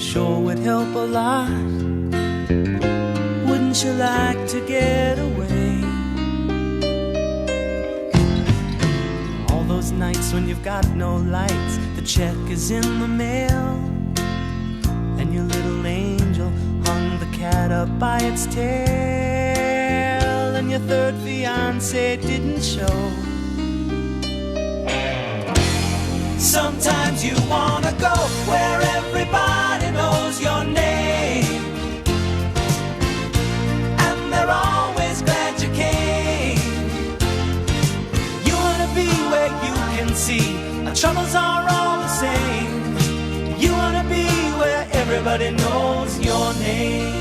sure would help a lot. Wouldn't you like to get away? All those nights when you've got no lights, the check is in the mail, and your little angel hung the cat up by its tail, and your third fiancé didn't show. Sometimes you wanna go where everybody knows your name, and they're always glad you came. You wanna be where you can see our troubles are all the same. You wanna be where everybody knows your name.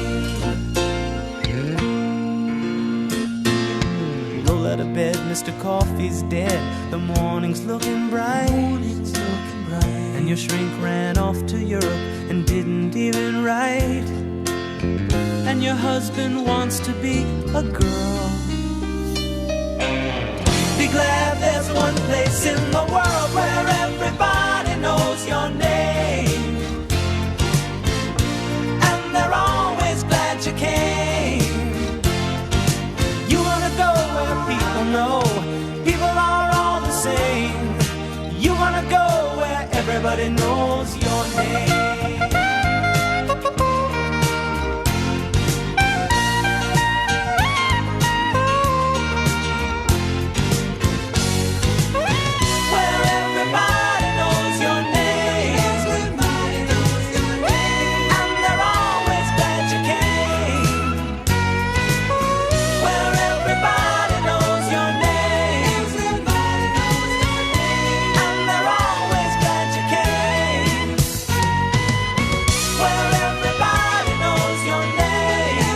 Roll out of bed, Mr. Coffee's dead. The morning's looking bright. And your shrink ran off to Europe and didn't even write. And your husband wants to be a girl. Be glad there's one place in the world where everybody knows your name, and they're always glad you came. You wanna go where people know people are all the same. You wanna go where everybody knows your name. Where everybody knows your name, and they're always glad you came. Where everybody knows your name, and they're always glad you came. Where everybody knows your name,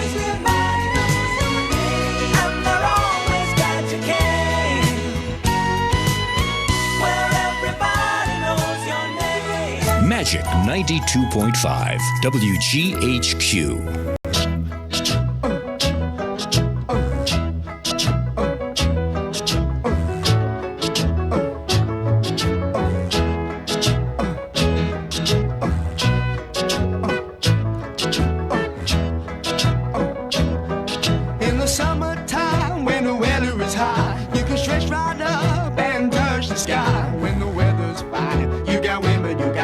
and they're always glad you came. Where everybody knows your name. Magic 92.5 WGHQ. In the summertime, when the weather is high, you can stretch right up and touch the sky. When the weather's fine, you got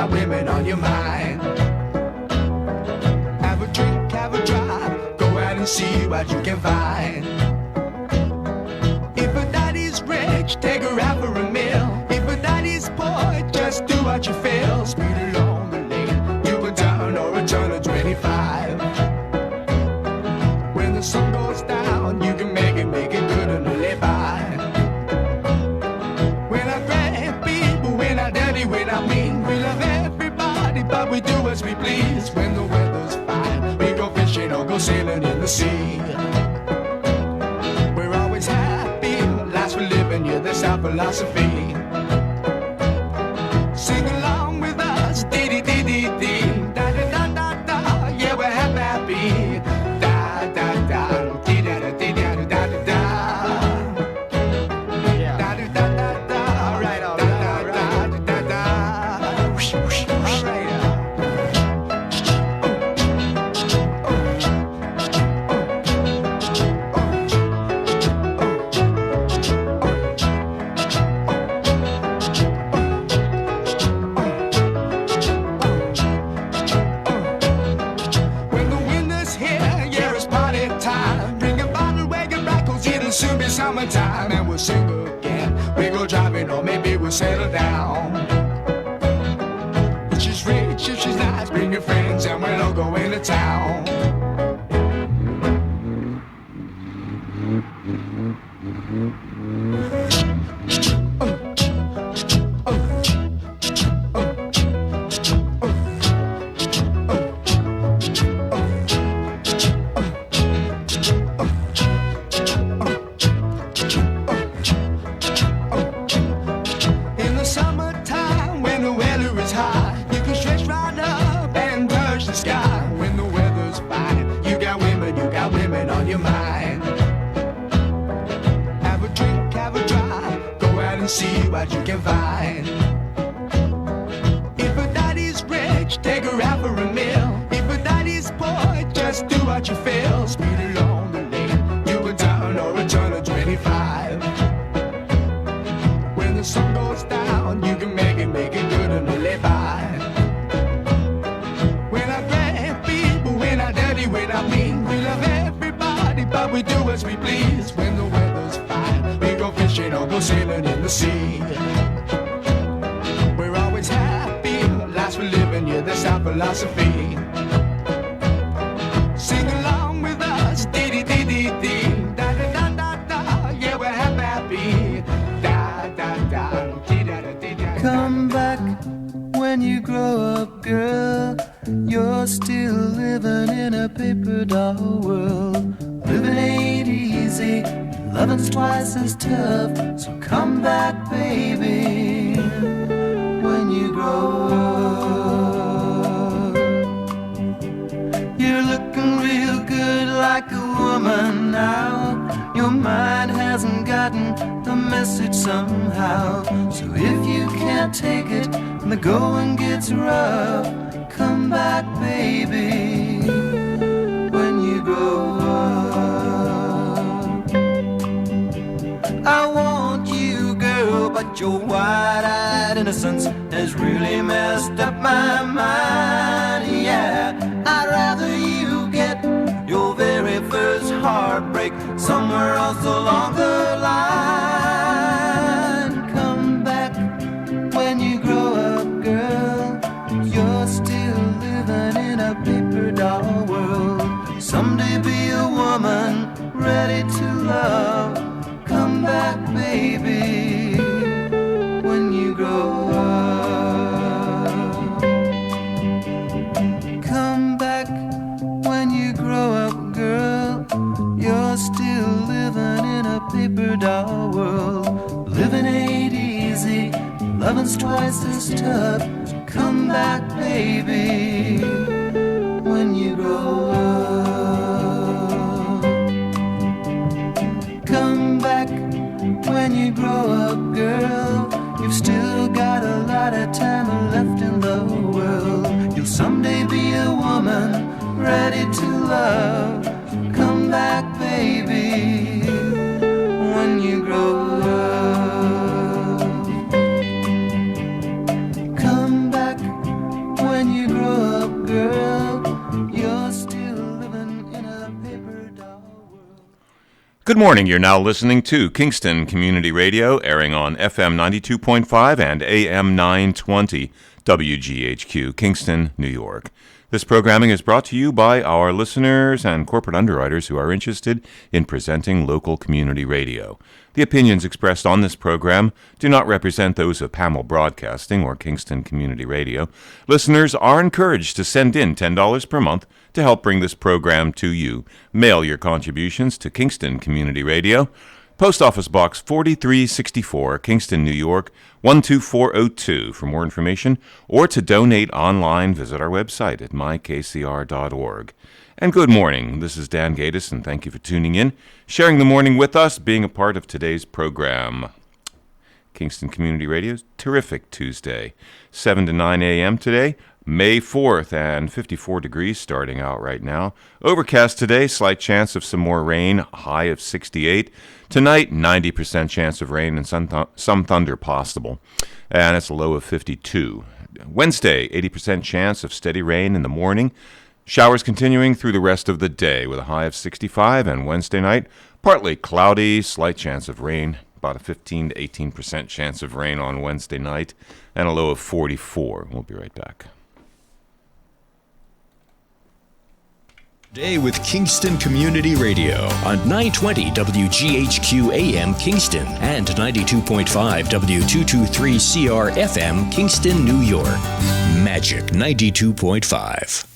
women on your mind. Have a drink, have a drive, go out and see what you can find. If a daddy's rich, take her out for a meal. If a daddy's poor, just do what you feel. Speed along the lane, you a turn or a turn of 25. When the sun goes down, you can make it good and live by. When I grab people, when I dirty, when I mean, we love everybody, but we do as we please. When the weather's fine, we go fishing or go sailing in the sea. We're always happy, life's for living, yeah, that's our philosophy. Sing along with us, dee dee dee dee dee, da da da da da, yeah, we're happy. Da da da, dee da da dee da da da da. Da da da da da, all right, all right, all right, da da da. All right. When the winter's here, yeah, it's party time. Bring a bottle, wagon back, 'cause it'll soon be summertime. And we'll sing again. We go driving, or maybe we'll settle down. If she's rich, if she's nice, bring your friends, and we'll all go into town. In the summertime, when the weather is high, you can stretch right up and touch the sky. When the weather's fine, you got women on your mind. Have a drink, have a drive, go out and see what you can find. If a daddy's rich, take her out for a meal. what I mean. We love everybody, but we do as we please. When the weather's fine, we go fishing or go sailing in the sea. We're always happy, lives we're living, yeah, that's our philosophy. Sing along with us, dee-dee-dee-dee-dee. Da-da-da-da-da, yeah, we're happy. Da-da-da-dee-da-da-dee-da-da. Come back when you grow up, girl. You're still living in a paper doll world. Living ain't easy, loving's twice as tough. So come back, baby, when you grow up. You're looking real good like a woman now. Your mind hasn't gotten the message somehow. So if you can't take it and the going gets rough, come back, baby, when you grow up. I want you, girl, but your wide-eyed innocence has really messed up my mind. Yeah, I'd rather you get your very first heartbreak somewhere else along the line. Come back when you grow up, girl. You're still living in a paper doll world. Someday be a woman ready to love. Come back, baby, when you grow up. Come back when you grow up, girl. You're still living in a paper doll world. Living ain't easy, loving's twice as tough. Come back, baby, when you grow up. Come back when you grow up, girl. You've still got a lot of time left in the world. You'll someday be a woman ready to love. Come back, baby, when you grow up. Come back when you grow up, girl. You're still living in a paper doll world. Good morning. You're now listening to Kingston Community Radio, airing on FM 92.5 and AM 920, WGHQ, Kingston, New York. This programming is brought to you by our listeners and corporate underwriters who are interested in presenting local community radio. The opinions expressed on this program do not represent those of Pamel Broadcasting or Kingston Community Radio. Listeners are encouraged to send in $10 per month to help bring this program to you. Mail your contributions to Kingston Community Radio, Post Office Box 4364, Kingston, New York, 12402. For more information or to donate online, visit our website at mykcr.org. And good morning. This is Dan Gatis, and thank you for tuning in, sharing the morning with us, being a part of today's program. Kingston Community Radio's terrific Tuesday, 7 to 9 a.m. today, May 4th, and 54 degrees starting out right now. Overcast today, slight chance of some more rain, high of 68. Tonight, 90% chance of rain and some thunder possible, and it's a low of 52. Wednesday, 80% chance of steady rain in the morning. Showers continuing through the rest of the day with a high of 65, and Wednesday night, partly cloudy, slight chance of rain, about a 15 to 18% chance of rain on Wednesday night, and a low of 44. We'll be right back. Day with Kingston Community Radio on 920 WGHQ AM Kingston and 92.5 W223CR FM Kingston, New York. Magic 92.5.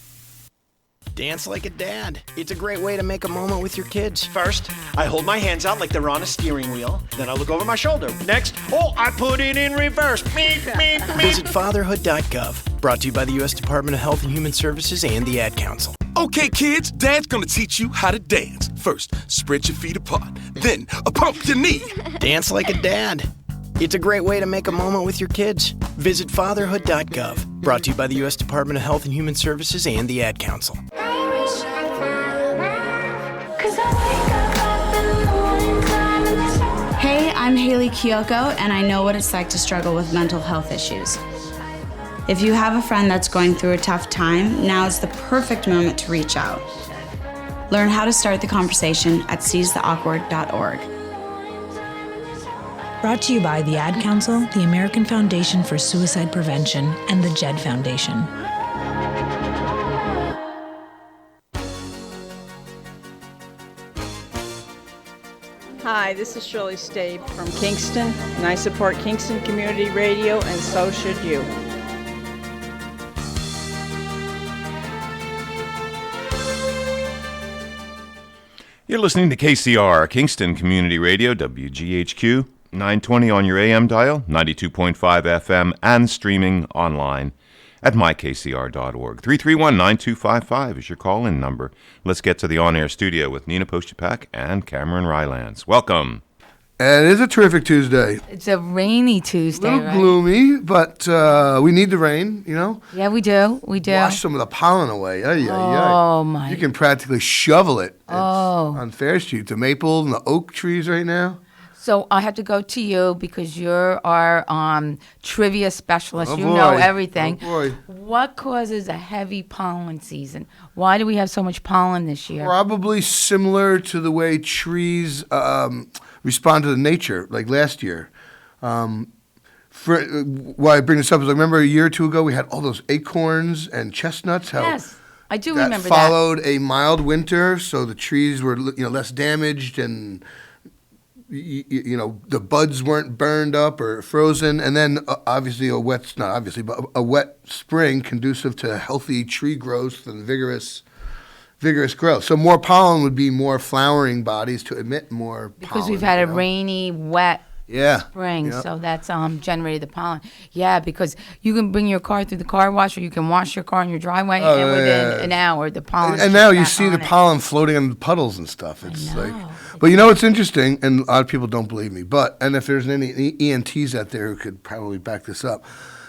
Dance like a dad. It's a great way to make a moment with your kids. First, I hold my hands out like they're on a steering wheel. Then I look over my shoulder. Next, I put it in reverse. Meep, meep, meep. Visit fatherhood.gov. Brought to you by the U.S. Department of Health and Human Services and the Ad Council. Okay, kids, Dad's gonna teach you how to dance. First, spread your feet apart. Then, pump your knee. Dance like a dad. It's a great way to make a moment with your kids. Visit fatherhood.gov. Brought to you by the U.S. Department of Health and Human Services and the Ad Council. Hey, I'm Haley Kiyoko, and I know what it's like to struggle with mental health issues. If you have a friend that's going through a tough time, now is the perfect moment to reach out. Learn how to start the conversation at seizetheawkward.org. Brought to you by the Ad Council, the American Foundation for Suicide Prevention, and the JED Foundation. Hi, this is Shirley Stabe from Kingston, and I support Kingston Community Radio, and so should you. You're listening to KCR, Kingston Community Radio, WGHQ, 920 on your AM dial, 92.5 FM, and streaming online at mykcr.org. 331-9255 is your call-in number. Let's get to the on-air studio with Nina Postupack and Cameron Rylance. Welcome. And it is a terrific Tuesday. It's a rainy Tuesday, A little gloomy, but we need the rain, you know? Yeah, we do. We do. Wash some of the pollen away. Oh, my. You can practically shovel it. Oh. On Fair Street. The maple and the oak trees right now. So I have to go to you because you're our trivia specialist. Oh, you boy. know everything. Oh, boy. What causes a heavy pollen season? Why do we have so much pollen this year? Probably similar to the way trees respond to nature, like last year. Why I bring this up is I remember a year or two ago we had all those acorns and chestnuts. Yes, I do that remember followed a mild winter, so the trees were less damaged and the buds weren't burned up or frozen, and then obviously a wet spring conducive to healthy tree growth and vigorous growth. So more pollen would be more flowering bodies to emit more pollen. Because we've had a rainy, wet spring, Yep. so that's generated the pollen. Yeah, because you can bring your car through the car wash, or you can wash your car in your driveway, and within an hour, the pollen. And now you see the pollen floating in the puddles and stuff. It's but it's interesting, and a lot of people don't believe me. And if there's any ENTs out there who could probably back this up,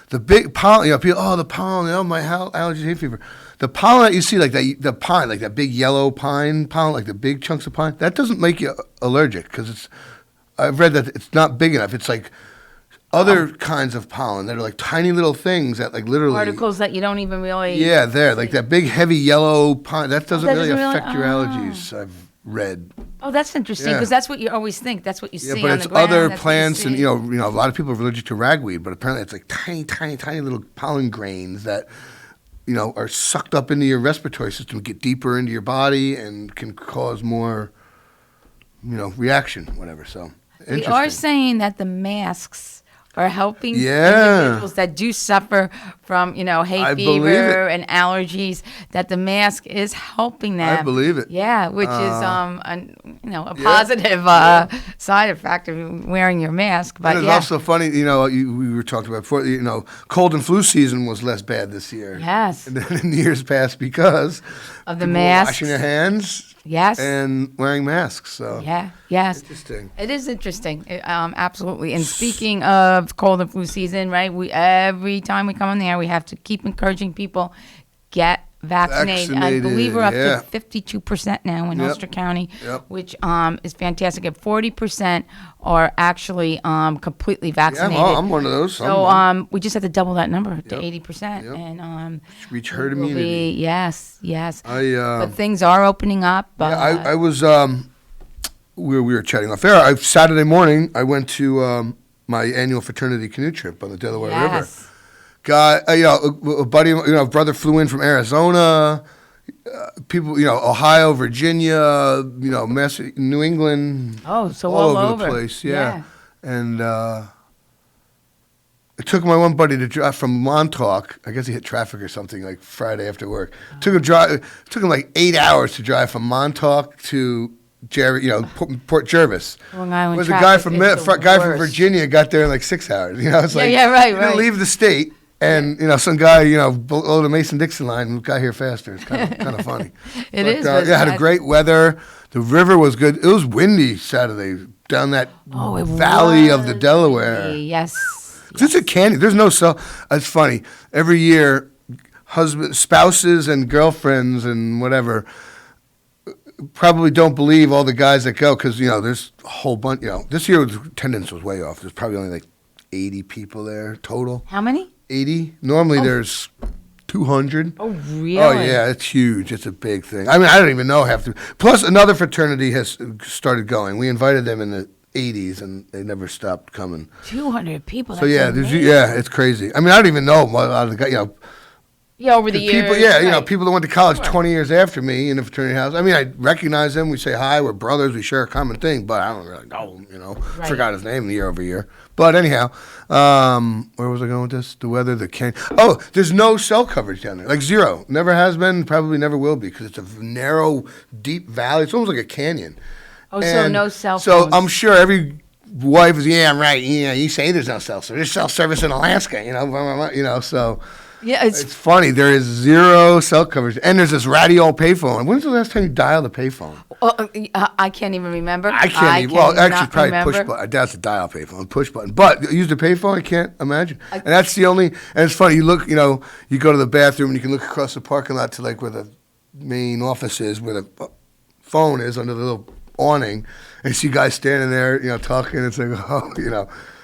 the big pollen, people, the pollen, my allergies, hay fever. The pollen that you see, like the pine, like that big yellow pine pollen, like the big chunks of pine, that doesn't make you allergic because I've read that it's not big enough. It's like other kinds of pollen that are like tiny little things that like literally particles that you don't even really. Yeah, like that big heavy yellow pine that doesn't really affect your allergies. I've read. Oh, that's interesting because that's what you always think. That's what you see but on it's the ground. other plants, and a lot of people are allergic to ragweed, but apparently it's like tiny little pollen grains that are sucked up into your respiratory system, get deeper into your body, and can cause more, reaction, whatever. So they are saying that the masks are helping Yeah. individuals that do suffer from, hay I believe fever it. and allergies, that the mask is helping them. I believe it. Yeah, which is a positive side effect of wearing your mask. But And it's also funny, we were talking about before, cold and flu season was less bad this year. Yes. And then in years past because of the people were masks. washing their hands. Yes. And wearing masks. So yes. Interesting. It is interesting. Absolutely. And speaking of cold and flu season, right? Every time we come on the air, we have to keep encouraging people get vaccinated. I believe we're up to 52% now in Ulster County, which is fantastic. And 40% are actually completely vaccinated. Yeah, I'm one of those. So we just have to double that number to 80%. And reach herd immunity. Yes. But things are opening up. I was we were chatting off air. Saturday morning, I went to my annual fraternity canoe trip on the Delaware River. A buddy, brother flew in from Arizona. People, Ohio, Virginia, New England. Oh, so all all over the place. Yeah. And it took my one buddy to drive from Montauk. I guess he hit traffic or something like Friday after work. Took him like 8 hours to drive from Montauk to Port Jervis. Long Island. Was a guy from Virginia got there in like 6 hours. It's like right. You leave the state. And some guy, below the Mason-Dixon line, got here faster. It's kind of funny. Had a great weather. The river was good. It was windy Saturday down that valley of the Delaware. Yes. It's a canyon. There's no It's funny. Every year, spouses and girlfriends and whatever probably don't believe all the guys that go because there's a whole bunch. This year attendance was way off. There's probably only like 80 people there total. How many? 80. Normally there's 200. Oh, really? Oh, yeah, it's huge. It's a big thing. I mean, I don't even know half the... Plus, another fraternity has started going. We invited them in the 80s, and they never stopped coming. 200 people. So, yeah, it's crazy. I mean, I don't even know a lot of the guys, Yeah, over the years. People, yeah, people that went to college 20 years after me in the fraternity house. I mean, I recognize them. We say hi. We're brothers. We share a common thing, but I don't really know him, Right. Forgot his name year over year. But anyhow, where was I going with this? The weather, the canyon. Oh, there's no cell coverage down there. Like zero. Never has been, probably never will be, because it's a narrow, deep valley. It's almost like a canyon. Oh, so no cell So phones. I'm sure every wife is, yeah, right. Yeah, you say there's no cell service. There's cell service in Alaska, so... Yeah, it's funny. There is zero cell coverage, and there's this ratty old payphone. When's the last time you dialed a payphone? I can't even remember. I can't even. Well, actually, probably push button. That's a dial payphone, push button. But use the payphone, I can't imagine. And that's the only. And it's funny. You look, you go to the bathroom, and you can look across the parking lot to like where the main office is, where the phone is under the little awning, and you see guys standing there, talking. It's like,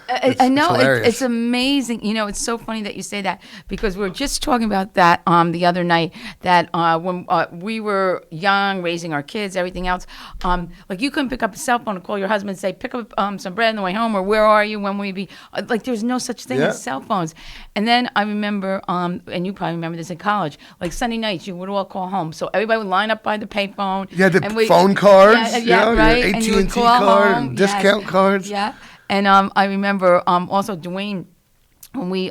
I know hilarious. it's amazing. It's so funny that you say that, because we were just talking about that the other night, that when we were young, raising our kids, everything else, like you couldn't pick up a cell phone and call your husband and say, pick up some bread on the way home, or where are you, when will you be? Like there's no such thing as cell phones. And then I remember, and you probably remember this in college, like Sunday nights you would all call home, so everybody would line up by the payphone. Yeah, phone cards, right, your and you would AT&T call card, home. and discount cards. Yeah. And I remember also Dwayne, when we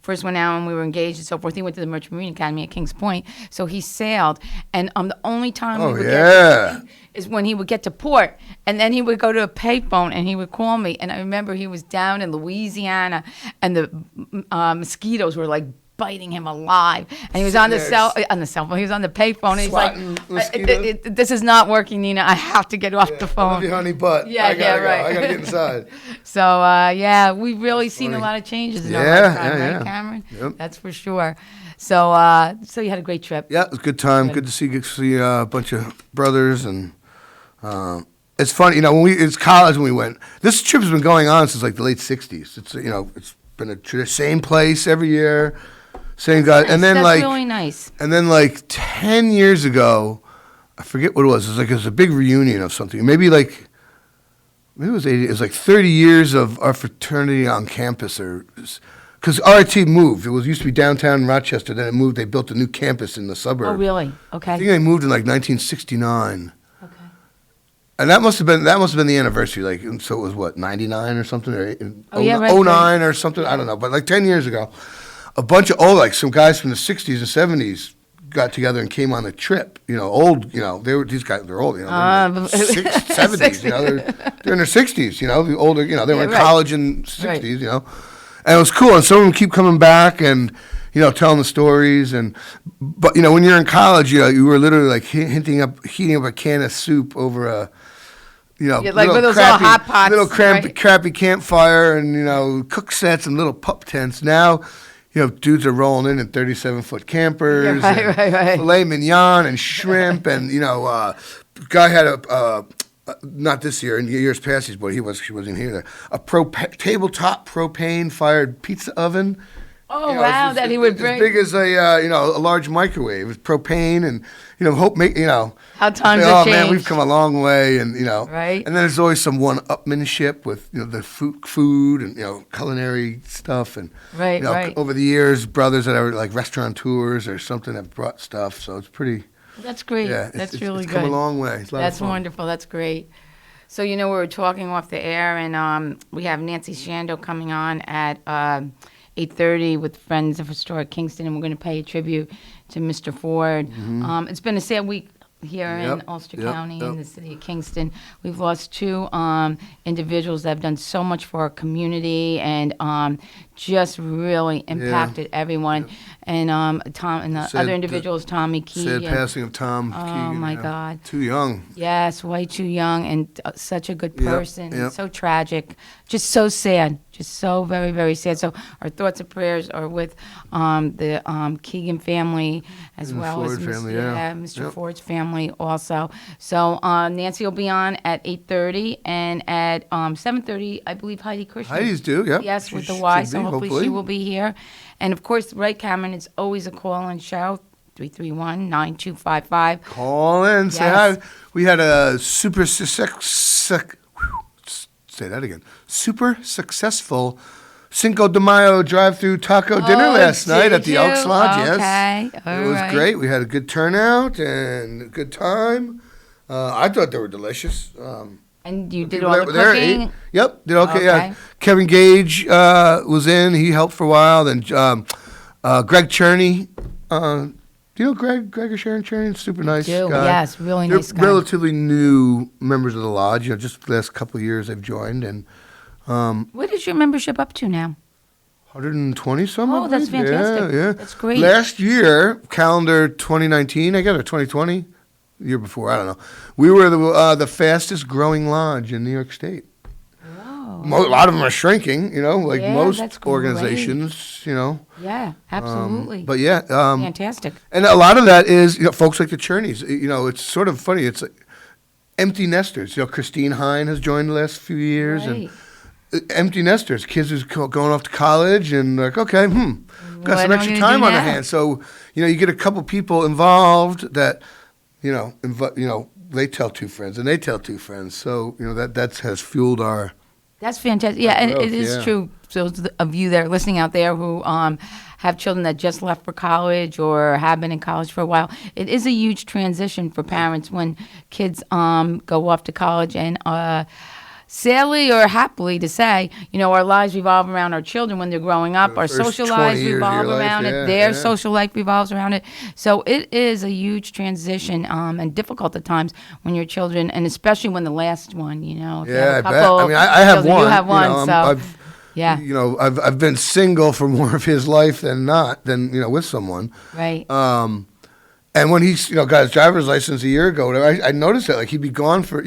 first went out and we were engaged and so forth, he went to the Merchant Marine Academy at Kings Point, so he sailed. And the only time we would get is when he would get to port, and then he would go to a payphone and he would call me. And I remember he was down in Louisiana, and the mosquitoes were like biting him alive, and he was on the cell phone. He was on the payphone, and he's like, "This is not working, Nina. I have to get off the phone." I love you, honey, but I gotta go. I gotta get inside. So we've really seen a lot of changes in our lifetime, right, Cameron? Yep. That's for sure. So you had a great trip. Yeah, it was a good time. Good to see a bunch of brothers, and it's funny, it's college when we went. This trip has been going on since like the late '60s. It's it's been the same place every year. Same guy, and then that's really nice. And then 10 years ago, I forget what it was. It was a big reunion of something. Maybe it was 80. It was like 30 years of our fraternity on campus, because RIT moved. It used to be downtown Rochester. Then it moved. They built a new campus in the suburb. Oh, really? Okay. I think they moved in 1969. Okay. And that must have been the anniversary. So it was what, 99 or something, or 09 or something. I don't know, but 10 years ago. A bunch of some guys from the 60s and 70s got together and came on a trip. Old, these guys, they're old, 70s, they're in their 60s, the older, they were in college in 60s, and it was cool. And some of them keep coming back and, telling the stories. But when you're in college, you were literally heating up a can of soup over a, little crappy, hot pots, crappy campfire, and, cook sets and little pup tents. Now, dudes are rolling in 37-foot campers, filet mignon and shrimp, and guy had a not this year, in years past, he wasn't here. A tabletop propane fired pizza oven. Oh wow! That he would bring as big as a large microwave. It's propane, and how times have changed. Man, we've come a long way, and right. And then there's always some one-upmanship with the food and culinary stuff, and right. Over the years, brothers that are like restaurateurs or something have brought stuff, so it's pretty. That's great. Yeah, that's really good. Come a long way. It's a lot of fun. Wonderful. That's great. So we were talking off the air, and we have Nancy Shando coming on at 8:30 with Friends of Historic Kingston, and we're going to pay a tribute to Mr. Ford. Mm-hmm. It's been a sad week here in Ulster County, in the city of Kingston. We've lost two individuals that have done so much for our community and just really impacted everyone. And Tom and the other individuals, Tommy Key. Sad passing of Tom Keegan. Oh my God! Too young. Yes, way too young, and such a good person. And so tragic, just so sad, just so very, very sad. So our thoughts and prayers are with the Keegan family as And the well Ford as family, Mr. Yep. Ford's family also. So Nancy will be on at 8:30, and at 7:30, I believe Heidi Krishna. Heidi's due, yep. Yes, She with the should Y. be, So hopefully hopefully. she will be here. And of course, right, Cameron, it's always a call-in show. 331-9255. Call in, say Yes. hi. We had a super super successful Cinco de Mayo drive-through taco dinner last night at the Elks Lodge. Okay. Yes, All it was right. great. We had a good turnout and a good time. I thought they were delicious. And you did People all that the were there cooking? ate. Yep, did okay. Yeah. Okay. Kevin Gage was in. He helped for a while. Then Greg Cherney. Do you know Greg or Sharon Cherney? Super nice do, guy. yes, really They're nice guy. relatively new members of the lodge. Just the last couple of years they've joined, and What is your membership up to now? 120 some. Oh, I that's believe. fantastic. Yeah. That's great. Last year, calendar 2019, I guess, or 2020, the year before, I don't know. We were the fastest growing lodge in New York State. A lot of them are shrinking, like Yeah, most that's great. organizations, Yeah, absolutely. But yeah, fantastic. And a lot of that is, folks like the Cherneys. It's sort of funny. It's like empty nesters. Christine Hine has joined the last few years, Right. and empty nesters, kids who's going off to college, and like, okay, got What some am I extra gonna time do on their now? hands. So you get a couple people involved that, they tell two friends, and they tell two friends. So that has fueled our. That's fantastic. Yeah, and growth, it is yeah. true. Those of you that are listening out there who have children that just left for college or have been in college for a while, it is a huge transition for parents when kids go off to college. And sadly or happily to say, our lives revolve around our children when they're growing up. Our first social 20 lives years of revolve your life, around yeah, it. Their yeah. social life revolves around it. So it is a huge transition and difficult at times when your children, and especially when the last one, if you have Yeah, a I bet. couple I mean, I have children, one. You have one, I've, yeah. I've been single for more of his life than with someone. Right. And when he's got his driver's license a year ago, whatever, I noticed that he'd be gone for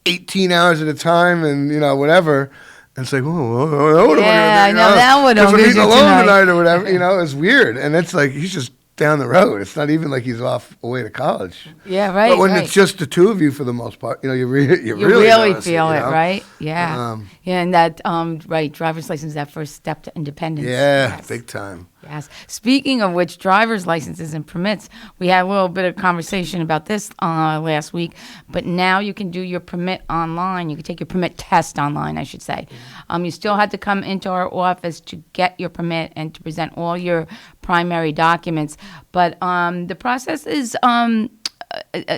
18 hours at a time, and whatever. And it's like, what am I gonna do? I know that one. Because I'm we're eating busy alone tonight or whatever. It's weird, and it's like he's just down the road. It's not even like he's off away to college. Yeah, right. But when right. it's just the two of you for the most part, you really feel it, know? right? Yeah, yeah, and that right, driver's license, that first step to independence. Yeah, Yes. big time. Yes. Speaking of which, driver's licenses and permits, we had a little bit of conversation about this last week, but now you can do your permit online. You can take your permit test online, I should say. You still had to come into our office to get your permit and to present all your primary documents, but the process is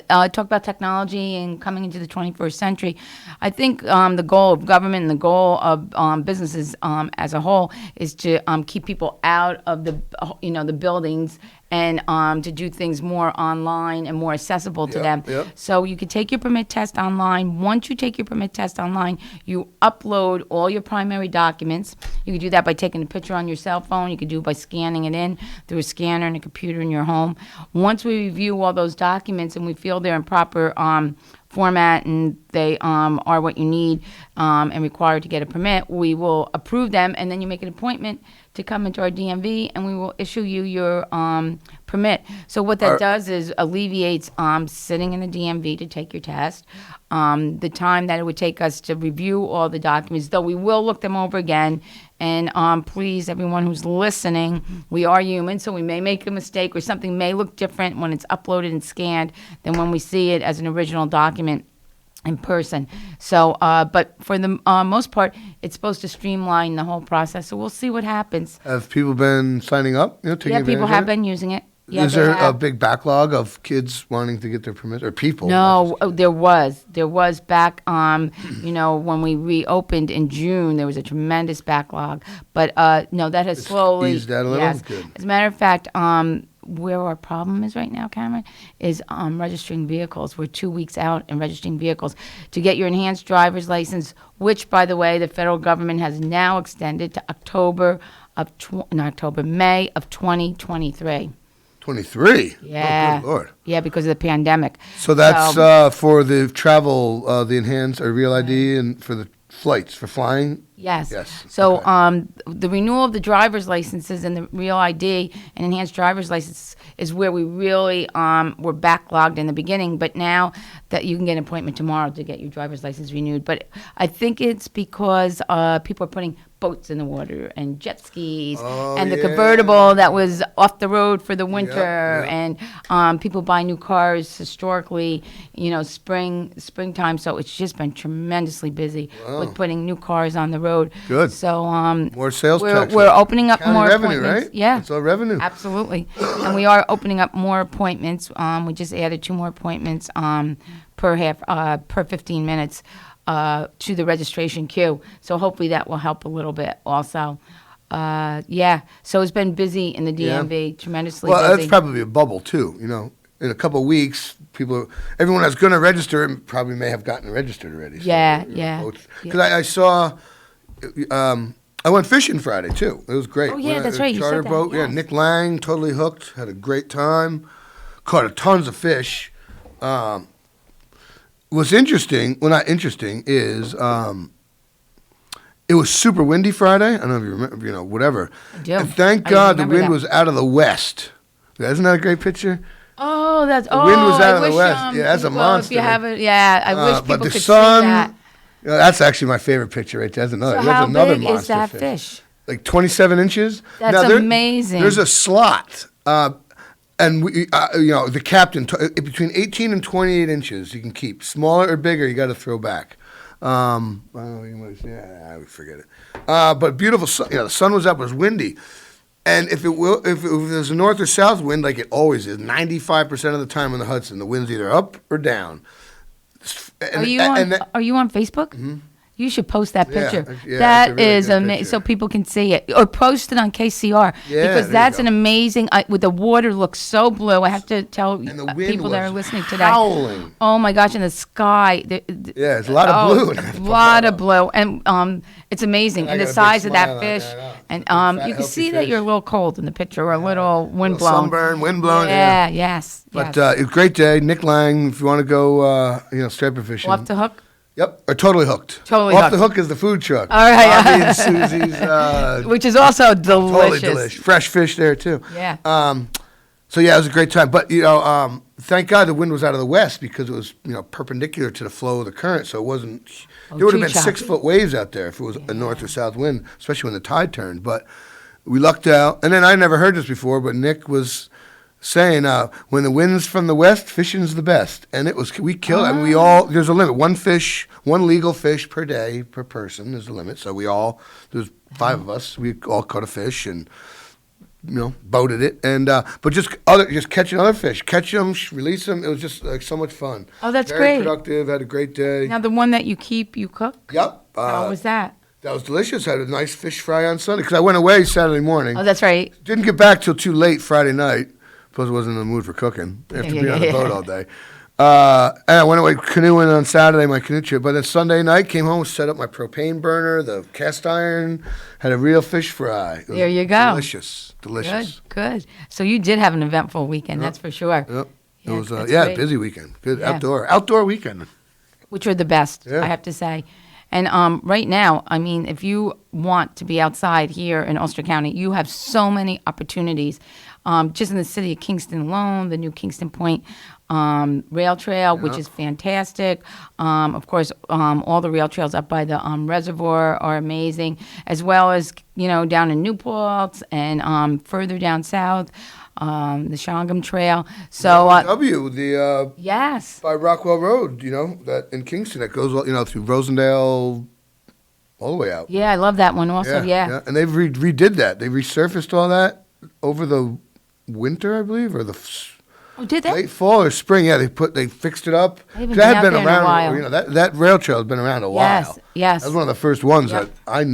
talk about technology and coming into the 21st century. I think the goal of government and the goal of businesses as a whole is to keep people out of the buildings and to do things more online and more accessible to them. Yep. So you can take your permit test online. Once you take your permit test online, you upload all your primary documents. You can do that by taking a picture on your cell phone. You can do it by scanning it in through a scanner and a computer in your home. Once we review all those documents and we feel they're in proper format and they are what you need and required to get a permit, we will approve them, and then you make an appointment to come into our DMV, and we will issue you your permit. So what that does is alleviates sitting in the DMV to take your test, the time that it would take us to review all the documents, though we will look them over again. And please, everyone who's listening, we are human, so we may make a mistake or something may look different when it's uploaded and scanned than when we see it as an original document in person. So, but for the most part, it's supposed to streamline the whole process. So we'll see what happens. Have people been signing up? Taking Yeah, advantage people of have it? been using it. Yeah, Is they there have. a big backlog of kids wanting to get their permit, or people? No, there was back, when we reopened in June, there was a tremendous backlog. But no, that has slowly eased out a little? Yes. Good. As a matter of fact, where our problem is right now, Cameron, is registering vehicles. We're 2 weeks out in registering vehicles to get your enhanced driver's license, which, by the way, the federal government has now extended to May of 2023. 23? Yeah. Oh, good Lord. Yeah, because of the pandemic. So that's for the travel, the enhanced or real ID, and for the flights, for flying? Yes. Yes. So Okay. the renewal of the driver's licenses and the Real ID and enhanced driver's license is where we really were backlogged in the beginning. But now that you can get an appointment tomorrow to get your driver's license renewed. But I think it's because people are putting boats in the water and jet skis and the convertible that was off the road for the winter and people buy new cars historically, springtime. So it's just been tremendously busy with putting new cars on the road. Good. So more sales tax. we're opening up County more revenue, appointments. right? Yeah. It's all revenue. Absolutely. And we are opening up more appointments. We just added 2 more appointments per 15 minutes. To the registration queue. So hopefully that will help a little bit also. So it's been busy in the DMV, tremendously busy. Well, that's probably a bubble too, In a couple of weeks, everyone that's going to register probably may have gotten registered already. Because I saw, I went fishing Friday too. It was great. Oh, yeah, that's right. You Charter said that. boat. Yes. Yeah, Nick Lang, totally hooked. Had a great time. Caught tons of fish. What's interesting, well, not interesting, is it was super windy Friday. I don't know if you remember, whatever. I do. And thank God the wind was out of the west. Isn't that a great picture? Oh, the wind was out of the west. Yeah, that's a monster. If you have it, I wish people could sun, see that. That's actually my favorite picture right there. That's another. So That's how another big monster is that fish? Like 27 inches. That's amazing. There's a slot. And we, the captain, between 18 and 28 inches you can keep. Smaller or bigger, you got to throw back. I forget it. But beautiful sun. The sun was up. It was windy, and if there's a north or south wind, like it always is, 95% of the time in the Hudson, the wind's either up or down. Are you on Facebook? Mm-hmm. You should post that picture. Yeah, that really is amazing, so people can see it. Or post it on KCR, because that's an amazing. With the water looks so blue. I have to tell people that are listening to that. Howling. Oh my gosh! And the sky. It's a lot of blue. A lot of blue, and it's amazing. And the size of that fish, and you can see that you're a little cold in the picture, or a little wind blown. Sunburn, wind blown. Yes. But it's a great day. Nick Lang, if you want to go, striper fishing. Off the hook. Yep, or totally hooked. Off the hook is the food truck. All right, Bobby and Susie's, which is also delicious. Totally delicious. Fresh fish there too. Yeah. So it was a great time. But thank God the wind was out of the west, because it was perpendicular to the flow of the current. So it wasn't. There would have been 6-foot waves out there if it was a north or south wind, especially when the tide turned. But we lucked out. And then I never heard this before, but Nick was saying when the wind's from the west, fishing's the best. And we killed it. I mean, there's a limit. One legal fish per day per person is the limit. So there's 5 of us. We all caught a fish and boated it, and but just catching other fish, catch them, release them. It was just like so much fun. Oh, that's Very great. Productive. Had a great day. Now the one that you keep, you cook. Yep. How was that? That was delicious. Had a nice fish fry on Sunday because I went away Saturday morning. Oh, that's right. Didn't get back till too late Friday night. Plus, I wasn't in the mood for cooking after being on the boat all day. And I went away canoeing on Saturday, my canoe trip. But then Sunday night, came home, set up my propane burner, the cast iron, had a real fish fry. There you go. Delicious. Good. So you did have an eventful weekend, that's for sure. Yep. Yeah, it was busy weekend. Good outdoor weekend. Which are the best, I have to say. And right now, I mean, if you want to be outside here in Ulster County, you have so many opportunities. Just in the city of Kingston alone, the new Kingston Point rail trail, which is fantastic. Of course, all the rail trails up by the reservoir are amazing, as well as, down in Newport and further down south, the Shongam Trail. So yes, by Rockwell Road, that in Kingston that goes through Rosendale all the way out. Yeah, I love that one also. Yeah. And they've redid that. They resurfaced all that over the winter, I believe, or did they? Late fall or spring? Yeah, they fixed it up. I haven't been out there in a while. That rail trail has been around a while. Yes. That was one of the first ones that I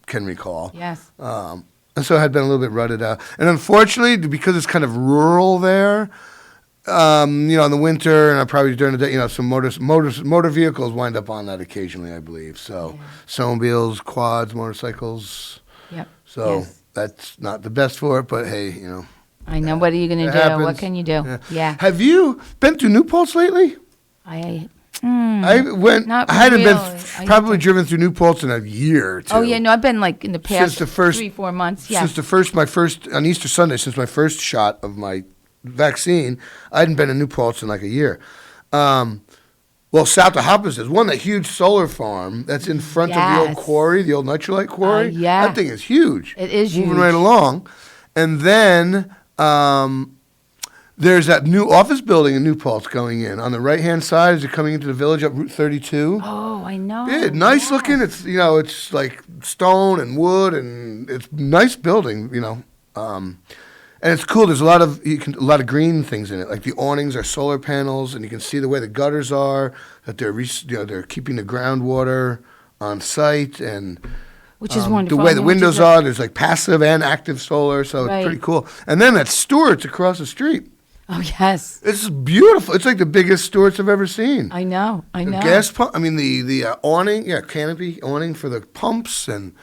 can recall. Yes. And so it had been a little bit rutted out. And unfortunately, because it's kind of rural there, in the winter and probably during the day, some motor vehicles wind up on that occasionally, I believe. So snowmobiles, quads, motorcycles. Yep. So that's not the best for it, but hey, I know. What are you going to do? Happens. What can you do? Yeah. Have you been to Newport lately? I went. Not I hadn't really. been probably driven through New Paltz in a year or two. Oh yeah, no, I've been like in the past Since the first 3-4 months. Yeah. Since my first on Easter Sunday, since my first shot of my vaccine, I hadn't been in New Paltz in like a year. Well, south of Hoppus, there's that huge solar farm that's in front of the old quarry, the old nitrolite quarry. Yeah. That thing is huge. It is moving huge. right along, and then. There's that new office building in New Paltz going in on the right-hand side as you're coming into the village up Route 32. Oh, I know. Yeah, nice looking. It's it's like stone and wood, and it's nice building. And it's cool. There's a lot of green things in it. Like the awnings are solar panels, and you can see the way the gutters are. That they're keeping the groundwater on site, and which is wonderful. The way the windows are, there's like passive and active solar, so Right. it's pretty cool. And then at Stewart's across the street. Oh yes. It's beautiful. It's like the biggest Stewart's I've ever seen. I know. The gas pump. I mean the awning. Yeah, canopy awning for the pumps, and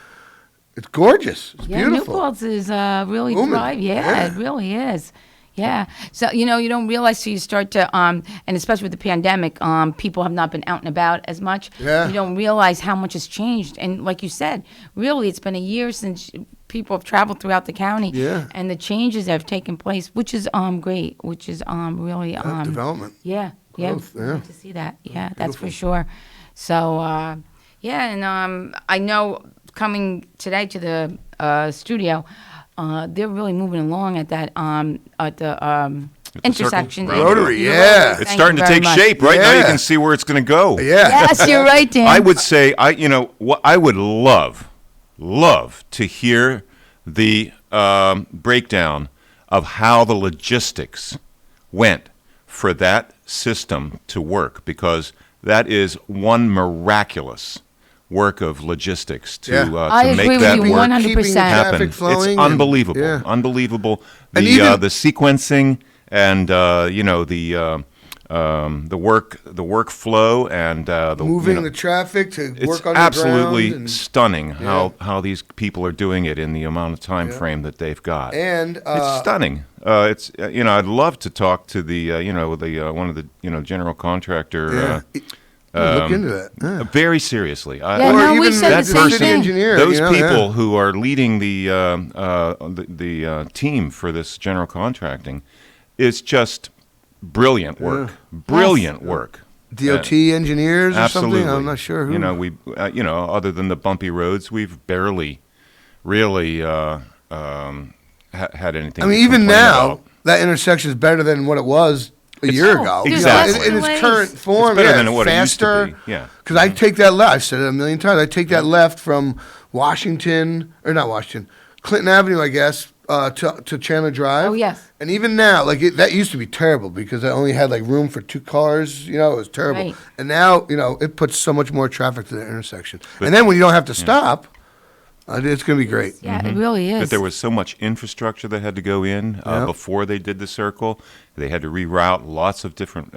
it's gorgeous. It's beautiful. New Paltz is really Booming. thrive. Yeah, it really is. Yeah. So, you don't realize till you start to, and especially with the pandemic, people have not been out and about as much. Yeah. You don't realize how much has changed. And like you said, really, it's been a year since people have traveled throughout the county. Yeah. And the changes that have taken place, which is great, which is really. Development. Yeah. Growth, Yeah. yeah. Good to see that. Yeah, that's for sure. So, and I know coming today to the studio, they're really moving along at that at the intersection. Rotary, You're yeah. right. It's Thank starting you to very take much. shape. Right now, you Yeah. can see where it's going to go. Yeah. Yes, you're right, Dan. I would say, what I would love to hear the breakdown of how the logistics went for that system to work, because that is one miraculous work of logistics to I to agree make with that you work 100%. happen. Traffic It's flowing unbelievable, and- yeah. unbelievable. And The even- the sequencing and the workflow and the Moving the traffic to it's work on absolutely the ground. stunning how these people are doing it in the amount of time frame that they've got. And It's stunning. It's I'd love to talk to the one of the general contractor. look into that. Yeah. Very seriously. Yeah, no, we said that the same person, thing. engineer, those people yeah. who are leading the team for this general contracting, is just brilliant work. Brilliant work. DOT engineers or Absolutely. something. I'm not sure who. We other than the bumpy roads, we've barely really had anything. I mean, to even complain now, about. that intersection is better than what it was a year ago. there's Exactly. In its less current delays. form, It's better yeah, than what it used to faster. be. Yeah. Because I take that left. I've said it a million times. I take that left from Clinton Avenue, I guess, to Chandler Drive. Oh, yes. And even now, that used to be terrible because I only had room for 2 cars. It was terrible. Right. And now, it puts so much more traffic to the intersection. And then when you don't have to stop, it's going to be great. Yeah, it really is. But there was so much infrastructure that had to go in before they did the circle. They had to reroute lots of different,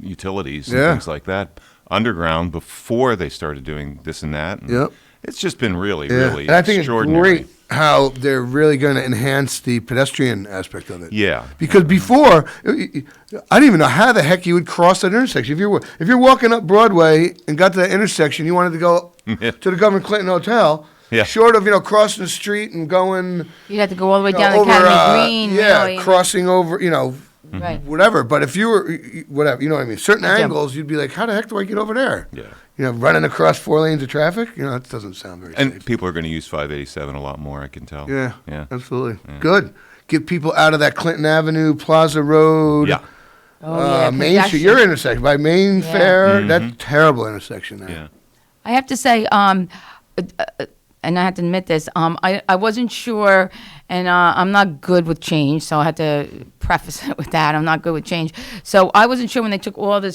utilities and Yeah. things like that underground before they started doing this and that. And Yep. It's just been really, Yeah. really And I think extraordinary. it's great how they're really going to enhance the pedestrian aspect of it. Yeah. Because before, I didn't even know how the heck you would cross that intersection. If you're walking up Broadway and got to that intersection, you wanted to go to the Governor Clinton Hotel. Yeah. Short of crossing the street and going You'd have to go all the way down over, the Academy Green. yeah, really. crossing over, Right. whatever. But if you were whatever, you know what I mean. Certain Yeah. angles, you'd be like, how the heck do I get over there? Yeah. Running across 4 lanes of traffic. That doesn't sound very And safe. people are going to use 587 a lot more, I can tell. Yeah, Yeah. absolutely. Good. Get people out of that Clinton Avenue, Plaza Road, Yeah. Oh, yeah, 'cause Main that's Street. Your intersection by Main Yeah. Fair. That's a terrible intersection there. Yeah. I have to say, and I have to admit this, I wasn't sure, and I'm not good with change, so I had to preface it with that. I'm not good with change. So I wasn't sure when they took all the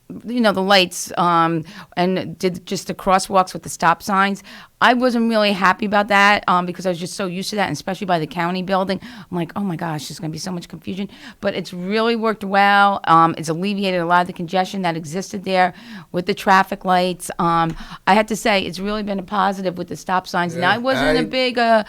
the lights, and did just the crosswalks with the stop signs. I wasn't really happy about that because I was just so used to that, and especially by the county building. I'm like, oh my gosh, there's going to be so much confusion. But it's really worked well. It's alleviated a lot of the congestion that existed there with the traffic lights. I had to say, it's really been a positive with the stop signs. And Yeah, I wasn't a big love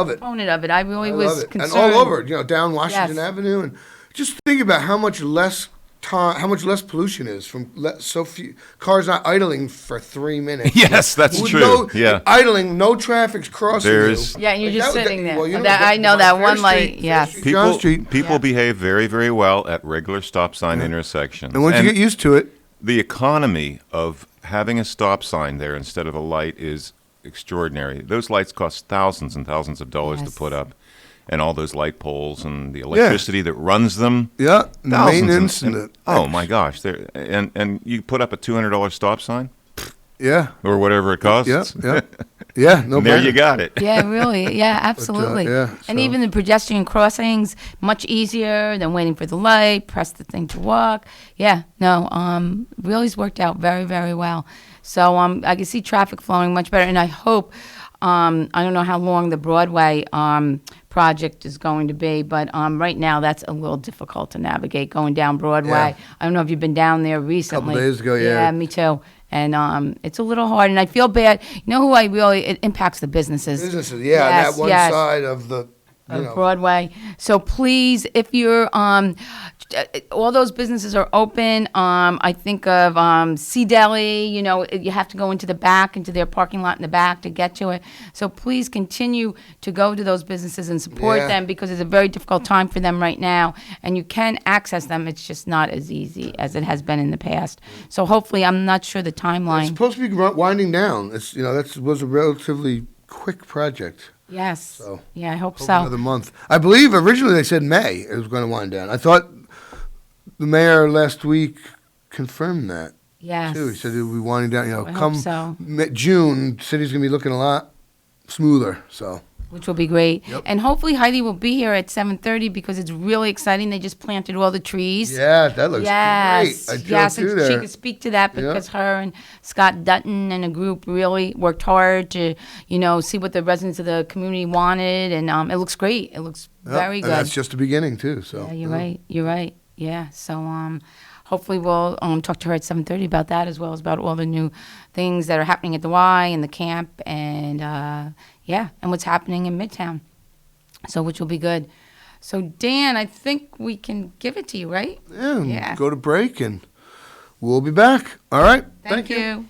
it. proponent of it. I really I was love it. concerned. And all over, down Washington Yes. Avenue and Just think about how much less time, how much less pollution is from so few cars not idling for 3 minutes. Yes, that's With true. Yeah. idling, no traffic's crossing There's- you. Yeah, and you're just That- sitting there. well, you know, I know that Fair one light. Street, Yes. Fair Street, John Street. People behave very, very well at regular stop sign intersections. And once you get used to it, the economy of having a stop sign there instead of a light is extraordinary. Those lights cost thousands and thousands of dollars to put up, and all those light poles and the electricity that runs them. Yeah, and the thousands maintenance and the- oh my gosh! And you put up a $200 stop sign. Yeah. Or whatever it costs. Yeah, no And there brainer. you got it. Yeah, really. Yeah, absolutely. And even the pedestrian crossings, much easier than waiting for the light, press the thing to walk. Yeah, no, really's worked out very, very well. So I can see traffic flowing much better, and I hope, I don't know how long the Broadway project is going to be, but right now that's a little difficult to navigate going down Broadway. Yeah. I don't know if you've been down there recently. Couple days ago, yeah. Yeah, me too. And it's a little hard, and I feel bad. You know who it impacts the businesses. Businesses, yeah, Yes, that one yes. side of the, Broadway. So please, if you're, all those businesses are open. I think of Sea Deli. You know, you have to go into the back, into their parking lot in the back to get to it. So please continue to go to those businesses and support Yeah. them, because it's a very difficult time for them right now, and you can access them. It's just not as easy as it has been in the past. So hopefully, I'm not sure the It's timeline. supposed to be winding down. It's that was a relatively quick project. Yes. So Yeah, I hope Hope so. another month. I believe originally they said May it was going to wind down. I thought the mayor last week confirmed that. Yes. Too. He said it would be winding down. I hope Come so. June, city's going to be looking a lot smoother. So. Which will be great. Yep. And hopefully Heidi will be here at 7:30, because it's really exciting. They just planted all the trees. Yeah, that looks Yes. great. I drove Yes, through and there. she could speak to that, Yeah. because her and Scott Dutton and a group really worked hard to, see what the residents of the community wanted, and it looks great. It looks Yep, very good. And that's just the beginning too. So. Yeah, you're right. You're right. Yeah. So hopefully we'll talk to her at 7:30 about that, as well as about all the new things that are happening at the Y and the camp, and and what's happening in Midtown. So which will be good. So Dan, I think we can give it to you, right? Yeah. Go to break and we'll be back. All right. Thank you.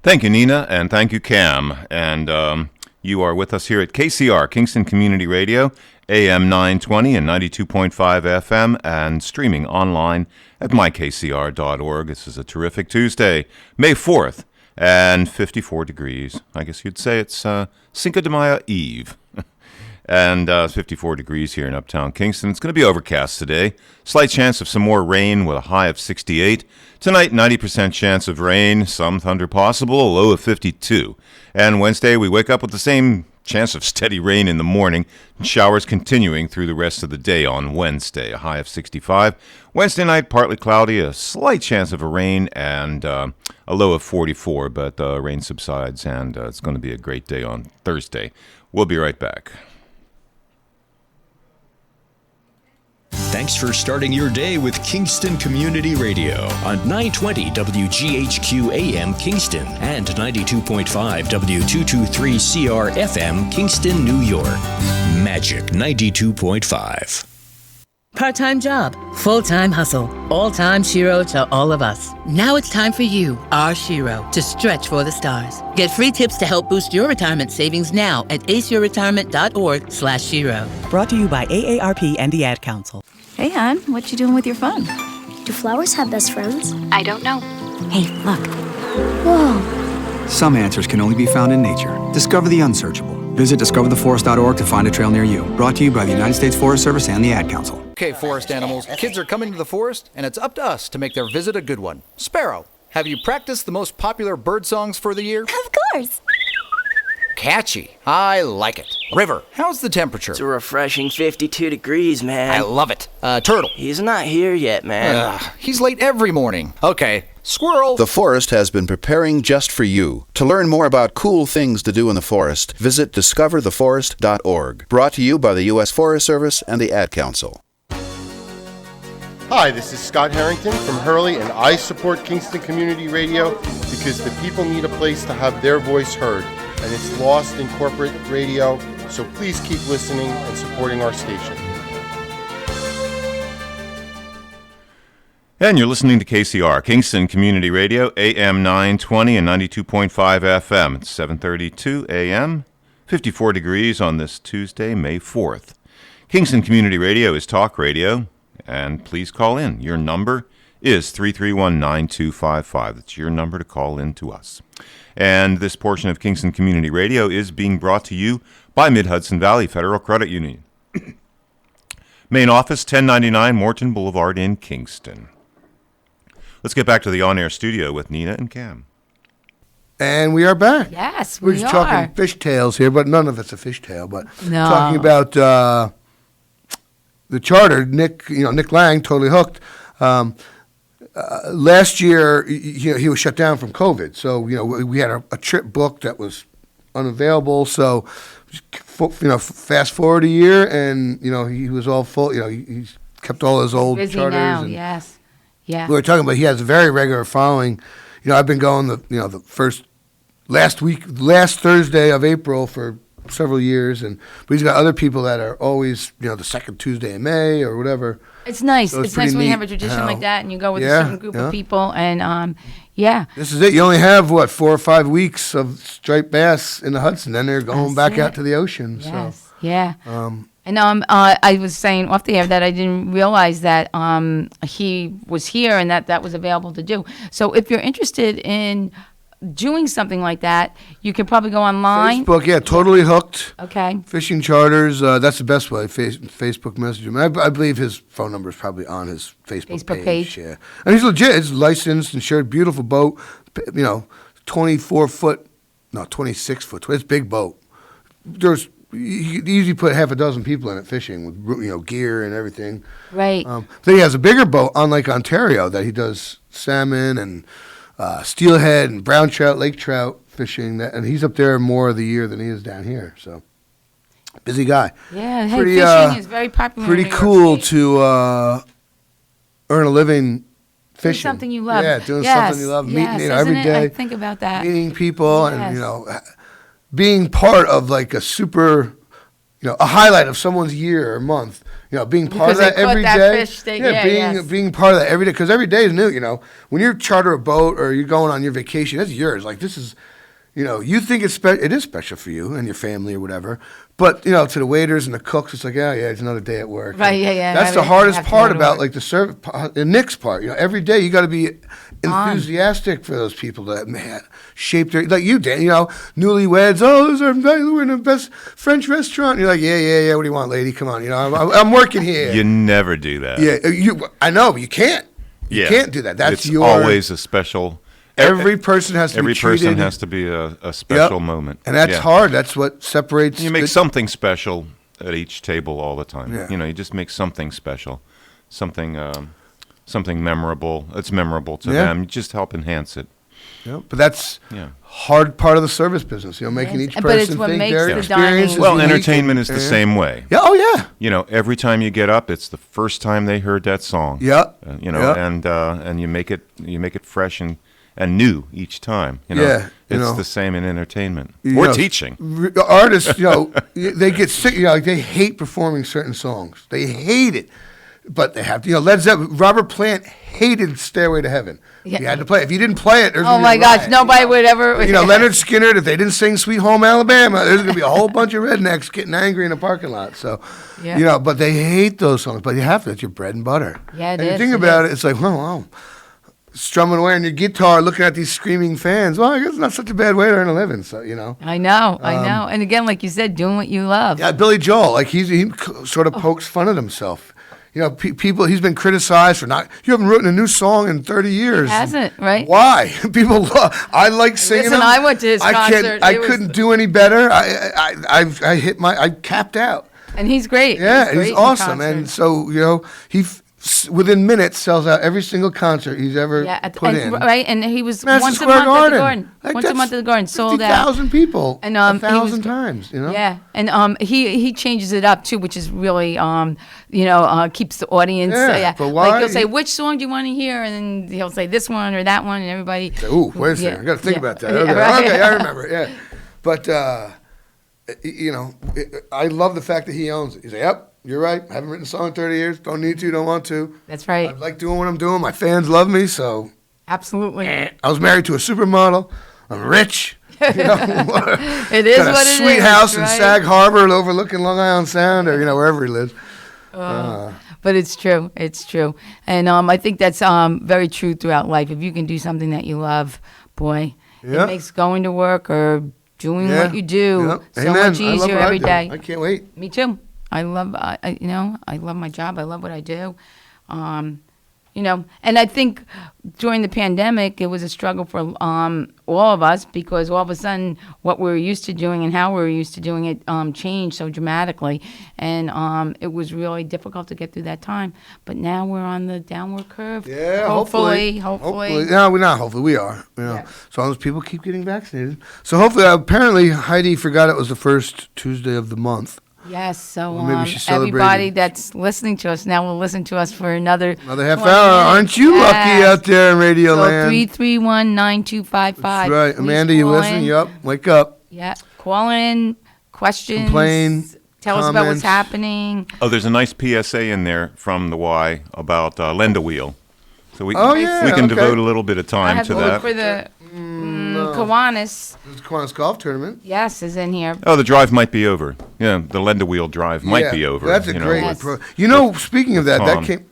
Thank you, Nina, and thank you, Cam. And you are with us here at KCR, Kingston Community Radio, AM 920 and 92.5 FM, and streaming online at mykcr.org. This is a terrific Tuesday, May 4th, and 54 degrees. I guess you'd say it's Cinco de Mayo Eve. And 54 degrees here in uptown Kingston. It's going to be overcast today. Slight chance of some more rain with a high of 68. Tonight, 90% chance of rain, some thunder possible, a low of 52. And Wednesday, we wake up with the same chance of steady rain in the morning, and showers continuing through the rest of the day on Wednesday, a high of 65. Wednesday night, partly cloudy, a slight chance of a rain, and a low of 44, but rain subsides, and it's going to be a great day on Thursday. We'll be right back. Thanks for starting your day with Kingston Community Radio on 920 WGHQ AM Kingston and 92.5 W223CR FM Kingston, New York. Magic 92.5. Part-time job, full-time hustle, all-time Shiro to all of us. Now it's time for you, our Shiro, to stretch for the stars. Get free tips to help boost your retirement savings now at aceyourretirement.org/Shiro. Brought to you by AARP and the Ad Council. Hey, hon, what you doing with your phone? Do flowers have best friends? I don't know. Hey, look. Whoa. Some answers can only be found in nature. Discover the unsearchable. Visit discovertheforest.org to find a trail near you. Brought to you by the United States Forest Service and the Ad Council. Okay, forest animals, kids are coming to the forest, and it's up to us to make their visit a good one. Sparrow, have you practiced the most popular bird songs for the year? Of course. Catchy. I like it. River, how's the temperature? It's a refreshing 52 degrees, man. I love it. Turtle. He's not here yet, man. He's late every morning. Okay. Squirrel. The forest has been preparing just for you. To learn more about cool things to do in the forest, visit discovertheforest.org. Brought to you by the U.S. Forest Service and the Ad Council. Hi, this is Scott Harrington from Hurley, and I support Kingston Community Radio because the people need a place to have their voice heard, and it's lost in corporate radio, so please keep listening and supporting our station. And you're listening to KCR, Kingston Community Radio, AM 920 and 92.5 FM. It's 7:32 a.m., 54 degrees on this Tuesday, May 4th. Kingston Community Radio is talk radio, and please call in. Your number is 331-9255. That's your number to call in to us. And this portion of Kingston Community Radio is being brought to you by Mid-Hudson Valley Federal Credit Union. Main office, 1099 Morton Boulevard in Kingston. Let's get back to the on-air studio with Nina and Cam. And we are back. Yes, We're we just are. talking fishtails here, but none of it's a fishtail. But No. talking about the charter, Nick Lang, Totally Hooked. Last year, he was shut down from COVID. So, we had a trip booked that was unavailable. So, fast forward a year, and, he was all full. He's kept all his old Busy charters. now, and yes. Yeah. We were talking about he has a very regular following. I've been going the last Thursday of April for several years, but he's got other people that are always, the second Tuesday in May or whatever. It's nice. So it's nice when you have a tradition like that and you go with a certain group of people. And, yeah. This is it. You only have, 4 or 5 weeks of striped bass in the Hudson. Then they're going back out to the ocean. Yes. So. Yeah. And I was saying off the air that I didn't realize that he was here and that was available to do. So if you're interested in doing something like that, you can probably go online. Facebook, yeah, Totally Hooked. Okay. Fishing charters, that's the best way. Facebook message him. I believe his phone number is probably on his Facebook page. Yeah, and he's legit. He's licensed, insured, beautiful boat. 26 foot. It's a big boat. You could easily put half a dozen people in it fishing with gear and everything. Right. Then he has a bigger boat on Lake Ontario that he does salmon and steelhead and brown trout, lake trout fishing, and he's up there more of the year than he is down here. So busy guy. Yeah, fishing is very popular. Pretty in New York cool State. to earn a living fishing. Doing something you love. Yeah, doing something you love. Yes, Meeting every day. I think about that. Meeting people Yes. and being part of like a super, a highlight of someone's year or month. Being part of that every day. Being part of that every day, because every day is new. When you charter a boat or you're going on your vacation, it's yours. Like this is, you think it is special for you and your family or whatever. But to the waiters and the cooks, it's like, it's another day at work. Right, yeah. That's the hardest part about like the service, the Nick's part. Every day you got to be enthusiastic for those people that shape their, like you, Dan. Newlyweds. Oh, we're in the best French restaurant. And you're like, yeah. What do you want, lady? Come on, I'm working here. You never do that. Yeah, I know, but you can't. You can't do that. That's it's always a special. Every person has to be treated. Every person has to be a special moment. And that's hard. That's what separates. You make something special at each table all the time. Yeah. You just make something special, something memorable. It's memorable to them. You just help enhance it. Yeah, but that's hard part of the service business. Making each person think their experience is well, unique. entertainment is the same way. Yeah. Oh yeah. Every time you get up, it's the first time they heard that song. Yeah. And you make it fresh and new each time. It's the same in entertainment or teaching. Artists, they get sick. They hate performing certain songs. They hate it, but they have to. Led Zeppelin, Robert Plant hated "Stairway to Heaven." Yeah. You had to play it. If you didn't play it, there's oh my gosh, nobody would ever. Leonard Skinner. If they didn't sing "Sweet Home Alabama," there's gonna be a whole bunch of rednecks getting angry in a parking lot. So, but they hate those songs. But you have to. It's your bread and butter. Yeah, it and is. You think about it, it's like, wow. Strumming away on your guitar, looking at these screaming fans. Well, I guess it's not such a bad way to earn a living. So I know. And again, like you said, doing what you love. Yeah, Billy Joel, like he sort of pokes fun at himself. People. He's been criticized for not. You haven't written a new song in 30 years. He hasn't, right? Why? People love. I like singing. Listen, them. I went to his concert. I couldn't do any better. I capped out. And he's great. Yeah, he's awesome. And so he. Within minutes, sells out every single concert he's ever put in. Right, and he was Madison once Square a month Garden. at the Garden. Like once a month at the Garden, sold out. 50,000 people, and 1,000 times. Yeah, and he changes it up too, which is really keeps the audience. But why? Like he'll say, "Which song do you want to hear?" And then he'll say this one or that one, and everybody. Ooh, wait a second, I got to think about that. Okay, okay, I remember. Yeah, but I love the fact that he owns it. He's like, "Yep, You're right. I haven't written a song in 30 years. Don't need to, don't want to. That's right. I like doing what I'm doing. My fans love me, so. Absolutely. I was married to a supermodel. I'm rich. It is got what it is. a sweet house in right? Sag Harbor overlooking Long Island Sound, or wherever he lives. But it's true. It's true. And I think that's very true throughout life. If you can do something that you love, boy, it makes going to work or doing what you do so much easier every day. I can't wait. Me too. I love, I love my job. I love what I do. And I think during the pandemic, it was a struggle for all of us because all of a sudden what we were used to doing and how we were used to doing it changed so dramatically. And it was really difficult to get through that time. But now we're on the downward curve. Yeah, hopefully. No, we're not hopefully. We are. As long as people keep getting vaccinated. So hopefully, apparently Heidi forgot it was the first Tuesday of the month. Yes, so maybe she's celebrating. everybody that's listening to us now will listen to us for another half 20 hour. minutes. Aren't you lucky out there in Radio Land? 331-9255. That's right. Please Amanda, you call listen? in. Yup. Wake up. Yeah. Call in, questions. Complain. Tell us about what's happening. Oh, there's a nice PSA in there from the Y about Lend a Wheel. So we yeah, we can okay. devote a little bit of I time have to to look that. for the Kiwanis. The Kiwanis Golf Tournament. Yes, is in here. Oh, the drive might be over. Yeah, the Lend a Wheel drive might be over. That's a great Yes. speaking of that, that came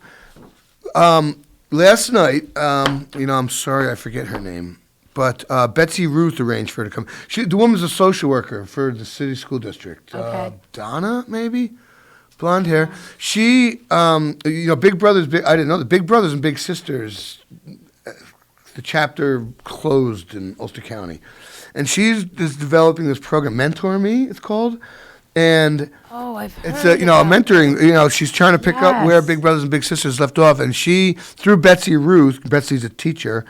last night. I'm sorry I forget her name, but Betsy Ruth arranged for her to come. The woman's a social worker for the city school district. Okay. Donna, maybe? Blonde hair. She, Big Brothers, I didn't know, the Big Brothers and Big Sisters, the chapter closed in Ulster County. And she's developing this program, Mentor Me, it's called. And I've heard it's a mentoring, she's trying to pick up where Big Brothers and Big Sisters left off. And she, through Betsy Ruth, Betsy's a teacher,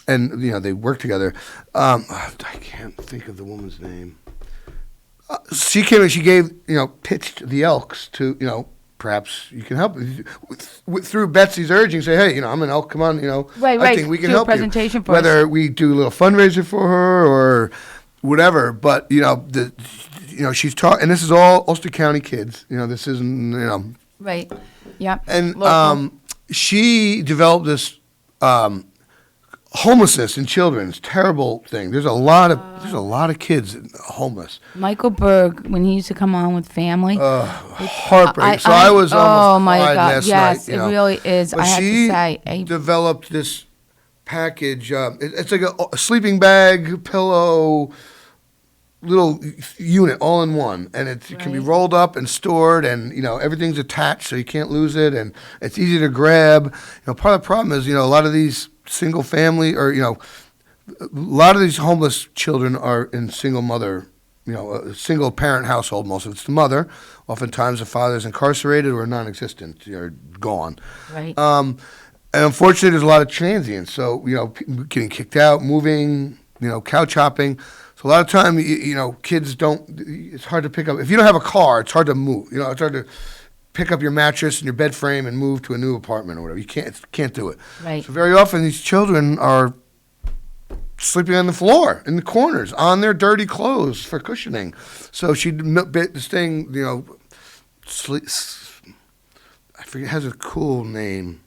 and, they work together. I can't think of the woman's name. She came and she gave, pitched the Elks to, perhaps you can help through Betsy's urging. Say, hey, I'm an Elk. Come on, I think we can do a help presentation you. for Whether us. we do a little fundraiser for her or whatever, but she's taught, and this is all Ulster County kids. This isn't, Right. Yep. And she developed this. Homelessness in children is a terrible thing. There's a lot of kids homeless. Michael Berg, when he used to come on with Family. Heartbreak. I was almost cried last yes, night. It really is. But I have she to say. developed this package. It's like a sleeping bag, pillow, little unit all in one. And it can be rolled up and stored, and everything's attached so you can't lose it, and it's easy to grab. Part of the problem is, a lot of these single family or, a lot of these homeless children are in single mother, a single parent household. Most of it's the mother. Oftentimes the father's incarcerated or non-existent or gone. Right. And unfortunately there's a lot of transients. So, getting kicked out, moving, couch hopping. So a lot of time, kids it's hard to pick up. If you don't have a car, it's hard to move. It's hard to pick up your mattress and your bed frame and move to a new apartment or whatever. You can't do it. Right. So very often these children are sleeping on the floor in the corners on their dirty clothes for cushioning. So she bit this thing, sleep. I forget, it has a cool name,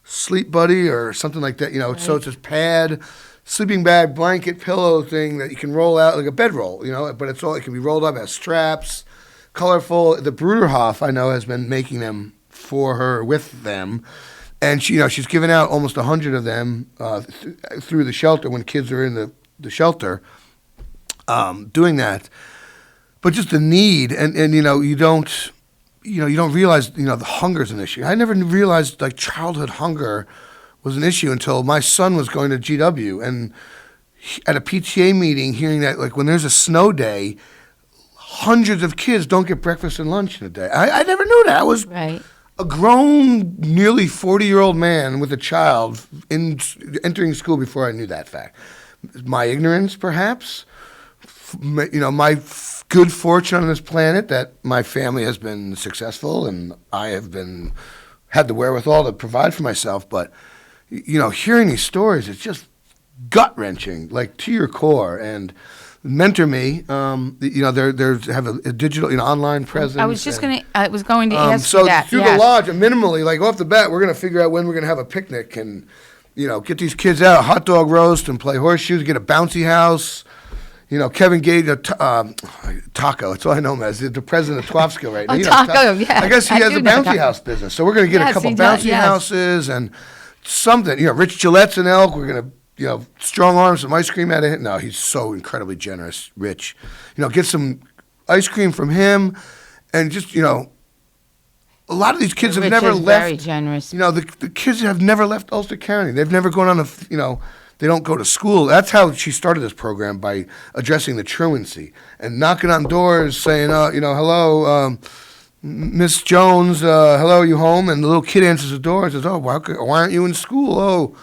Sleep Buddy or something like that. So it's this pad, sleeping bag, blanket, pillow thing that you can roll out like a bedroll. But it can be rolled up, it has straps. Colorful. The Bruderhof, I know, has been making them for her with them, and she's given out almost 100 of them through the shelter when kids are in the shelter, doing that. But just the need, and you don't realize the hunger is an issue. I never realized childhood hunger was an issue until my son was going to GW, and at a PTA meeting, hearing that when there's a snow day, hundreds of kids don't get breakfast and lunch in a day. I never knew that. I was a grown, nearly 40-year-old man with a child entering school before I knew that fact. My ignorance, perhaps. My good fortune on this planet that my family has been successful and I have had the wherewithal to provide for myself. But, hearing these stories, it's just gut-wrenching, to your core. And Mentor Me. They have a digital, online presence. I was going to ask so you that. through the lodge, minimally, like off the bat, we're going to figure out when we're going to have a picnic and, get these kids out, a hot dog roast and play horseshoes, get a bouncy house. Kevin Gage, Taco, that's all I know him as, the president of Twopskill right now. Taco, yeah. I guess he has a bouncy house business. So we're going to get a couple bouncy houses and something. Rich Gillette's an Elk. We're going to, strong arm some ice cream out of him. No, he's so incredibly generous, Rich. Get some ice cream from him and just, a lot of these kids have never left. Very generous. The kids have never left Ulster County. They've never gone on they don't go to school. That's how she started this program, by addressing the truancy and knocking on doors saying, hello, Miss Jones, hello, are you home? And the little kid answers the door and says, oh, why aren't you in school? Oh,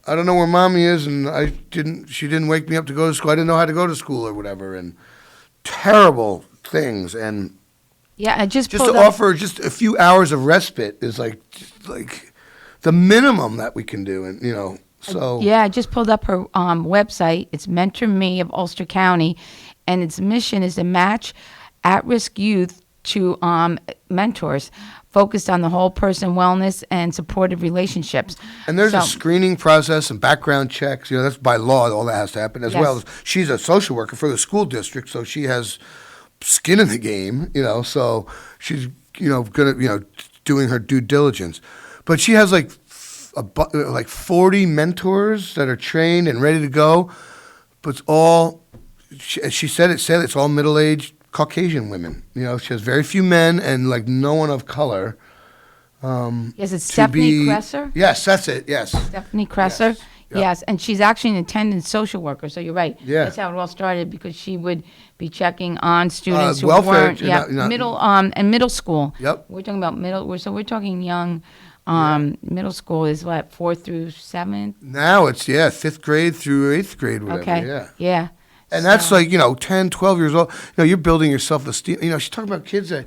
I don't know where mommy is, and she didn't wake me up to go to school. I didn't know how to go to school or whatever. And terrible things. And I just to offer just a few hours of respite is like the minimum that we can do. And, so I just pulled up her website. It's Mentor Me of Ulster County, and its mission is to match at-risk youth to mentors focused on the whole person wellness and supportive relationships. And there's a screening process and background checks. That's by law. All that has to happen, as well as she's a social worker for the school district, so she has skin in the game. So she's gonna doing her due diligence, but she has like 40 mentors that are trained and ready to go, but it's all, she said it's all middle-aged Caucasian women. She has very few men and no one of color. Yes, it's Stephanie Kresser? Yes, that's it, yes. Stephanie Kresser, yes, and she's actually an attendant social worker, so you're right. Yeah. That's how it all started, because she would be checking on students who weren't, middle school. Yep. We're talking about we're talking young. Middle school is what, 4th through 7th? Now it's 5th grade through 8th grade, whatever. Okay. Yeah. And that's 10, 12 years old. You're building your self-esteem. She's talking about kids that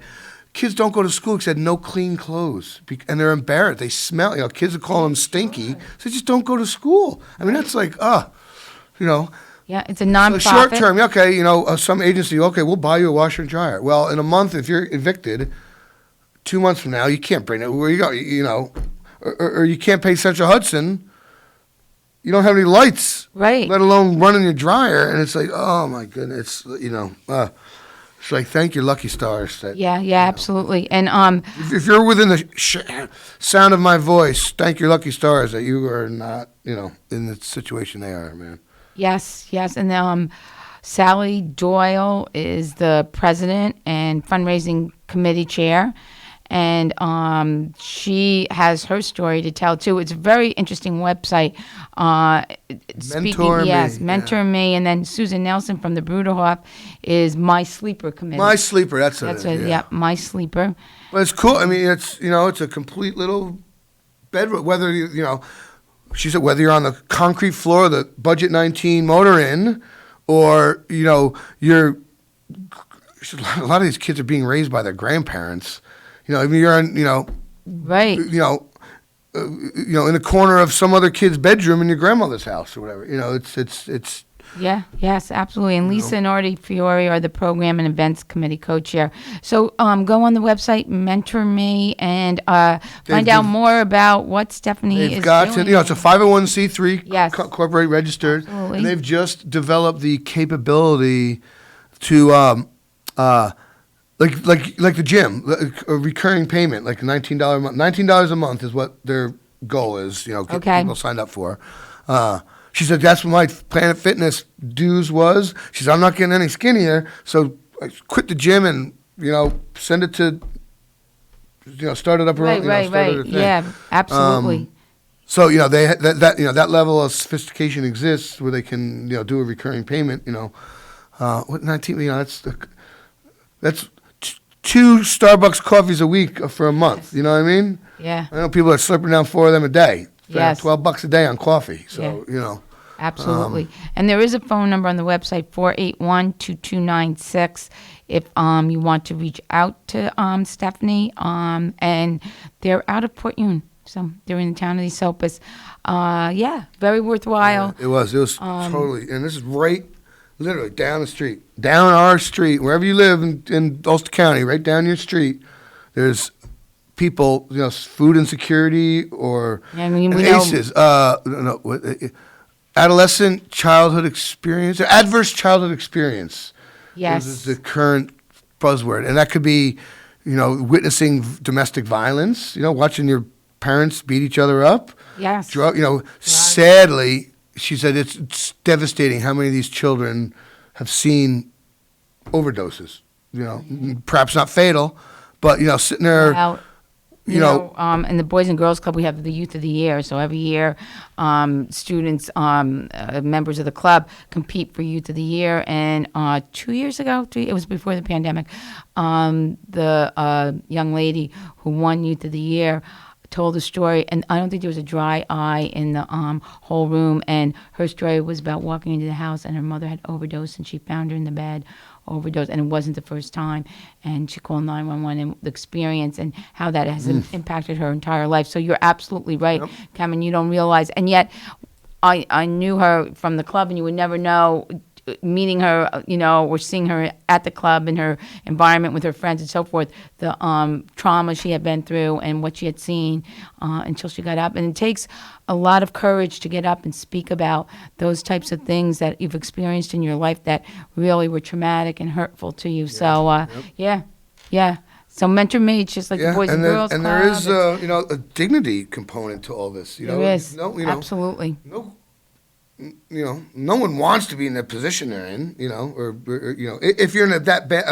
don't go to school because they had no clean clothes, and they're embarrassed. They smell. Kids would call them stinky. So just don't go to school. That's Yeah, it's a nonprofit. So short term, some agency, we'll buy you a washer and dryer. Well, in a month, if you're evicted, 2 months from now, you can't bring it. Where you go, or you can't pay Central Hudson. You don't have any lights, right? Let alone running your dryer, and it's like, oh my goodness, it's like thank your lucky stars. That, absolutely. And if you're within the sound of my voice, thank your lucky stars that you are not, in the situation they are, man. Yes, and Sally Doyle is the president and fundraising committee chair. And she has her story to tell, too. It's a very interesting website. Mentor Me. And then Susan Nelson from the Bruderhof is My Sleeper Committee. My Sleeper, that's it. My Sleeper. Well, it's cool. It's, it's a complete little bedroom. Whether, she said, whether you're on the concrete floor of the Budget 19 Motor Inn, or, you're, a lot of these kids are being raised by their grandparents. You're on, right. In the corner of some other kid's bedroom in your grandmother's house or whatever. It's. Yeah. Yes, absolutely. And Lisa and Artie Fiore are the program and events committee co-chair. So go on the website, Mentor Me, and find out more about what Stephanie is doing. It's a 501c3 corporate registered, absolutely. And they've just developed the capability to. Like the gym, a recurring payment, like $19 a month. $19 a month is what their goal is, get people signed up for. She said, that's what my Planet Fitness dues was. She said, I'm not getting any skinnier, so I quit the gym and, send it to, start it up her own. Right. Yeah, absolutely. So, they that level of sophistication exists where they can, do a recurring payment, what 19, that's 2 Starbucks coffees a week for a month. You know what I mean? Yeah. I know people are slipping down 4 of them a day. Yes. $12 a day on coffee. So, Absolutely. And there is a phone number on the website, 481-2296, if you want to reach out to Stephanie. And they're out of Port Union. So they're in the town of East Opus. Very worthwhile. Yeah, it was totally. And this is right literally down the street, down our street, wherever you live in Ulster County, right down your street, there's people, food insecurity or ACEs, adolescent childhood experience, or adverse childhood experience. Yes. This is the current buzzword. And that could be, witnessing domestic violence, watching your parents beat each other up. Yes. Sadly, she said it's devastating how many of these children have seen overdoses, perhaps not fatal, but, sitting there. Well, in the Boys and Girls Club, we have the Youth of the Year. So every year, students, members of the club compete for Youth of the Year. And 2 years ago, it was before the pandemic, the young lady who won Youth of the Year told a story, and I don't think there was a dry eye in the whole room. And her story was about walking into the house, and her mother had overdosed, and she found her in the bed, overdose, and it wasn't the first time. And she called 911, and the experience and how that has impacted her entire life. So you're absolutely right, Cameron. You don't realize, and yet I knew her from the club, and you would never know. Meeting her, or seeing her at the club in her environment with her friends and so forth, the trauma she had been through and what she had seen until she got up. And it takes a lot of courage to get up and speak about those types of things that you've experienced in your life that really were traumatic and hurtful to you. So, yeah. So mentor me, it's just like the Boys and Girls Club. And there is, a dignity component to all this. There is, absolutely. No one wants to be in the position they're in, or if you're in a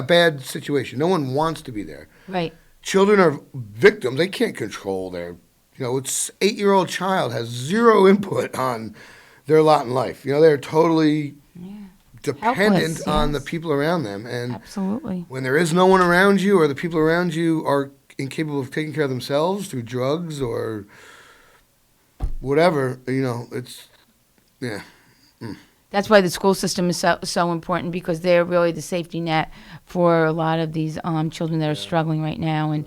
bad situation, no one wants to be there. Right. Children are victims. They can't control their, it's 8-year-old child has zero input on their lot in life. They're totally dependent on the people around them. And absolutely. When there is no one around you, or the people around you are incapable of taking care of themselves through drugs or whatever, it's... Yeah. That's why the school system is so important, because they're really the safety net for a lot of these children that are struggling right now, and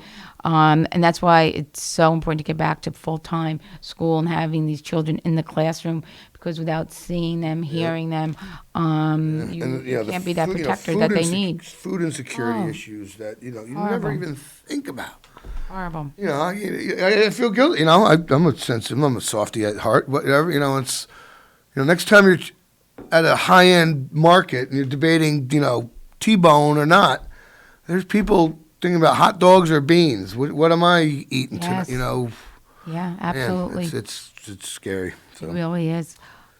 that's why it's so important to get back to full-time school and having these children in the classroom, because without seeing them, hearing them, you can't be that protector that they need. Food insecurity issues that you never even think about. Horrible. I feel guilty. I'm a sensitive. I'm a softie at heart. Whatever. It's. Next time you're at a high-end market and you're debating, T-bone or not, there's people thinking about hot dogs or beans. What am I eating tonight? Yeah, absolutely. Man, it's scary. So. It really is.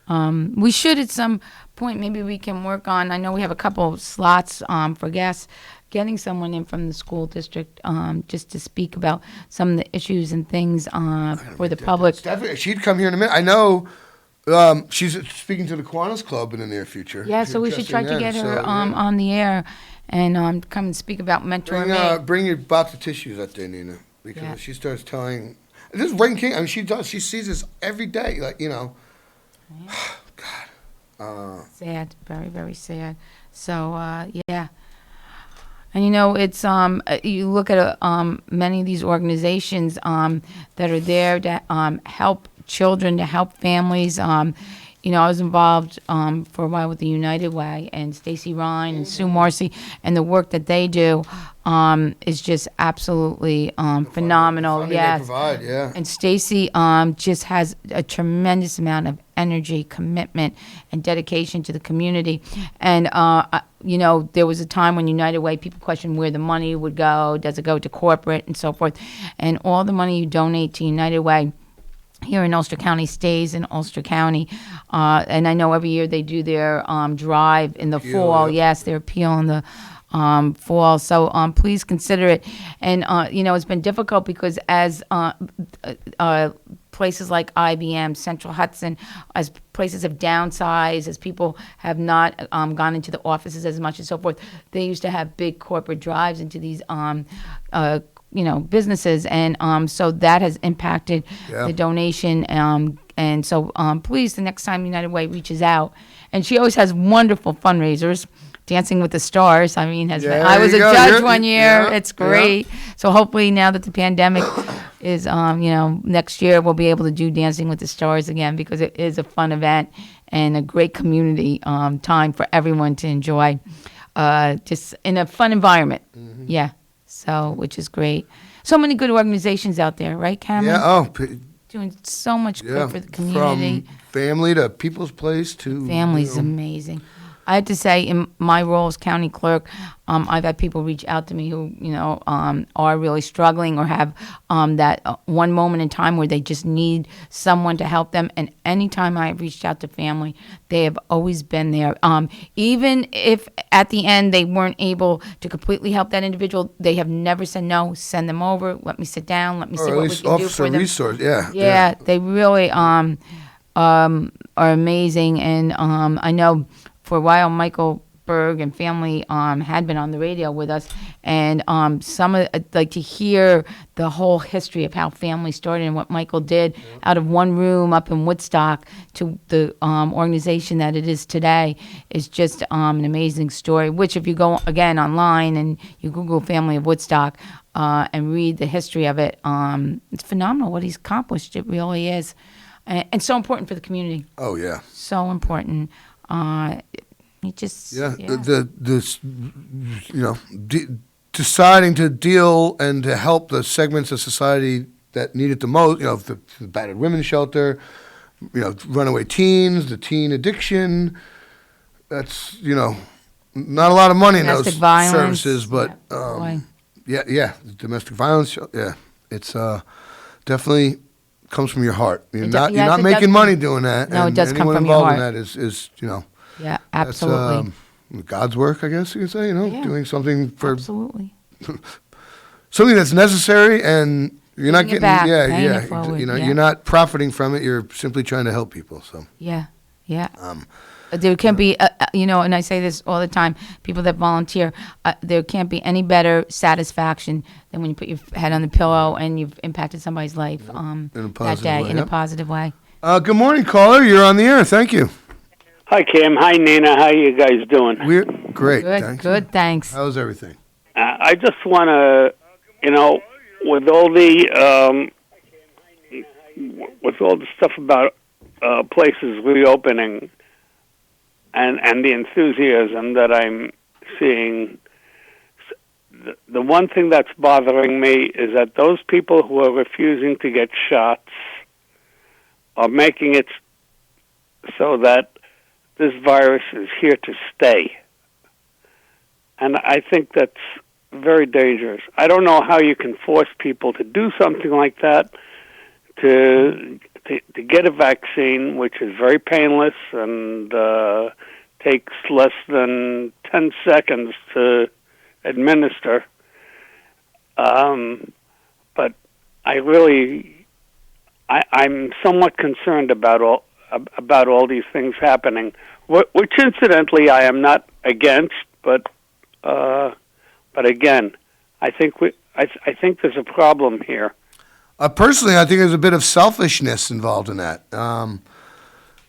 We should at some point, maybe we can work on, I know we have a couple of slots for guests, getting someone in from the school district just to speak about some of the issues and things for the public. She'd come here in a minute. I know... she's speaking to the Kiwanis Club in the near future. Yeah, so we should try to get her on the air and come and speak about mentoring. Bring your box of tissues that day, Nina, because if she starts telling... This is right in King. I mean, she does. She sees this every day. God. Sad. Very, very sad. So, yeah. And, it's... you look at many of these organizations that are there to help children, to help families. I was involved for a while with the United Way, and Stacy Ryan and Sue Marcy, and the work that they do is just absolutely phenomenal. Yes, they provide, yeah. And Stacy just has a tremendous amount of energy, commitment, and dedication to the community. And there was a time when United Way, people questioned where the money would go. Does it go to corporate and so forth? And all the money you donate to United Way here in Ulster County stays in Ulster County. And I know every year they do their drive in the fall. Yep. Yes, their appeal in the fall. So please consider it. And, it's been difficult because as places like IBM, Central Hudson, as places have downsized, as people have not gone into the offices as much and so forth, they used to have big corporate drives into these businesses, and so that has impacted the donation. And so please, the next time United Way reaches out, and she always has wonderful fundraisers. Dancing with the Stars. I mean, I was a judge one year. It's great. So hopefully now that the pandemic is, next year we'll be able to do Dancing with the Stars again, because it is a fun event. and a great community time for everyone to enjoy, just in a fun environment. Mm-hmm. Yeah, so which is great. So many good organizations out there, right, Cameron? Yeah. Doing so much good for the community. From family to People's Place to Family's amazing. I have to say, in my role as county clerk, I've had people reach out to me who, are really struggling or have that one moment in time where they just need someone to help them. And anytime I've reached out to family, they have always been there. Even if at the end they weren't able to completely help that individual, they have never said no. Send them over. Let me sit down. Let me see what we can do for them. Resource. Yeah. Yeah, they really are amazing. And I know. For a while, Michael Berg and family had been on the radio with us, and some of to hear the whole history of how family started and what Michael did out of one room up in Woodstock to the organization that it is today is just an amazing story. Which, if you go again online and you Google Family of Woodstock and read the history of it, it's phenomenal what he's accomplished. It really is, and so important for the community. Oh yeah, so important. Deciding to deal and to help the segments of society that need it the most, the battered women's shelter, runaway teens, the teen addiction. That's, not a lot of money in those services, but domestic violence. Yeah, it's definitely comes from your heart. You're not making money doing that. No, it does come from your heart. Anyone involved in that is Yeah, absolutely. That's God's work, I guess you could say. Doing something for absolutely something that's necessary, and you're not getting you're not profiting from it. You're simply trying to help people. So yeah. There can be, and I say this all the time, people that volunteer, there can't be any better satisfaction than when you put your head on the pillow and you've impacted somebody's life that day in a positive way. Good morning, caller. You're on the air. Thank you. Hi, Kim. Hi, Nina. How you guys doing? We're great. Good, thanks. How's everything? I just want to, with all the stuff about places reopening, and the enthusiasm that I'm seeing, the one thing that's bothering me is that those people who are refusing to get shots are making it so that this virus is here to stay. And I think that's very dangerous. I don't know how you can force people to do something like that, to get a vaccine, which is very painless and takes less than 10 seconds to administer. But I'm somewhat concerned about all these things happening, which incidentally I am not against, but again, I think there's a problem here. Personally, I think there's a bit of selfishness involved in that.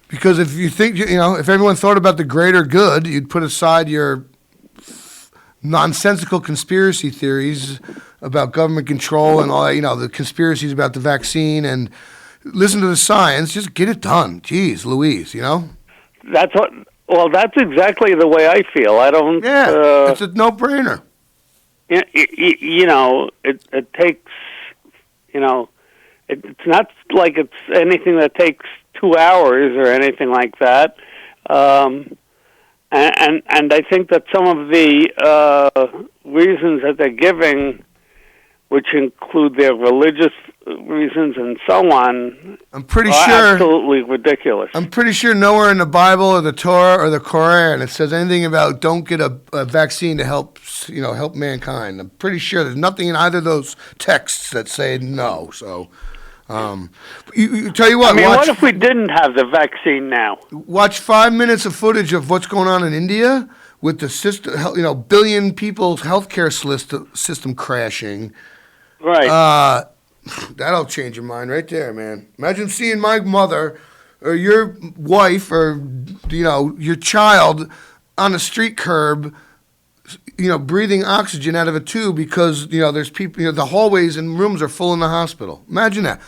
Because if you think, if everyone thought about the greater good, you'd put aside your nonsensical conspiracy theories about government control and all that, the conspiracies about the vaccine, and listen to the science. Just get it done. Jeez, Louise, That's exactly the way I feel. I don't. Yeah, it's a no-brainer. It takes. It's not like it's anything that takes 2 hours or anything like that. And I think that some of the reasons that they're giving, which include their religious reasons and so on, I'm pretty are sure absolutely ridiculous. I'm pretty sure nowhere in the Bible or the Torah or the Quran it says anything about don't get a vaccine to help mankind. I'm pretty sure there's nothing in either of those texts that say no. So, you tell you what. What if we didn't have the vaccine now? Watch 5 minutes of footage of what's going on in India with the system, billion people's healthcare system crashing. Right. That'll change your mind right there, man. Imagine seeing my mother or your wife or, your child on a street curb, breathing oxygen out of a tube because, there's people, the hallways and rooms are full in the hospital. Imagine that.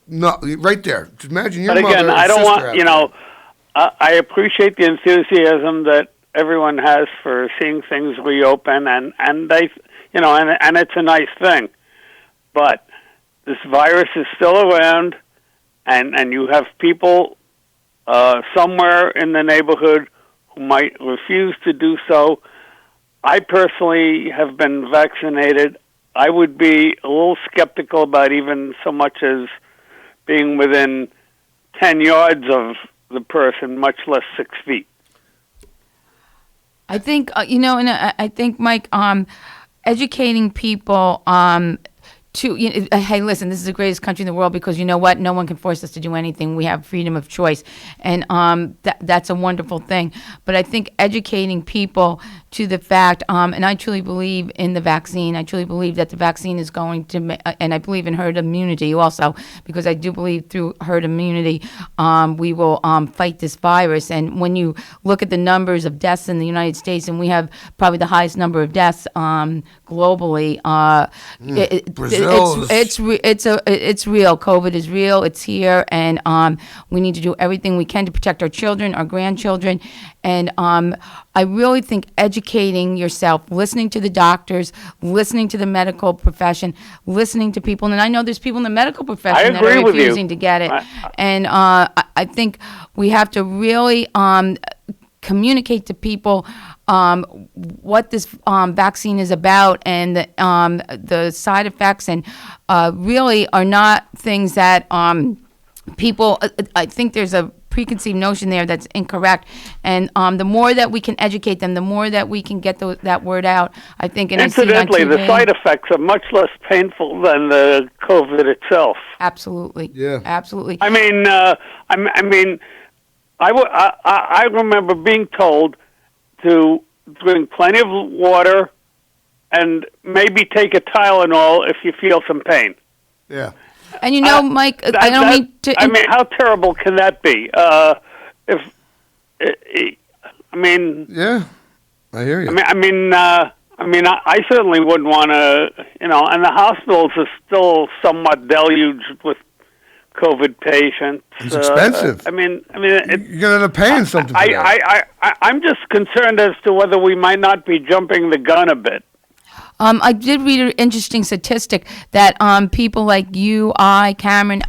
No, right there. Just imagine your mother. But again, I don't want, I appreciate the enthusiasm that everyone has for seeing things reopen, and they, and it's a nice thing. But this virus is still around, and you have people somewhere in the neighborhood who might refuse to do so. I personally have been vaccinated. I would be a little skeptical about even so much as being within 10 yards of the person, much less 6 feet. I think, and I think, Mike, educating people hey, listen, this is the greatest country in the world because you know what? No one can force us to do anything. We have freedom of choice. And that's a wonderful thing. But I think educating people to the fact, and I truly believe in the vaccine. I truly believe that the vaccine is going to, and I believe in herd immunity also, because I do believe through herd immunity, we will fight this virus. And when you look at the numbers of deaths in the United States, and we have probably the highest number of deaths globally, it's real. COVID is real. It's here, and we need to do everything we can to protect our children, our grandchildren, and I really think educating yourself, listening to the doctors, listening to the medical profession, listening to people, and I know there's people in the medical profession that are refusing to get it, and I think we have to really communicate to people what this vaccine is about, and the side effects, and really are not things that people. I think there's a preconceived notion there that's incorrect, and the more that we can educate them, the more that we can get that word out. I think. And incidentally, the side effects are much less painful than the COVID itself. Absolutely. Yeah. Absolutely. I mean, I remember being told to drink plenty of water and maybe take a Tylenol if you feel some pain. Yeah. And Mike, I don't mean to. I mean, how terrible can that be? Yeah, I hear you. I certainly wouldn't want to, and the hospitals are still somewhat deluged with COVID patients. It's expensive. you're going to end up paying something for that. I'm just concerned as to whether we might not be jumping the gun a bit. I did read an interesting statistic that people like you, Cameron,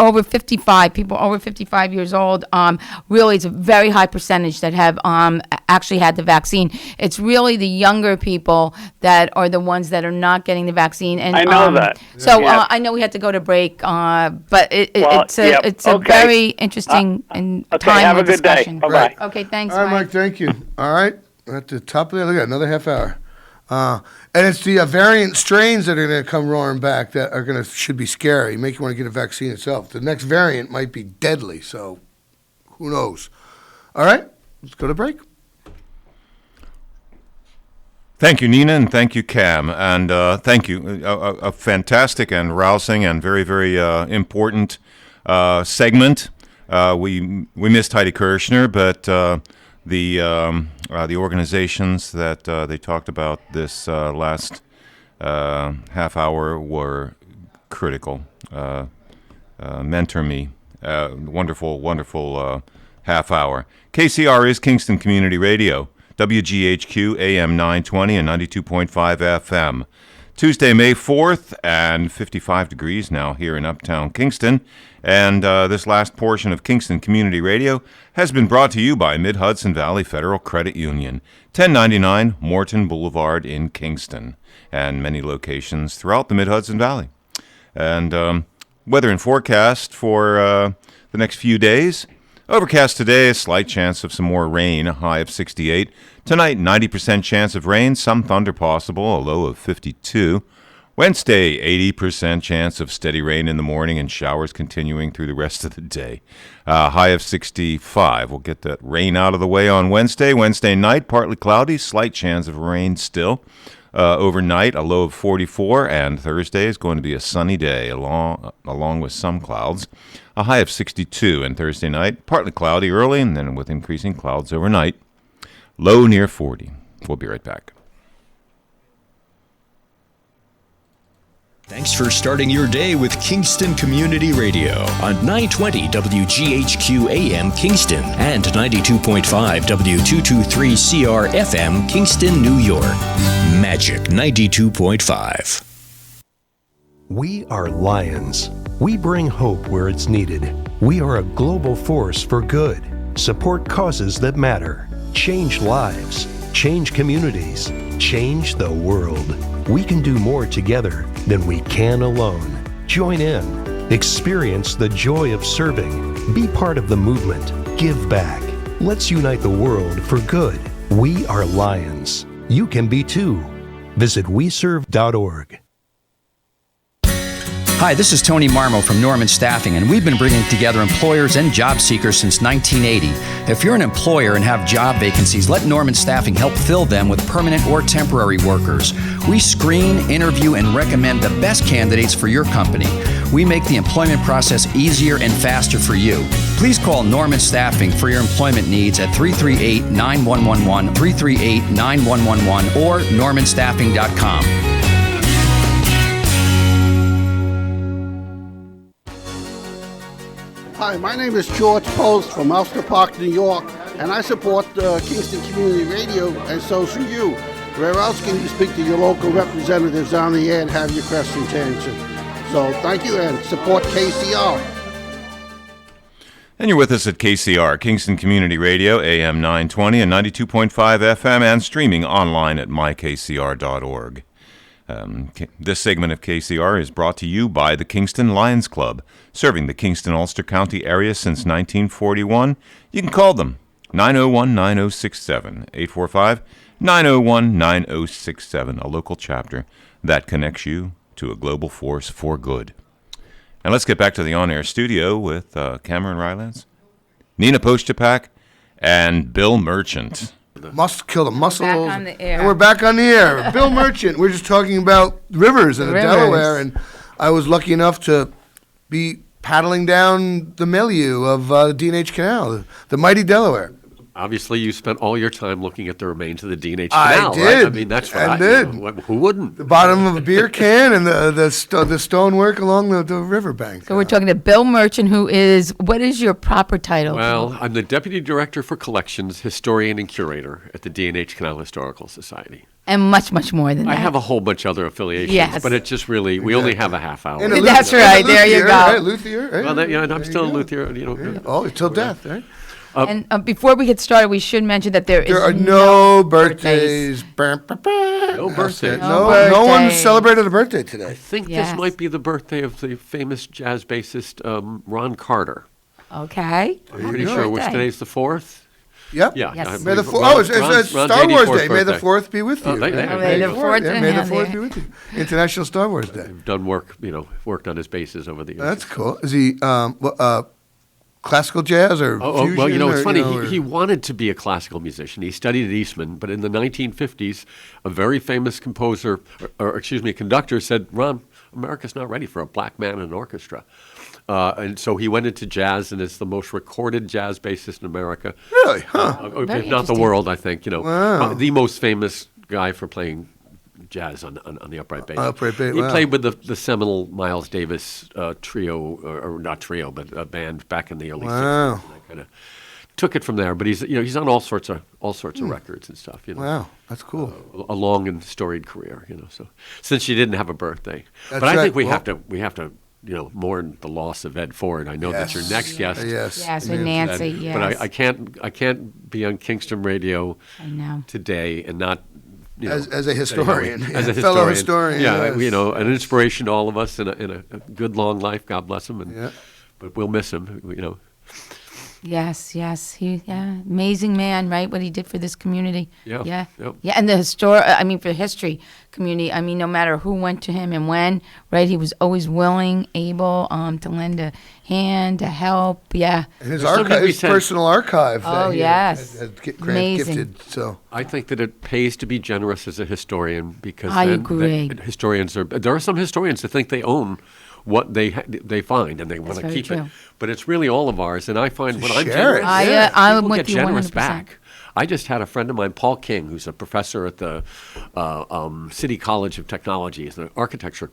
over 55 years old, really it's a very high percentage that have actually had the vaccine. It's really the younger people that are the ones that are not getting the vaccine. And I know that. So I know we had to go to break, but it's a very interesting and timely have a good discussion. day. Bye-bye. Okay, thanks, All right, Mike, thank you. All right, at the top of the look at another half hour. And it's the variant strains that are going to come roaring back that are should be scary, make you want to get a vaccine itself. The next variant might be deadly, so who knows? All right, let's go to break. Thank you, Nina, and thank you, Cam, and thank you. A fantastic and rousing and very, very important segment. We missed Heidi Kirshner, but the organizations that they talked about this last half hour were critical. Mentor Me, wonderful half hour. KCR is Kingston Community Radio, WGHQ AM 920 and 92.5 FM. Tuesday, May 4th, and 55 degrees now here in Uptown Kingston. And this last portion of Kingston Community Radio has been brought to you by Mid-Hudson Valley Federal Credit Union, 1099 Morton Boulevard in Kingston, and many locations throughout the Mid-Hudson Valley. And weather and forecast for the next few days. Overcast today, a slight chance of some more rain, a high of 68. Tonight, 90% chance of rain, some thunder possible, a low of 52. Wednesday, 80% chance of steady rain in the morning and showers continuing through the rest of the day. High of 65. We'll get that rain out of the way on Wednesday. Wednesday night, partly cloudy, slight chance of rain still. Overnight, a low of 44, and Thursday is going to be a sunny day along with some clouds. A high of 62, and Thursday night, partly cloudy early, and then with increasing clouds overnight. Low near 40. We'll be right back. Thanks for starting your day with Kingston Community Radio on 920 WGHQ AM Kingston and 92.5 W223 CR FM Kingston, New York. Magic 92.5. We are Lions. We bring hope where it's needed. We are a global force for good. Support causes that matter. Change lives. Change communities. Change the world. We can do more together than we can alone. Join in. Experience the joy of serving. Be part of the movement. Give back. Let's unite the world for good. We are Lions. You can be too. Visit weserve.org. Hi, this is Tony Marmo from Norman Staffing, and we've been bringing together employers and job seekers since 1980. If you're an employer and have job vacancies, let Norman Staffing help fill them with permanent or temporary workers. We screen, interview, and recommend the best candidates for your company. We make the employment process easier and faster for you. Please call Norman Staffing for your employment needs at 338-9111, 338-9111, or normanstaffing.com. Hi, my name is George Post from Postupack, New York, and I support Kingston Community Radio, and so should you. Where else can you speak to your local representatives on the air and have your questions answered? So thank you, and support KCR. And you're with us at KCR, Kingston Community Radio, AM 920 and 92.5 FM, and streaming online at mykcr.org. This segment of KCR is brought to you by the Kingston Lions Club, serving the Kingston-Ulster County area since 1941. You can call them 901-9067, 845-901-9067, a local chapter that connects you to a global force for good. And let's get back to the on-air studio with Cameron Rylance, Nina Postupack, and Bill Merchant. Must kill the muscles. Back on the air. And we're back on the air. Bill Merchant. We're just talking about rivers in Delaware, and I was lucky enough to be paddling down the milieu of the D&H Canal, the mighty Delaware. Obviously, you spent all your time looking at the remains of the D&H Canal, I did. right? I mean, that's what I did. Who wouldn't? The bottom of a beer can and the stonework along the riverbank. So we're talking to Bill Merchant, who is, what is your proper title? Well, I'm the Deputy Director for Collections, Historian and Curator at the D&H Canal Historical Society. And much, much more than that. I have a whole bunch of other affiliations, Yes. but it just really, we only have a half hour. That's right, there you go. Right, Luthier. Right? Well, I'm still a Luthier, you know. Yeah. Oh, till death, right? And before we get started, we should mention that there are no birthdays. No birthdays. No one celebrated a birthday today. I think this might be the birthday of the famous jazz bassist Ron Carter. Okay. I'm pretty sure which today's the 4th. Yep. Yeah. Yes. May the it's Star Wars Day. May the 4th be with you. May the 4th be with you. International Star Wars Day. I've done worked on his basses over the years. That's cool. Is he classical jazz or fusion? Well, it's funny. He wanted to be a classical musician. He studied at Eastman, but in the 1950s, a very famous composer, conductor said, "Ron, America's not ready for a black man in an orchestra." And so he went into jazz and is the most recorded jazz bassist in America. Really? Huh. If not the world, I think. Wow. The most famous guy for playing jazz on the upright bass. He wow. played with the seminal Miles Davis trio, or not trio, but a band back in the early 60s. And I kind of took it from there. But he's on all sorts of records and stuff. Wow, that's cool. A long and storied career. So since she didn't have a birthday, that's but I right. think we have to. Mourn the loss of Ed Ford. I know that's your next guest. Yes, with Nancy. Yes. But I can't be on Kingston Radio today and not. As a historian, as a fellow historian, yes. An inspiration to all of us in a good long life. God bless him, but we'll miss him. Yes, he amazing man, right? What he did for this community. Yeah, and the for history community. I mean, no matter who went to him and when, right? He was always willing, able to lend a hand, to help. Yeah, and his personal archive. Oh yes, amazing. Gifted, so I think that it pays to be generous as a historian because I agree. Historians there are some historians that think they own what they find and they want to keep it, but it's really all of ours. And I find when I'm generous, people get generous 100%. back. I just had a friend of mine, Paul King, who's a professor at the City College of Technology, is an architecture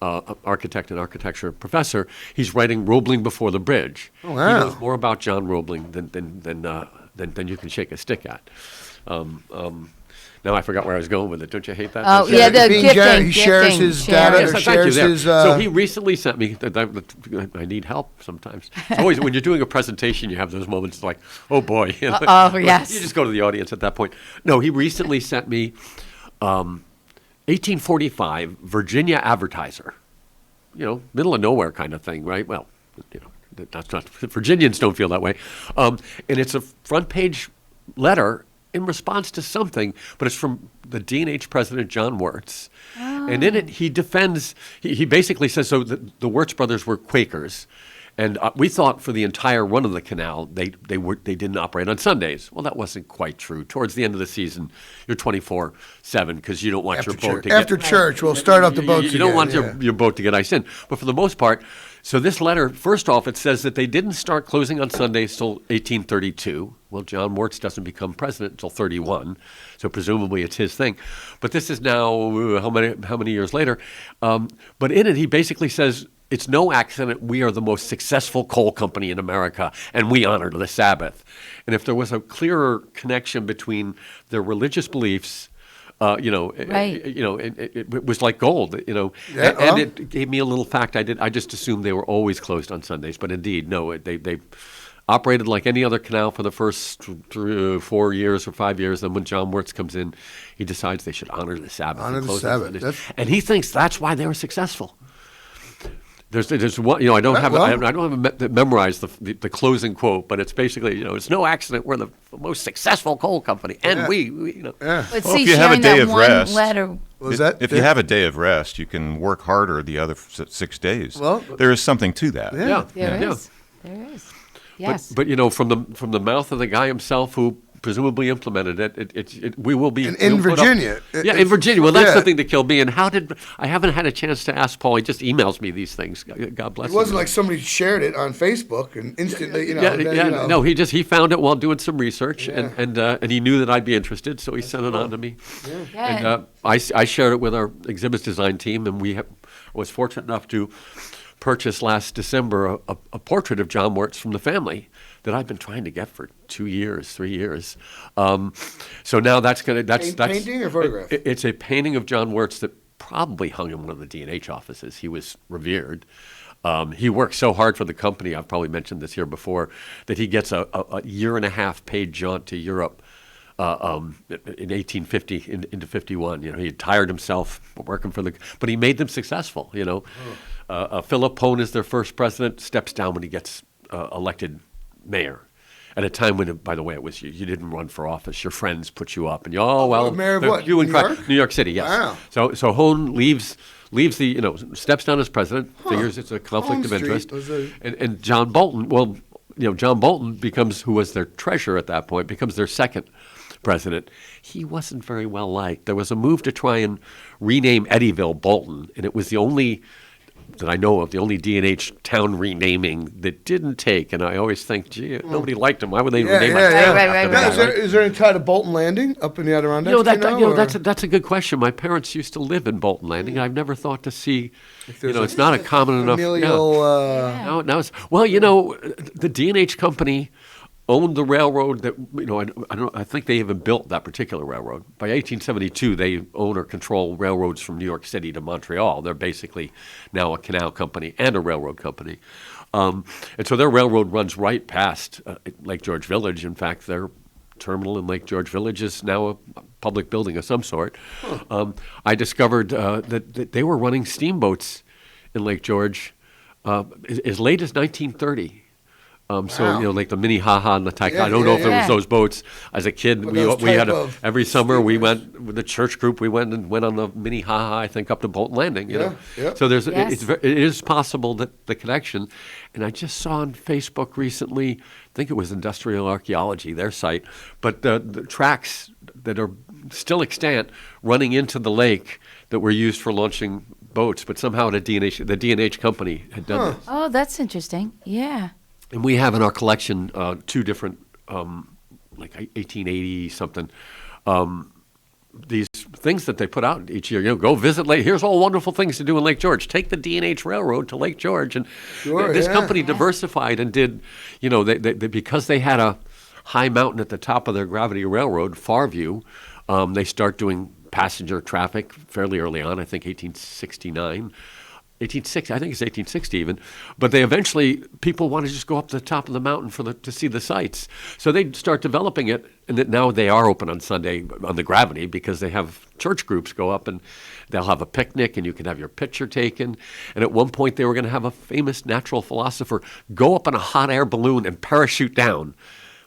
architect and architecture professor. He's writing Roebling Before the Bridge. Oh, wow. He knows more about John Roebling than you can shake a stick at. Now I forgot where I was going with it. Don't you hate that? Oh, yeah, the gifting. He shares his data. Yes, Or thank you shares there. his. So he recently sent me. I need help sometimes. It's always when you're doing a presentation, you have those moments like, oh boy. Oh yes. You just go to the audience at that point. No, he recently sent me 1845 Virginia Advertiser. Middle of nowhere kind of thing, right? Well, that's not. Virginians don't feel that way. And it's a front page letter in response to something, but it's from the D&H president, John Wirtz. Oh. And in it, he defends, he basically says, so the Wirtz brothers were Quakers. And we thought for the entire run of the canal, they didn't operate on Sundays. Well, that wasn't quite true. Towards the end of the season, you're 24/7 because you don't want your boat to get... After church, we'll start up the boats You don't want your boat to get ice in. But for the most part, so this letter, first off, it says that they didn't start closing on Sundays till 1832. Well, John Wirtz doesn't become president until 31, so presumably it's his thing. But this is now how many years later? But in it, he basically says, it's no accident we are the most successful coal company in America, and we honor the Sabbath. And if there was a clearer connection between their religious beliefs, right. It was like gold, and it gave me a little fact. I just assumed they were always closed on Sundays, but indeed, no, they operated like any other canal for the first 4 years or 5 years. Then when John Wirtz comes in, he decides they should honor the Sabbath. Honor the Sabbath. And he thinks that's why they were successful. There's one, I don't have it memorized the closing quote, but it's basically, it's no accident we're the most successful coal company, and we. But Well, see, if you have a sharing day that of one rest, letter. if you have a day of rest, you can work harder the other 6 days. Well, there is something to that. Yeah, There is. Yes. But from the mouth of the guy himself who presumably implemented it, we will be in Virginia. In Virginia. Well, that's the thing that killed me. And I haven't had a chance to ask Paul. He just emails me these things. God bless him. It wasn't like somebody shared it on Facebook and instantly, No, he found it while doing some research, and he knew that I'd be interested, so he sent it on to me. Yeah. And I shared it with our exhibits design team, and I was fortunate enough to purchase last December a portrait of John Wirtz from the family that I've been trying to get for 2 years, 3 years. So now that's painting or photograph? It's a painting of John Wirtz that probably hung in one of the D&H offices. He was revered. He worked so hard for the company, I've probably mentioned this here before, that he gets a year-and-a-half paid jaunt to Europe in 1850 into 51. He had tired himself working for but he made them successful. Philip Pone is their first president, steps down when he gets elected mayor. At a time when, by the way, it was you didn't run for office. Your friends put you up, and mayor of what? New York? New York City, yes. Wow. So Hone leaves the steps down as president, figures it's a conflict of interest, and John Bolton. Well, John Bolton who was their treasurer at that point, becomes their second president. He wasn't very well liked. There was a move to try and rename Eddyville Bolton, and it was the only that I know of, the only D&H town renaming that didn't take. And I always think, gee, nobody liked him. Why would they rename it? Right. Is there any tie to Bolton Landing up in the Adirondacks? That's a good question. My parents used to live in Bolton Landing. I've never thought to see, it's not a common enough. The D&H company owned the railroad that, I think they even built that particular railroad. By 1872, they own or control railroads from New York City to Montreal. They're basically now a canal company and a railroad company. And so their railroad runs right past Lake George Village. In fact, their terminal in Lake George Village is now a public building of some sort. I discovered that they were running steamboats in Lake George as late as 1930. Like the Minnehaha and the Taika. I don't know if there was those boats. As a kid, we had every summer we went with the church group. We went on the Minnehaha, I think, up to Bolton Landing. So it is possible that the connection. And I just saw on Facebook recently, I think it was Industrial Archaeology, their site, but the tracks that are still extant running into the lake that were used for launching boats, but somehow the D&H company had done this. Oh, that's interesting. Yeah. And we have in our collection two different, like 1880 something, these things that they put out each year. Go visit Lake. Here's all wonderful things to do in Lake George. Take the D&H Railroad to Lake George, and this company diversified and did. They because they had a high mountain at the top of their gravity railroad, Farview. They start doing passenger traffic fairly early on. I think 1869. 1860, I think it's 1860 even, but they eventually, people want to just go up to the top of the mountain to see the sights. So they start developing it, and now they are open on Sunday on the gravity because they have church groups go up and they'll have a picnic and you can have your picture taken. And at one point they were going to have a famous natural philosopher go up in a hot air balloon and parachute down.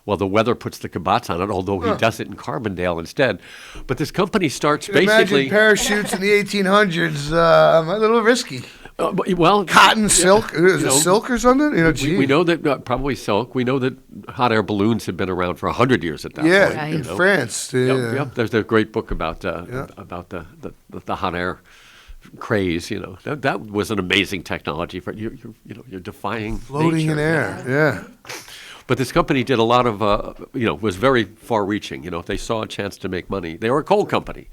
Well, the weather puts the kibosh on it, although he does it in Carbondale instead. But this company starts basically... Imagine parachutes in the 1800s, a little risky. Cotton, silk, is it silk or something? We know that probably silk. We know that hot air balloons have been around for 100 years at that point. Yeah, in France. Yep. There's a great book about the hot air craze. That was an amazing technology for you're defying floating nature. In air. Yeah. But this company did a lot of, was very far-reaching. If they saw a chance to make money, they were a coal company,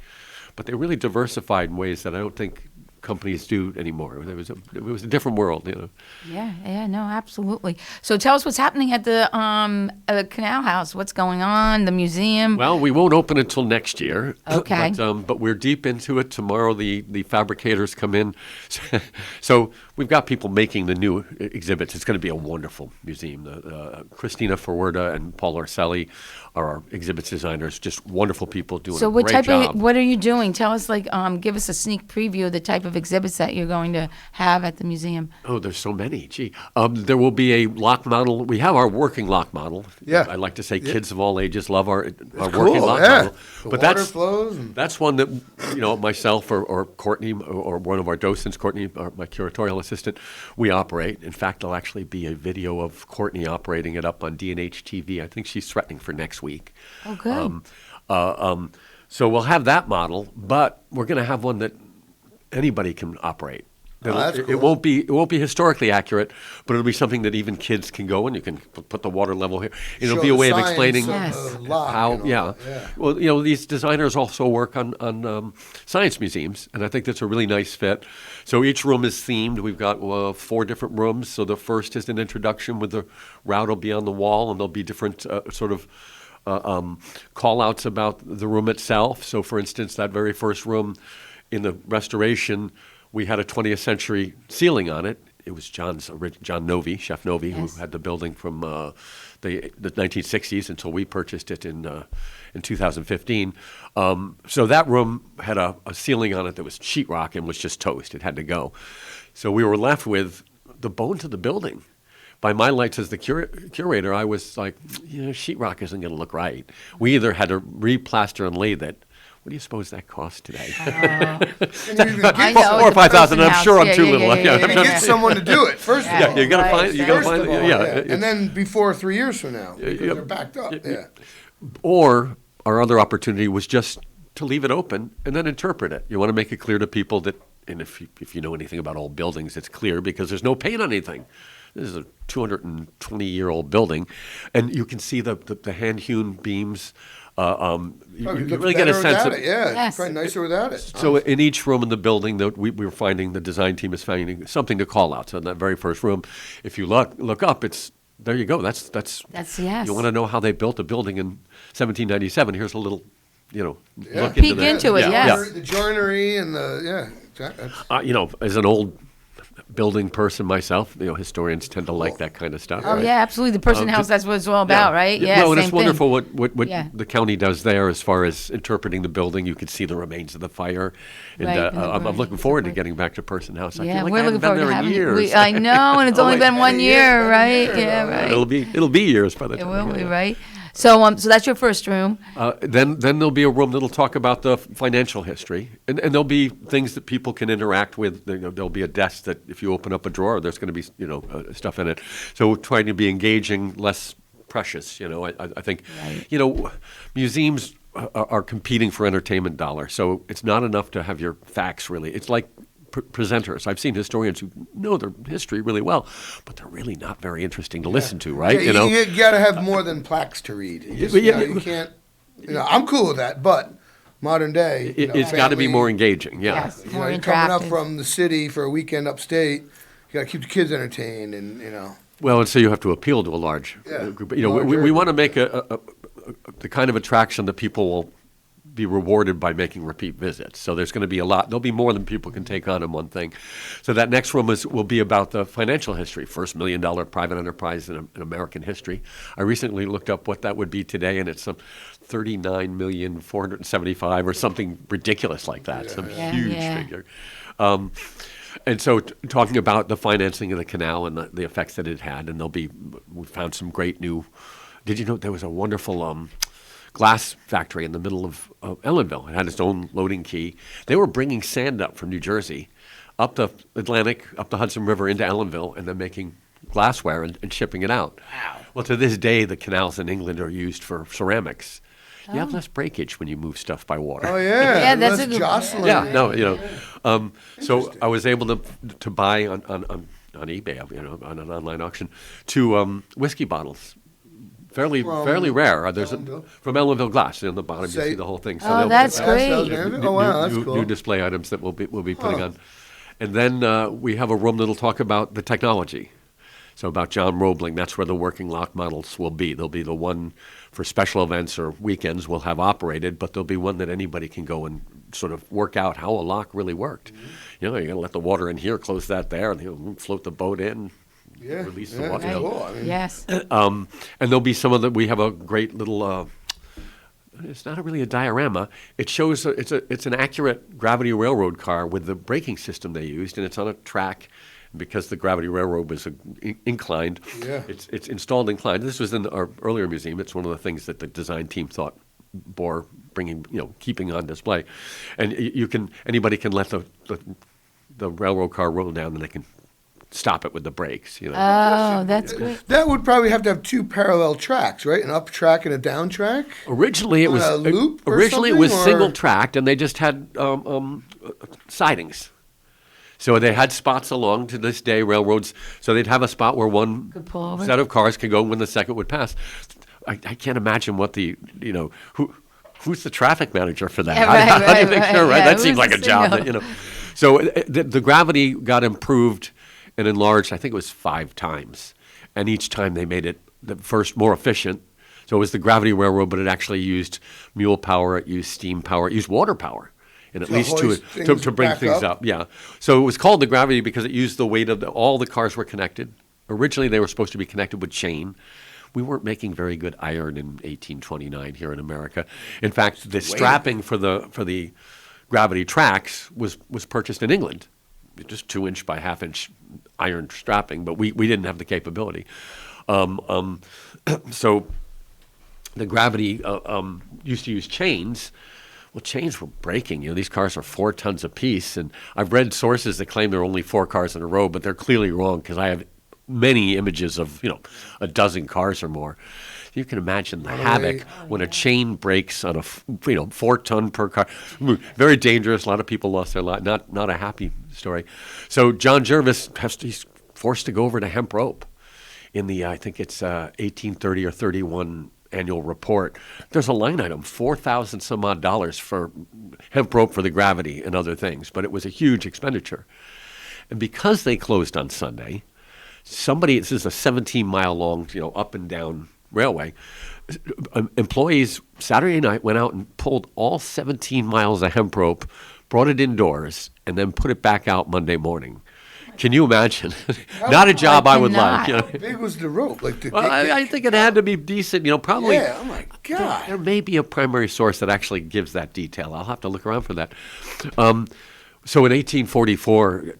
but they really diversified in ways that I don't think companies do anymore. It was a different world, Yeah, no, absolutely. So tell us what's happening at the Canal House. What's going on? The museum. Well, we won't open until next year. Okay. But we're deep into it. Tomorrow, the fabricators come in. So we've got people making the new exhibits. It's going to be a wonderful museum. Christina Ferwerda and Paul Orselli are our exhibits designers. Just wonderful people doing a great job. What are you doing? Tell us, give us a sneak preview of the type of exhibits that you're going to have at the museum. Oh, there's so many. Gee. There will be a lock model. We have our working lock model. Yeah. I like to say kids of all ages love our cool, working lock model. But that's one that, myself or Courtney or one of our docents, Courtney, my curatorial assistant, we operate. In fact, there'll actually be a video of Courtney operating it up on D&H TV. I think she's threatening for next week. Oh, good. So we'll have that model, but we're going to have one that anybody can operate. That's cool. It won't be historically accurate, but it'll be something that even kids can go and you can put the water level here. It'll be a way of explaining how. Yeah. Well, these designers also work on science museums, and I think that's a really nice fit. So each room is themed. We've got 4 different rooms. So the first is an introduction with the route will be on the wall, and there'll be different call-outs about the room itself. So, for instance, that very first room in the restoration, we had a 20th century ceiling on it. It was John Novi, Chef Novi, who had the building from the 1960s until we purchased it in 2015. So that room had a ceiling on it that was sheetrock and was just toast. It had to go. So we were left with the bones of the building. By my lights as the curator, I was like, sheetrock isn't going to look right. We either had to replaster and lathe it. What do you suppose that costs today? $4,000 or $5,000. I'm sure I'm too little. You get someone to do it first. Of all. You got to find. And then before 3 years from now, because they're backed up. Or our other opportunity was just to leave it open and then interpret it. You want to make it clear to people that, and if you know anything about old buildings, it's clear because there's no paint on anything. This is a 220-year-old building, and you can see the hand-hewn beams. You really get a sense of it. Yeah, it's probably nicer without it. So in each room in the building, we were finding, the design team is finding something to call out. So in that very first room, if you look up, it's there. You go. That's yes. You want to know how they built a building in 1797? Here's a little, look peek into it. The joinery and as an old building person myself, historians tend to like that kind of stuff. Oh, right? yeah, absolutely. The person house, that's what it's all about, right? Yeah, and same it's wonderful thing. what the county does there as far as interpreting the building. You can see the remains of the fire. And I'm looking forward to getting back to Person House. I feel like we're looking forward to having years. I know, and it's only been 1 year, right? Yeah, right. It'll be years by the time. It will be, right? So that's your first room. Then there'll be a room that'll talk about the financial history, and there'll be things that people can interact with. There'll be a desk that if you open up a drawer, there's going to be stuff in it. So trying to be engaging, less precious. I think museums are competing for entertainment dollars. So it's not enough to have your facts really. It's like presenters. I've seen historians who know their history really well, but they're really not very interesting to listen to, right? Yeah, you got to have more than plaques to read. You can't. I'm cool with that, but modern day. It's got to be more engaging, yeah. Yes, You more know, you're coming up interactive. from the city for a weekend upstate. You got to keep the kids entertained, and Well, and so you have to appeal to a large group. We want to make the kind of attraction that people will be rewarded by making repeat visits. So there's going to be a lot. There'll be more than people can take on in one thing. So that next room will be about the financial history, first $1 million private enterprise in American history. I recently looked up what that would be today, and it's some 39,475,000 or something ridiculous like that. Some huge figure. And so talking about the financing of the canal and the effects that it had, and we found some great new, did you know there was a wonderful glass factory in the middle of Ellenville. It had its own loading key. They were bringing sand up from New Jersey, up the Atlantic, up the Hudson River into Ellenville, and then making glassware and shipping it out. Wow. Well, to this day, the canals in England are used for ceramics. You have less breakage when you move stuff by water. Oh yeah, Yeah, that's less a good jostling. Yeah, no, so I was able to buy on eBay, on an online auction, 2 whiskey bottles. Fairly rare. There's from Ellenville Glass. On the bottom, you see the whole thing. So Oh, that's great. Oh, wow, that's cool. New display items that we'll be putting on. And then we have a room that'll talk about the technology. So about John Roebling, that's where the working lock models will be. There'll be the one for special events or weekends we'll have operated, but there'll be one that anybody can go and sort of work out how a lock really worked. You're going to let the water in here, close that there, and float the boat in. Release the water. Cool. Yes. And there'll be some of the. We have a great little. It's not really a diorama. It shows it's an accurate gravity railroad car with the braking system they used, and it's on a track. Because the gravity railroad was inclined, it's installed inclined. This was in our earlier museum. It's one of the things that the design team thought bore keeping on display, and anybody can let the railroad car roll down, and they can stop it with the brakes. Oh, that's great. That would probably have to have 2 parallel tracks, right? An up track and a down track. Originally, it was a loop. Originally, it was single tracked, and they just had sidings. So they had spots along to this day, railroads. So they'd have a spot where one set of cars could go when the second would pass. I can't imagine what who's the traffic manager for that? Yeah, How do you make sure, right? Yeah, That seems like a job that, So the gravity got improved and enlarged, I think it was 5 times. And each time they made it the first more efficient. So it was the gravity railroad, but it actually used mule power, it used steam power, it used water power. And at least to bring things up. Yeah. So it was called the gravity because it used the weight of all the cars were connected. Originally, they were supposed to be connected with chain. We weren't making very good iron in 1829 here in America. In fact, the strapping for the gravity tracks was purchased in England. Just 2-inch by 1/2-inch iron strapping, but we didn't have the capability. So the gravity used to use chains. Well, chains were breaking. These cars are 4 tons apiece, and I've read sources that claim there are only 4 cars in a row, but they're clearly wrong because I have many images of a dozen cars or more. You can imagine the havoc when a chain breaks on a 4-ton per car. Very dangerous. A lot of people lost their life. Not a happy story. So John Jervis he's forced to go over to hemp rope in the I think it's 1830 or 31. Annual report. There's a line item, $4,000 some odd for hemp rope for the gravity and other things, but it was a huge expenditure. And because they closed on Sunday, this is a 17-mile long, up and down railway. Employees Saturday night went out and pulled all 17 miles of hemp rope, brought it indoors, and then put it back out Monday morning. Can you imagine? Not a job I would like. How big was the rope? I think it had to be decent. Probably. Yeah. Oh my God. There may be a primary source that actually gives that detail. I'll have to look around for that. So in 1844,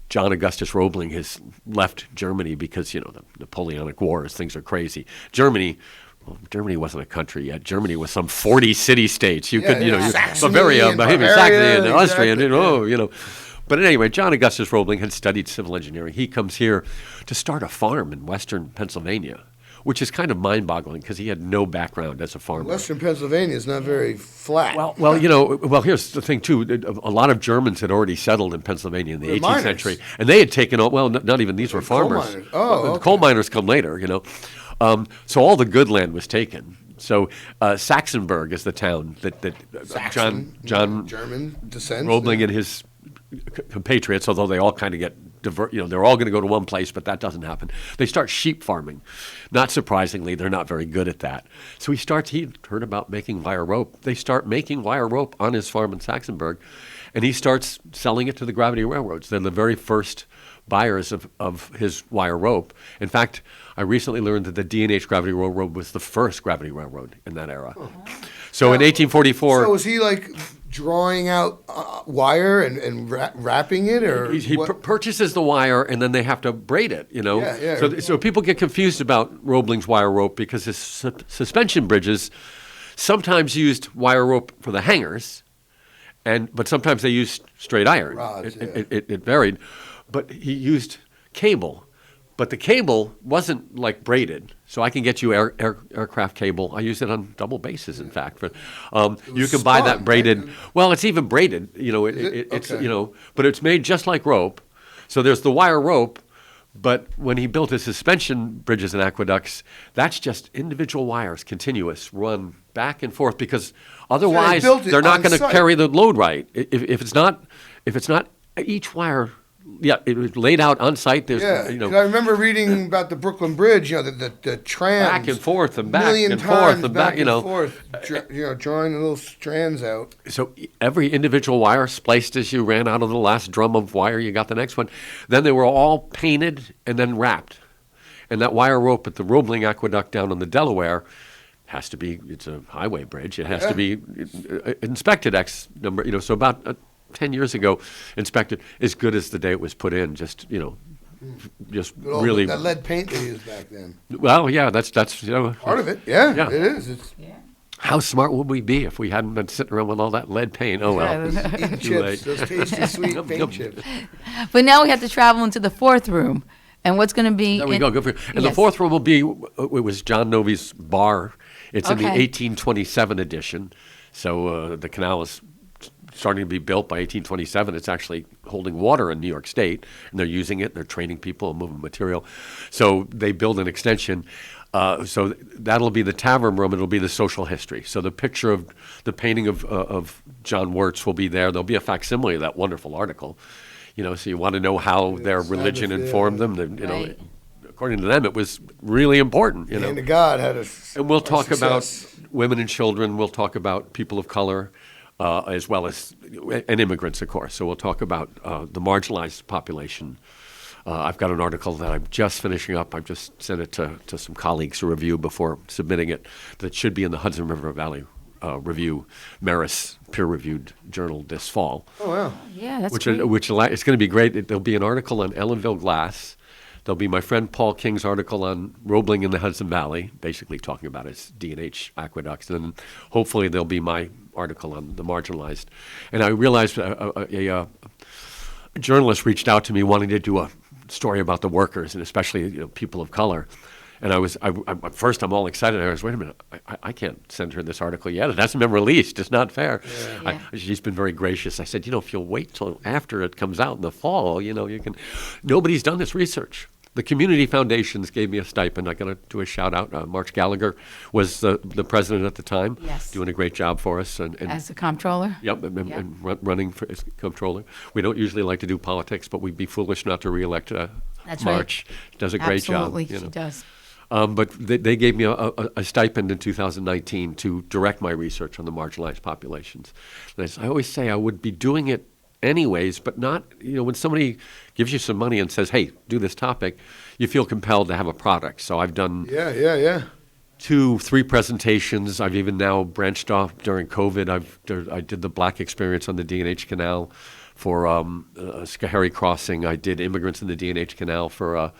John Augustus Roebling has left Germany because the Napoleonic Wars. Things are crazy. Germany wasn't a country yet. Germany was some 40 city-states. Bavaria, Bohemia, Saxony, and Austria, But anyway, John Augustus Roebling had studied civil engineering. He comes here to start a farm in western Pennsylvania, which is kind of mind-boggling because he had no background as a farmer. Western Pennsylvania is not very flat. Well, here's the thing too. A lot of Germans had already settled in Pennsylvania in the 18th century, and they had taken on. Well, not even these were farmers. Coal miners. The coal miners come later. So all the good land was taken. So Saxonburg is the town that John German descent. Roebling and his compatriots, although they all kind of get they're all going to go to one place, but that doesn't happen. They start sheep farming. Not surprisingly, they're not very good at that. So he heard about making wire rope. They start making wire rope on his farm in Saxonburg, and he starts selling it to the gravity railroads. They're the very first buyers of his wire rope. In fact, I recently learned that the D&H Gravity Railroad was the first gravity railroad in that era. Oh. So in 1844... So was he like drawing out wire and wrapping it, or he purchases the wire and then they have to braid it, So people get confused about Roebling's wire rope because his suspension bridges sometimes used wire rope for the hangers, but sometimes they used straight iron. Rods, it varied, but he used cable. But the cable wasn't like braided, so I can get you aircraft cable. I use it on double bases, in fact. But you can buy that braided. Right? Well, it's even braided. It's okay. But it's made just like rope. So there's the wire rope, but when he built his suspension bridges and aqueducts, that's just individual wires, continuous, run back and forth, because otherwise they're not going to carry the load right. If it's not each wire. Yeah, it was laid out on site. There's, I remember reading about the Brooklyn Bridge. The trams back and forth and back and forth and back. Drawing the little strands out. So every individual wire spliced as you ran out of the last drum of wire. You got the next one. Then they were all painted and then wrapped. And that wire rope at the Roebling Aqueduct down on the Delaware has to be. It's a highway bridge. It has to be inspected X number. So about 10 years ago, inspected as good as the day it was put in. Just really that lead paint they used back then. Well, yeah, that's part of it. Yeah, it is. How smart would we be if we hadn't been sitting around with all that lead paint? Oh well, eating chips, those tasty sweet paint chips. But now we have to travel into the fourth room, and what's going to be? There we go. Good for you. And the fourth room will be. It was John Novy's bar. It's in the 1827 edition. So the canal is starting to be built by 1827. It's actually holding water in New York State, and they're using it. They're training people and moving material. So they build an extension. So that'll be the tavern room. It'll be the social history. So the picture of the painting of John Wirtz will be there. There'll be a facsimile of that wonderful article. So you want to know how their religion informed them. Right. According to them, it was really important. The hand of God had a. And we'll talk about women and children. We'll talk about people of color. As well as and immigrants, of course. So we'll talk about the marginalized population. I've got an article that I'm just finishing up. I've just sent it to some colleagues to review before submitting it. That should be in the Hudson River Valley Review, Maris peer-reviewed journal this fall. Oh wow! Yeah, that's which great. It's going to be great. There'll be an article on Ellenville glass. There'll be my friend Paul King's article on Roebling in the Hudson Valley, basically talking about his D&H aqueducts. And then hopefully there'll be my article on the marginalized. And I realized a journalist reached out to me wanting to do a story about the workers and especially people of color. And at first I'm all excited. I was, wait a minute, I can't send her this article yet. It hasn't been released. It's not fair. Yeah. She's been very gracious. I said, if you'll wait till after it comes out in the fall, you can. Nobody's done this research. The community foundations gave me a stipend. I got to do a shout out. March Gallagher was the president at the time, doing a great job for us. And as the comptroller? Yep, and running for as comptroller. We don't usually like to do politics, but we'd be foolish not to reelect That's March. Right. Does a great job. Absolutely, she does. But they gave me a stipend in 2019 to direct my research on the marginalized populations. And I always say I would be doing it anyways, but not, when somebody gives you some money and says, hey, do this topic, you feel compelled to have a product. So I've done 2-3 presentations. I've even now branched off during COVID. I did the Black Experience on the D&H Canal for Schoharie Crossing. I did Immigrants in the D&H Canal for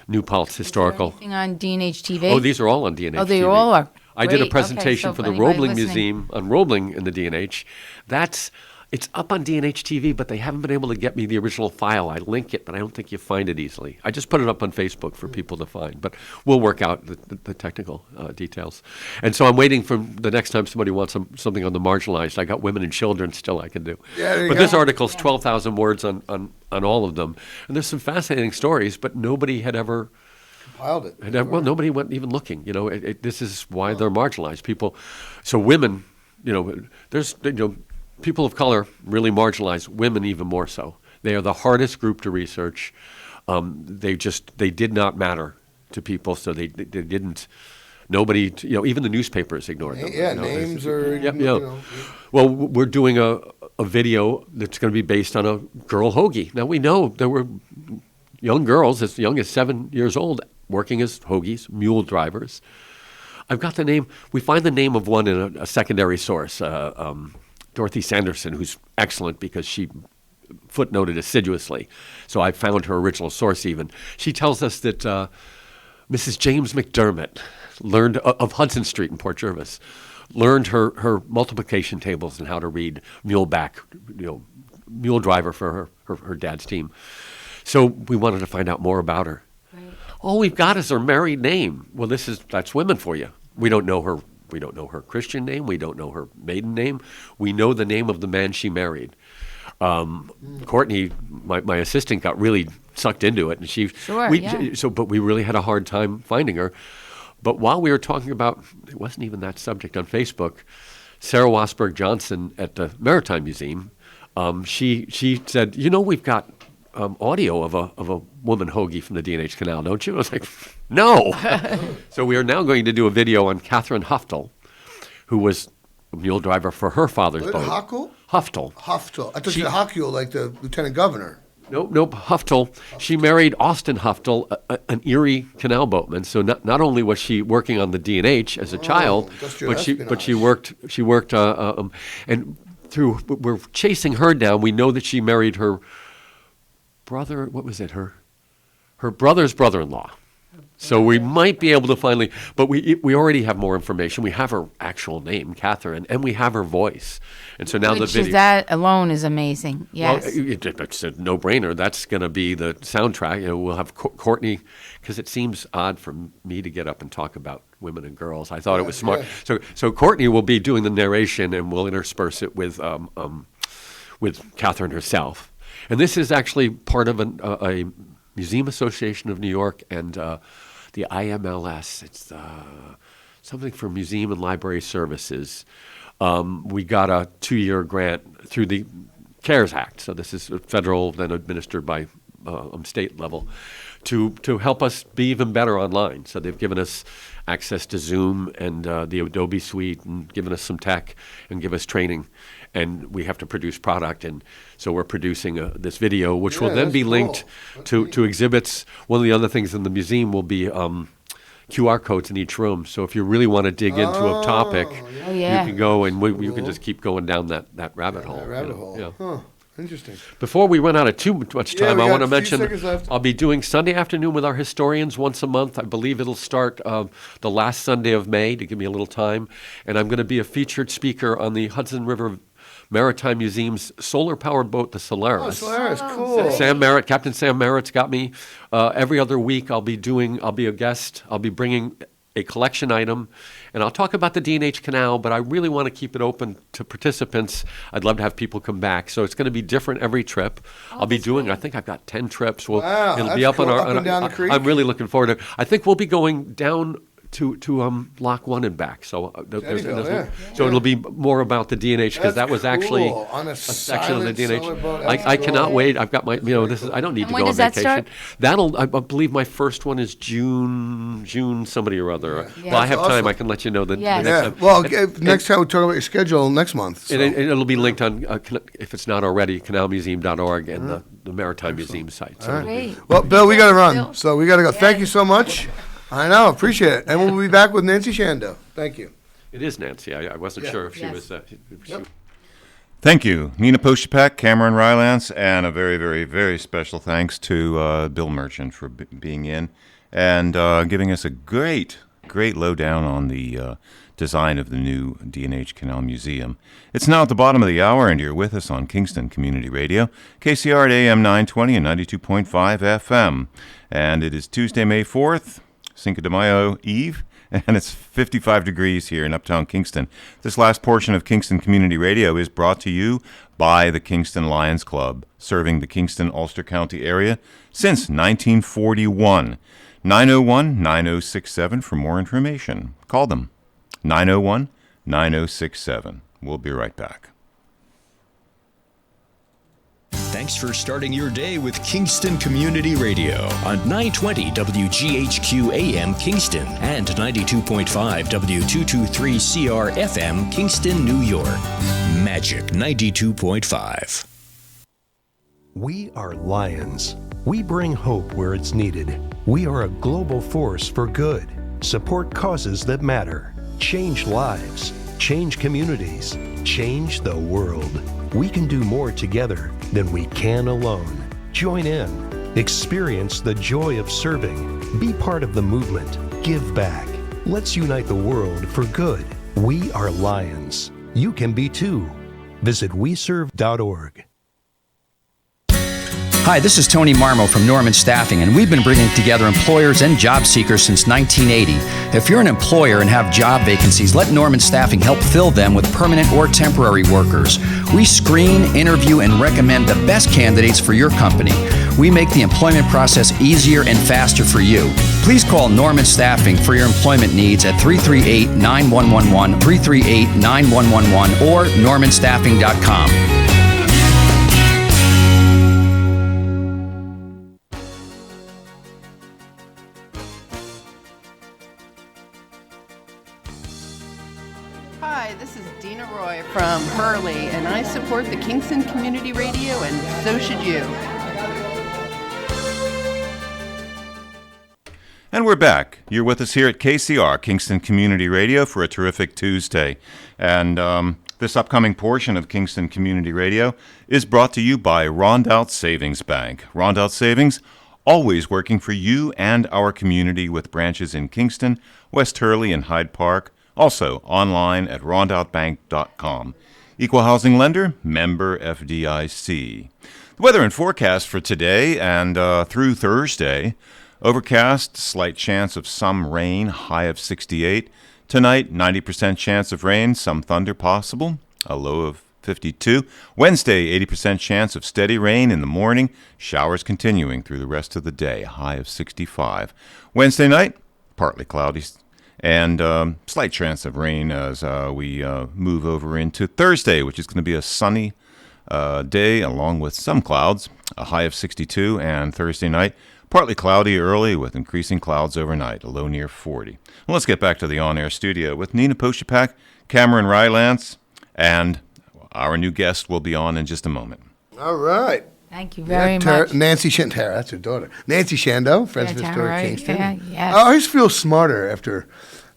New Paltz Historical. Anything on D&H TV? Oh, these are all on D&H TV. Oh, they all are. I did a presentation for the Roebling Museum on Roebling in the D&H. It's up on D&H TV, but they haven't been able to get me the original file. I link it, but I don't think you find it easily. I just put it up on Facebook for people to find, but we'll work out the technical details. And so I'm waiting for the next time somebody wants something on the marginalized. I got women and children still I can do. But this article's 12,000 words on all of them. And there's some fascinating stories, but nobody had ever compiled it. And, well, nobody went even looking. This is why they're marginalized. People, so women, there's people of color really marginalized. Women even more so. They are the hardest group to research. They did not matter to people, so they didn't. Nobody, even the newspapers ignored them. Yeah, names are. Well, we're doing a video that's going to be based on a girl hoagie. Now we know there were young girls as young as 7 years old working as hoagies, mule drivers. I've got the name. We find the name of one in a secondary source, Dorothy Sanderson, who's excellent because she footnoted assiduously. So I found her original source even. She tells us that Mrs. James McDermott learned of Hudson Street in Port Jervis, learned her multiplication tables and how to read mule driver for her dad's team. So we wanted to find out more about her. Right. All we've got is her married name. Well, that's women for you. We don't know her. We don't know her Christian name. We don't know her maiden name. We know the name of the man she married. Courtney, my assistant, got really sucked into it, and but we really had a hard time finding her. But while we were talking about, it wasn't even that subject on Facebook, Sarah Wasberg Johnson at the Maritime Museum, she said, we've got audio of a woman hoagie from the D&H Canal, don't you? I was like, no. So we are now going to do a video on Catherine Huftel, who was a mule driver for her father's boat. Huftel? Huftel. Huftel. I thought you said Hockule, like the lieutenant governor. Nope. Huftel. She married Austin Huftel, an Erie canal boatman. So not only was she working on the D&H as a child, but she worked. And we're chasing her down. We know that she married her brother. What was it? Her brother's brother-in-law. So we might be able to finally, but we already have more information. We have her actual name, Catherine, and we have her voice. And so now the video. That alone is amazing. Yes. Well, it's a no-brainer. That's going to be the soundtrack. We'll have Courtney, because it seems odd for me to get up and talk about women and girls. I thought it was smart. Yeah. So Courtney will be doing the narration, and we'll intersperse it with Catherine herself. And this is actually part of a Museum Association of New York and the IMLS. It's something for Museum and Library Services. We got a 2-year grant through the CARES Act. So this is federal, then administered by state level, to help us be even better online. So they've given us access to Zoom and the Adobe Suite, and given us some tech and give us training. And we have to produce product, and so we're producing this video, which will then be linked to exhibits. One of the other things in the museum will be QR codes in each room. So if you really want to dig into a topic, you can go and you can just keep going down that rabbit hole. Rabbit hole. Yeah. Huh. Interesting. Before we run out of too much time, I want to mention I'll be doing Sunday afternoon with our historians once a month. I believe it'll start the last Sunday of May, to give me a little time. And I'm going to be a featured speaker on the Hudson River Maritime Museum's solar-powered boat, the Solaris. Oh, Solaris, cool. Captain Sam Merritt's got me. Every other week I'll be a guest. I'll be bringing a collection item, and I'll talk about the D&H Canal, but I really want to keep it open to participants. I'd love to have people come back. So it's going to be different every trip. I'll be doing, I think I've got 10 trips. It'll be up cool. on and down the creek. I'm really looking forward to it. I think we'll be going down to Lock 1 and back. So it'll be more about the D&H, because that was actually on a section of the D&H. I cannot wait. I've got my, I don't need to go on vacation. I believe my first one is June somebody or other. Yeah. Well, I have time. I can let you know the next time. Well, next time we'll talk about your schedule next month. So. It'll be linked on, if it's not already, canalmuseum.org and the Maritime Museum site. So well, Bill, we got to run, so we got to go. Thank you so much. I know, appreciate it. And we'll be back with Nancy Shando. Thank you. It is Nancy. I wasn't sure if she was... Thank you, Nina Postupack, Cameron Rylance, and a very, very, very special thanks to Bill Merchant for being in and giving us a great lowdown on the design of the new D&H Canal Museum. It's now at the bottom of the hour, and you're with us on Kingston Community Radio, KCR at AM 920 and 92.5 FM. And it is Tuesday, May 4th. Cinco de Mayo Eve, and it's 55 degrees here in Uptown Kingston. This last portion of Kingston Community Radio is brought to you by the Kingston Lions Club, serving the Kingston-Ulster County area since 1941. 901-9067 for more information. Call them. 901-9067. We'll be right back. Thanks for starting your day with Kingston Community Radio on 920 WGHQ AM Kingston and 92.5 W223 CR FM Kingston, New York. Magic 92.5. We are Lions. We bring hope where it's needed. We are a global force for good. Support causes that matter. Change lives. Change communities. Change the world. We can do more together than we can alone. Join in. Experience the joy of serving. Be part of the movement. Give back. Let's unite the world for good. We are Lions. You can be too. Visit weserve.org. Hi, this is Tony Marmo from Norman Staffing, and we've been bringing together employers and job seekers since 1980. If you're an employer and have job vacancies, let Norman Staffing help fill them with permanent or temporary workers. We screen, interview, and recommend the best candidates for your company. We make the employment process easier and faster for you. Please call Norman Staffing for your employment needs at 338-9111, 338-9111, or normanstaffing.com. Hi, this is Dina Roy from Hurley, and I support the Kingston Community Radio, and so should you. And we're back. You're with us here at KCR, Kingston Community Radio, for a terrific Tuesday. And this upcoming portion of Kingston Community Radio is brought to you by Rondout Savings Bank. Rondout Savings, always working for you and our community with branches in Kingston, West Hurley, and Hyde Park. Also online at rondoutbank.com. Equal housing lender, member FDIC. The weather and forecast for today and through Thursday. Overcast, slight chance of some rain, high of 68. Tonight, 90% chance of rain, some thunder possible, a low of 52. Wednesday, 80% chance of steady rain in the morning, showers continuing through the rest of the day, high of 65. Wednesday night, partly cloudy and slight chance of rain as we move over into Thursday, which is going to be a sunny day along with some clouds, a high of 62, and Thursday night, partly cloudy early with increasing clouds overnight, a low near 40. Well, let's get back to the on-air studio with Nina Postupack, Cameron Rylance, and our new guest will be on in just a moment. All right. Thank you very much. Nancy Tara, that's her daughter. Nancy Shando, Friends of Historic Kingston. Yeah, yes. I always feel smarter after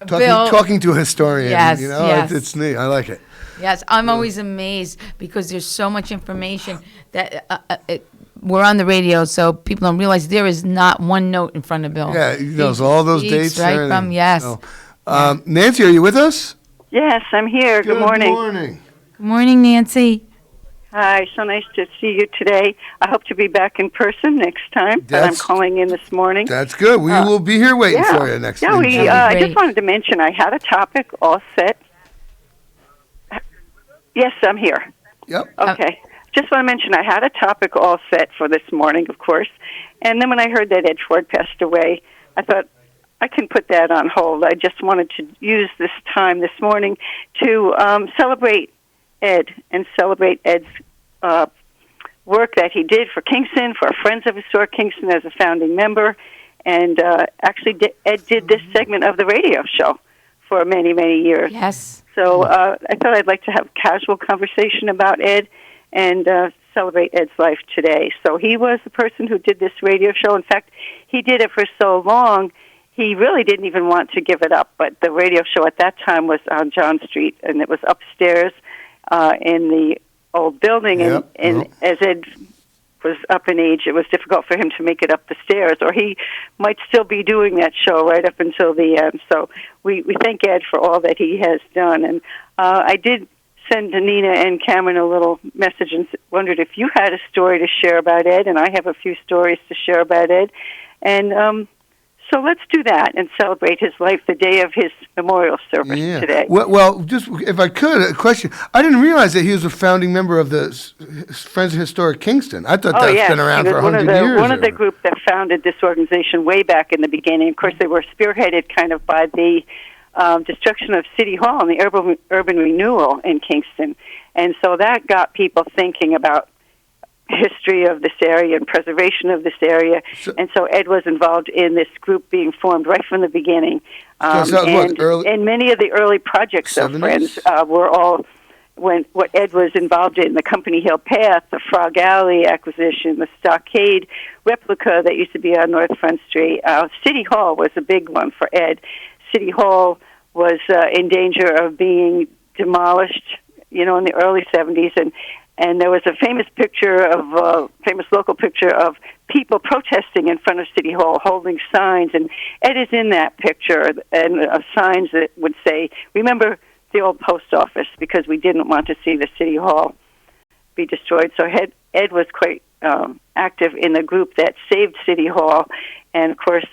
talking to a historian. Yes, you know, yes. It's neat. I like it. Yes, I'm always amazed because there's so much information that we're on the radio, so people don't realize there is not one note in front of Bill. Yeah, he knows all those dates. Right from, yes. So, Nancy, are you with us? Yes, I'm here. Good morning. Good morning. Good morning, Nancy. Hi, so nice to see you today. I hope to be back in person next time, but I'm calling in this morning. That's good. We will be here waiting for you next time. I just wanted to mention I had a topic all set. Yes, I'm here. Yep. Okay. Just want to mention I had a topic all set for this morning, of course, and then when I heard that Ed Ford passed away, I thought I can put that on hold. I just wanted to use this time this morning to celebrate Ed and celebrate Ed's work that he did for Kingston, for Friends of Historic Kingston as a founding member, and actually Ed did this segment of the radio show for many, many years. Yes. So I thought I'd like to have a casual conversation about Ed and celebrate Ed's life today. So he was the person who did this radio show. In fact, he did it for so long, he really didn't even want to give it up. But the radio show at that time was on John Street, and it was upstairs in the old building. And as Ed was up in age, it was difficult for him to make it up the stairs, or he might still be doing that show right up until the end. So we thank Ed for all that he has done. And I did send Nina and Cameron a little message and wondered if you had a story to share about Ed, and I have a few stories to share about Ed. And So let's do that and celebrate his life the day of his memorial service today. Well, just if I could, a question. I didn't realize that he was a founding member of the Friends of Historic Kingston. I thought that's been around for 100 years. One of the groups that founded this organization way back in the beginning. Of course, they were spearheaded kind of by the destruction of City Hall and the urban renewal in Kingston. And so that got people thinking about history of this area and preservation of this area. And so Ed was involved in this group being formed right from the beginning. And many of the early projects of Friends were all what Ed was involved in, the Company Hill Path, the Frog Alley acquisition, the Stockade replica that used to be on North Front Street. City Hall was a big one for Ed. City Hall was in danger of being demolished, in the early 70s, and there was a famous local picture of people protesting in front of City Hall, holding signs, and Ed is in that picture, and signs that would say, remember the old post office, because we didn't want to see the City Hall be destroyed. So Ed was quite active in the group that saved City Hall, and of course,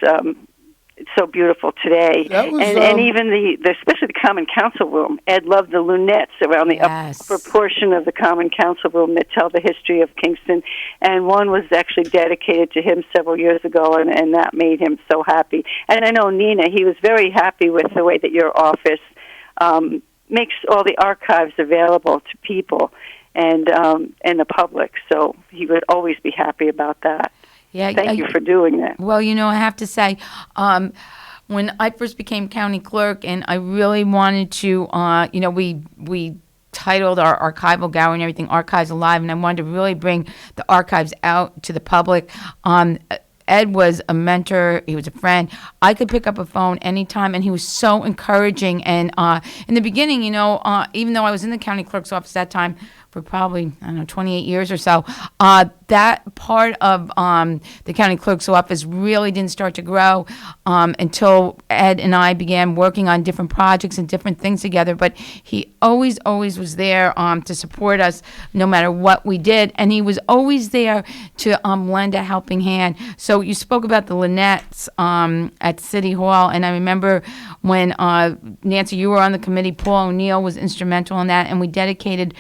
it's so beautiful today. And even especially the Common Council room. Ed loved the lunettes around the upper portion of the Common Council room that tell the history of Kingston. And one was actually dedicated to him several years ago, and that made him so happy. And I know Nina, he was very happy with the way that your office makes all the archives available to people and the public. So he would always be happy about that. Yeah, Thank you for doing that. Well, I have to say, when I first became county clerk, and I really wanted to, we titled our archival gallery and everything "Archives Alive," and I wanted to really bring the archives out to the public. Ed was a mentor. He was a friend. I could pick up a phone anytime, and he was so encouraging. And in the beginning, even though I was in the county clerk's office that time for probably, 28 years or so, that part of the county clerk's office really didn't start to grow until Ed and I began working on different projects and different things together. But he always was there to support us no matter what we did. And he was always there to lend a helping hand. So you spoke about the lunettes at City Hall. And I remember when, Nancy, you were on the committee, Paul O'Neill was instrumental in that. And we dedicated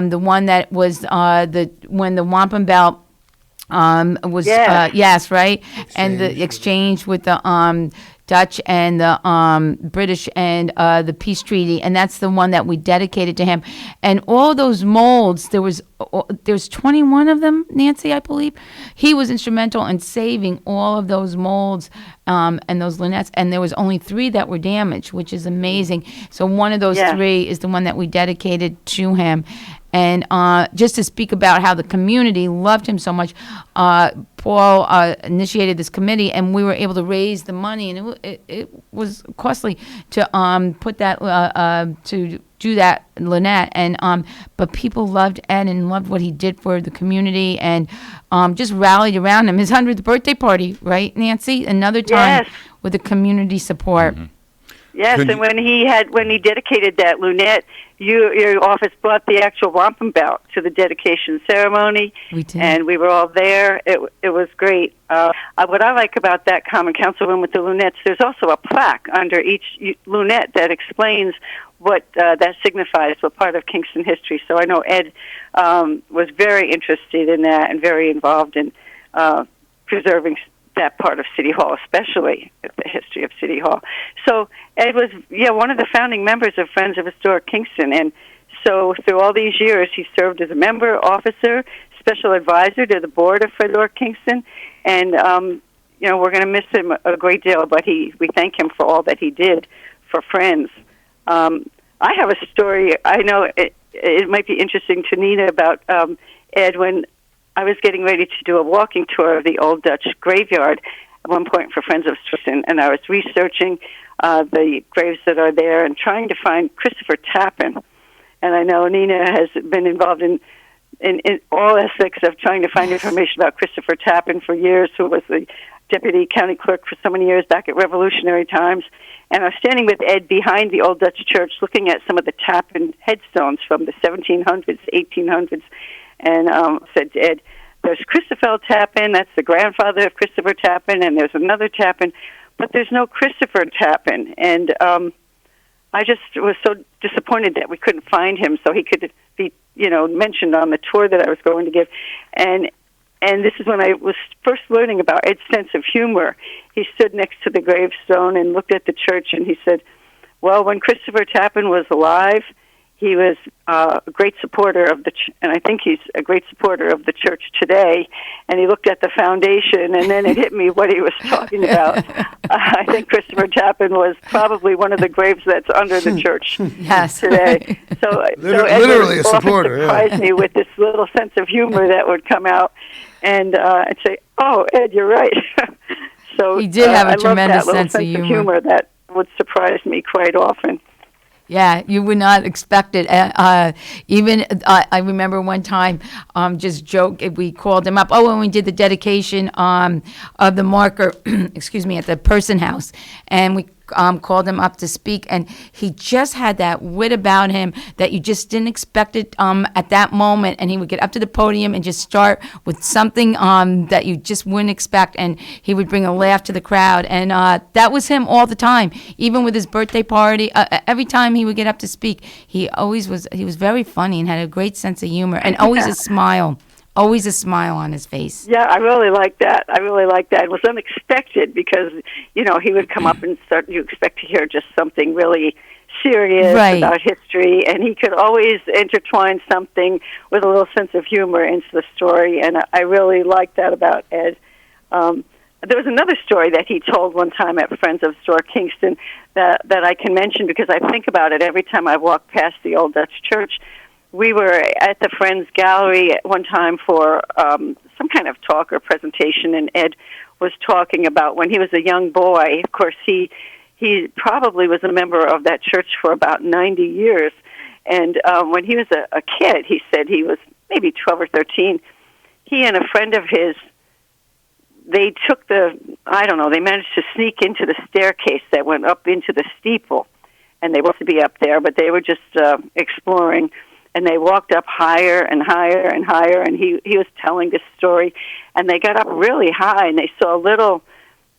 the one that was when the wampum belt was yes, right, and the exchange with the Dutch and the British and the peace treaty, and that's the one that we dedicated to him. And all those molds, there's 21 of them, Nancy, I believe. He was instrumental in saving all of those molds and those lunettes, and there was only 3 that were damaged, which is amazing. So one of those 3 is the one that we dedicated to him. And just to speak about how the community loved him so much, Paul initiated this committee, and we were able to raise the money, and it was costly to put that to do that lunette, and but people loved Ed and loved what he did for the community, and just rallied around him. His 100th birthday party, right, Nancy? Another time with the community support. Mm-hmm. Yes, and when he dedicated that lunette, your office brought the actual wampum belt to the dedication ceremony. We did. And we were all there. It was great. What I like about that Common Council room with the lunettes, there's also a plaque under each lunette that explains what that signifies, what part of Kingston history. So I know Ed was very interested in that and very involved in preserving that part of City Hall, especially the history of City Hall. So Ed was, one of the founding members of Friends of Historic Kingston, and so through all these years, he served as a member, officer, special advisor to the board of Historic Kingston, and we're going to miss him a great deal, but we thank him for all that he did for Friends. I have a story. I know it might be interesting to Nina about Ed. When I was getting ready to do a walking tour of the old Dutch graveyard at one point for Friends of Kingston, and I was researching the graves that are there and trying to find Christopher Tappan. And I know Nina has been involved in all aspects of trying to find information about Christopher Tappan for years, who was the deputy county clerk for so many years back at Revolutionary times. And I was standing with Ed behind the old Dutch church looking at some of the Tappan headstones from the 1700s, 1800s, and said to Ed, there's Christopher Tappan, that's the grandfather of Christopher Tappan, and there's another Tappan, but there's no Christopher Tappan, and I just was so disappointed that we couldn't find him so he could be, mentioned on the tour that I was going to give. And this is when I was first learning about Ed's sense of humor. He stood next to the gravestone and looked at the church, and he said, well, when Christopher Tappan was alive, he was a great supporter of and I think he's a great supporter of the church today. And he looked at the foundation, and then it hit me what he was talking about. I think Christopher Tappan was probably one of the graves that's under the church today. So literally a supporter. Surprised me with this little sense of humor that would come out, and I'd say, "Oh, Ed, you're right." So he did have a tremendous sense of humor that would surprise me quite often. Yeah, you would not expect it. Even I remember one time, just joke. We called him up. When we did the dedication of the marker, excuse me, at the Person House, and we called him up to speak, and he just had that wit about him that you just didn't expect it at that moment. And he would get up to the podium and just start with something that you just wouldn't expect, and he would bring a laugh to the crowd. And that was him all the time, even with his birthday party. Every time he would get up to speak, he was very funny and had a great sense of humor and always a smile. Always a smile on his face. Yeah, I really like that. It was unexpected because, he would come up and you expect to hear just something really serious about history, and he could always intertwine something with a little sense of humor into the story, and I really liked that about Ed. There was another story that he told one time at Friends of Store Kingston that I can mention because I think about it every time I walk past the old Dutch church. We were at the Friends Gallery at one time for some kind of talk or presentation, and Ed was talking about when he was a young boy. Of course, he probably was a member of that church for about 90 years. And when he was a kid, he said he was maybe 12 or 13, he and a friend of his, they managed to sneak into the staircase that went up into the steeple. And they were supposed to be up there, but they were just exploring. And they walked up higher and higher and higher, and he was telling this story. And they got up really high, and they saw a little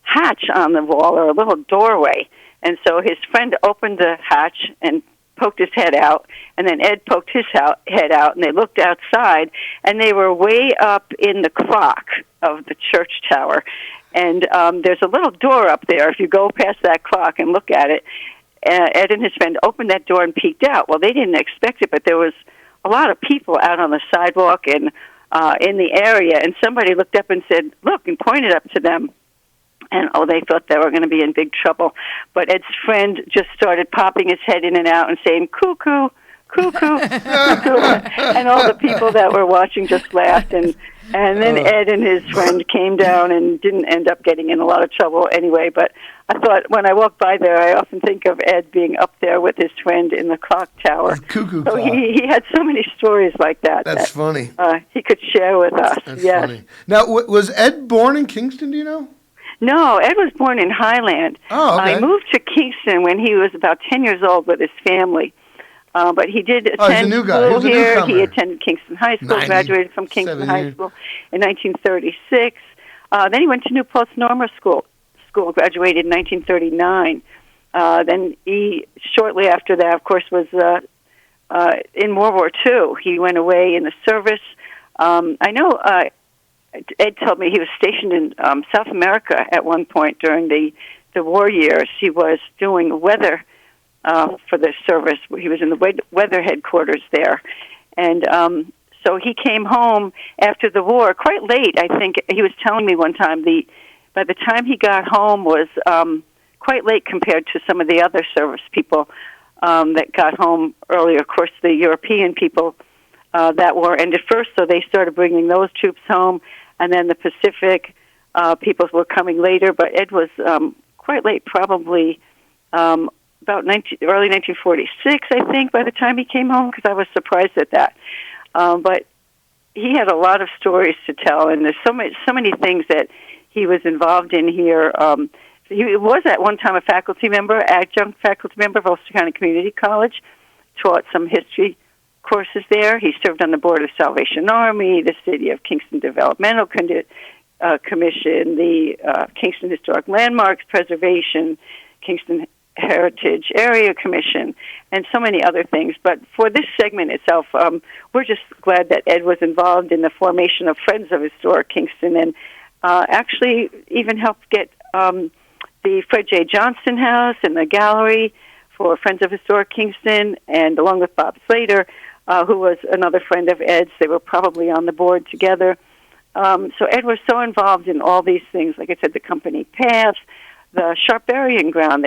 hatch on the wall, or a little doorway. And so his friend opened the hatch and poked his head out, and then Ed poked his head out, and they looked outside, and they were way up in the clock of the church tower. And there's a little door up there. If you go past that clock and look at it, Ed and his friend opened that door and peeked out. Well, they didn't expect it, but there was a lot of people out on the sidewalk and in the area, and somebody looked up and said, "Look," and pointed up to them. And, they thought they were going to be in big trouble. But Ed's friend just started popping his head in and out and saying, "Cuckoo, cuckoo, cuckoo." And all the people that were watching just laughed. And then Ed and his friend came down and didn't end up getting in a lot of trouble anyway. But I thought when I walk by there, I often think of Ed being up there with his friend in the clock tower. Cuckoo so clock. He had so many stories like that. That's funny. He could share with us. That's yes. funny. Now, was Ed born in Kingston, do you know? No, Ed was born in Highland. Oh, okay. I moved to Kingston when he was about 10 years old with his family. But he did attend he's a new guy. school He's a here. newcomer. He attended Kingston High School, graduated from Kingston High School in 1936. Then he went to New Paltz Normal School, graduated in 1939. Then he, shortly after that, of course, was in World War II. He went away in the service. I know Ed told me he was stationed in South America at one point during the war years. He was doing weather for the service. He was in the weather headquarters there. And so he came home after the war quite late. I think he was telling me one time by the time he got home was quite late compared to some of the other service people that got home earlier. Of course, the European people, that war ended first, so they started bringing those troops home, and then the Pacific people were coming later, but Ed was quite late, probably about early 1946, I think, by the time he came home, because I was surprised at that. But he had a lot of stories to tell, and there's so many things that he was involved in here. He was at one time a faculty member, adjunct faculty member of Ulster County Community College, taught some history courses there. He served on the board of Salvation Army, the City of Kingston Developmental Commission, the Kingston Historic Landmarks Preservation, Kingston Heritage Area Commission, and so many other things. But for this segment itself, we're just glad that Ed was involved in the formation of Friends of Historic Kingston, and actually even helped get the Fred J. Johnston House and the gallery for Friends of Historic Kingston, and along with Bob Slater, who was another friend of Ed's. They were probably on the board together. So Ed was so involved in all these things, like I said, the company paths, the Sharp Burying Ground.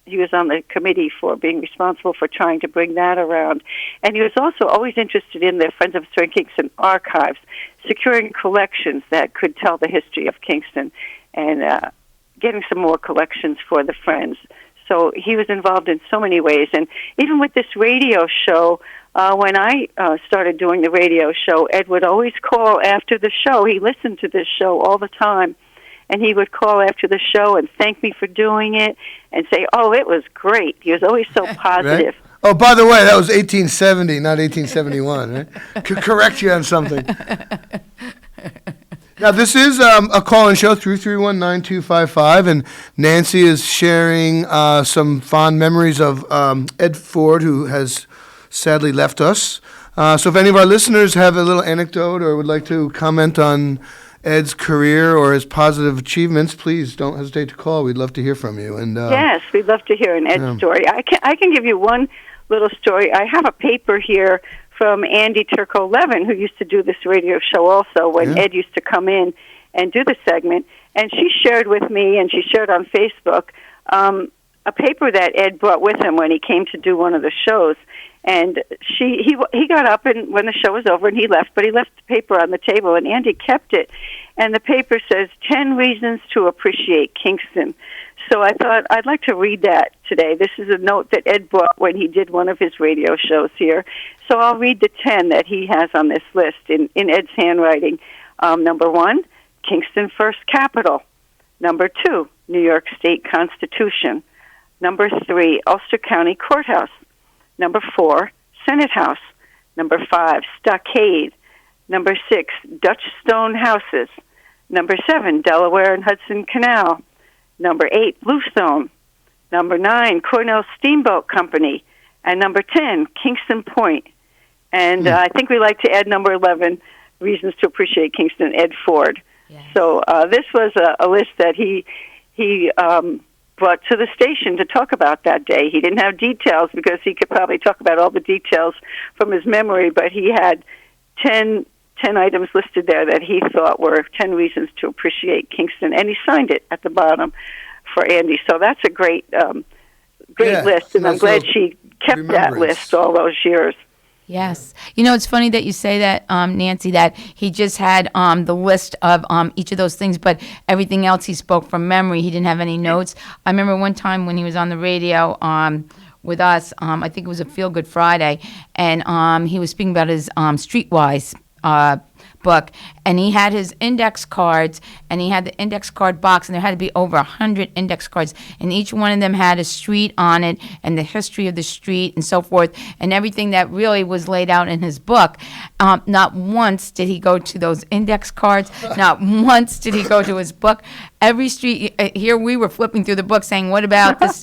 He was on the committee for being responsible for trying to bring that around. And he was also always interested in the Friends of Historic Kingston archives, securing collections that could tell the history of Kingston, and getting some more collections for the Friends. So he was involved in so many ways. And even with this radio show, when I started doing the radio show, Ed would always call after the show. He listened to this show all the time. And he would call after the show and thank me for doing it and say, "Oh, it was great." He was always so positive. Right? Oh, by the way, that was 1870, not 1871, right? Could correct you on something. Now, this is a call-in show, 331-9255, and Nancy is sharing some fond memories of Ed Ford, who has sadly left us. So if any of our listeners have a little anecdote or would like to comment on Ed's career or his positive achievements, please don't hesitate to call. We'd love to hear from you. And yes, we'd love to hear an Ed story. I can give you one little story. I have a paper here from Andy Turco-Levin, who used to do this radio show also when Ed used to come in and do the segment. And she shared with me, and she shared on Facebook, a paper that Ed brought with him when he came to do one of the shows. And he got up and when the show was over and he left, but he left the paper on the table and Andy kept it. And the paper says 10 Reasons to Appreciate Kingston. So I thought I'd like to read that today. This is a note that Ed brought when he did one of his radio shows here. So I'll read the 10 that he has on this list in Ed's handwriting. Number 1, Kingston First Capital. Number 2, New York State Constitution. Number 3, Ulster County Courthouse. Number 4, Senate House. Number 5, Stockade. Number 6, Dutch Stone Houses. Number 7, Delaware and Hudson Canal. Number 8, Bluestone. Number 9, Cornell Steamboat Company. And number 10, Kingston Point. And I think we like to add number 11, Reasons to Appreciate Kingston, Ed Ford. Yes. So this was a list that he brought to the station to talk about that day. He didn't have details because he could probably talk about all the details from his memory, but he had 10 items listed there that he thought were 10 reasons to appreciate Kingston, and he signed it at the bottom for Andy. So that's a great list, and I'm glad she kept that list all those years. Yes. You know, it's funny that you say that, Nancy, that he just had the list of each of those things, but everything else he spoke from memory. He didn't have any notes. I remember one time when he was on the radio with us, I think it was a Feel Good Friday, and he was speaking about his Streetwise book, and he had his index cards, and he had the index card box, and there had to be over 100 index cards, and each one of them had a street on it and the history of the street and so forth, and everything that really was laid out in his book. Not once did he go to those index cards. Not once did he go to his book. Every street here, we were flipping through the book saying, what about this,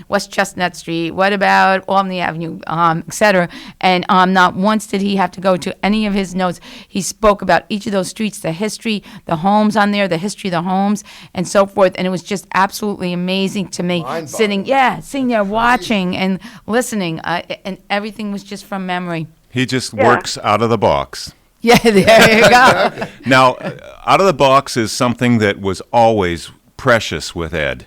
West Chestnut Street? What about Albany Avenue, et cetera? And not once did he have to go to any of his notes. He spoke about each of those streets, the history, the homes on there, the history of the homes, and so forth. And it was just absolutely amazing to me, sitting there watching and listening, and everything was just from memory. He just works out of the box. Yeah, there you go. Now, out of the box is something that was always precious with Ed.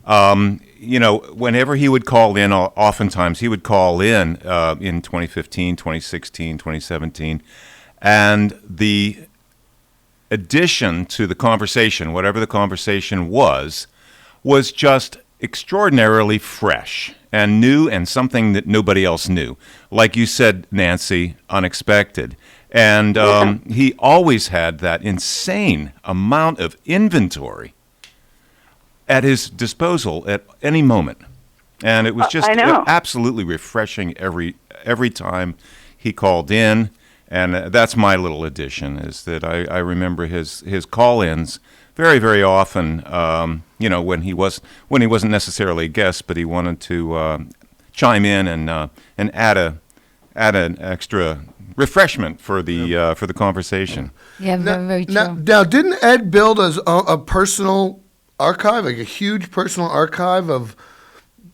Whenever he would call in, oftentimes he would call in 2015, 2016, 2017, and the addition to the conversation, whatever the conversation was just extraordinarily fresh and new and something that nobody else knew. Like you said, Nancy, unexpected. And he always had that insane amount of inventory at his disposal at any moment. And it was just absolutely refreshing every time he called in. And that's my little addition, is that I remember his call-ins very, very often, when he wasn't necessarily a guest, but he wanted to chime in and add an extra refreshment for the conversation. Yeah, very true. Now, didn't Ed build a personal archive, like a huge personal archive of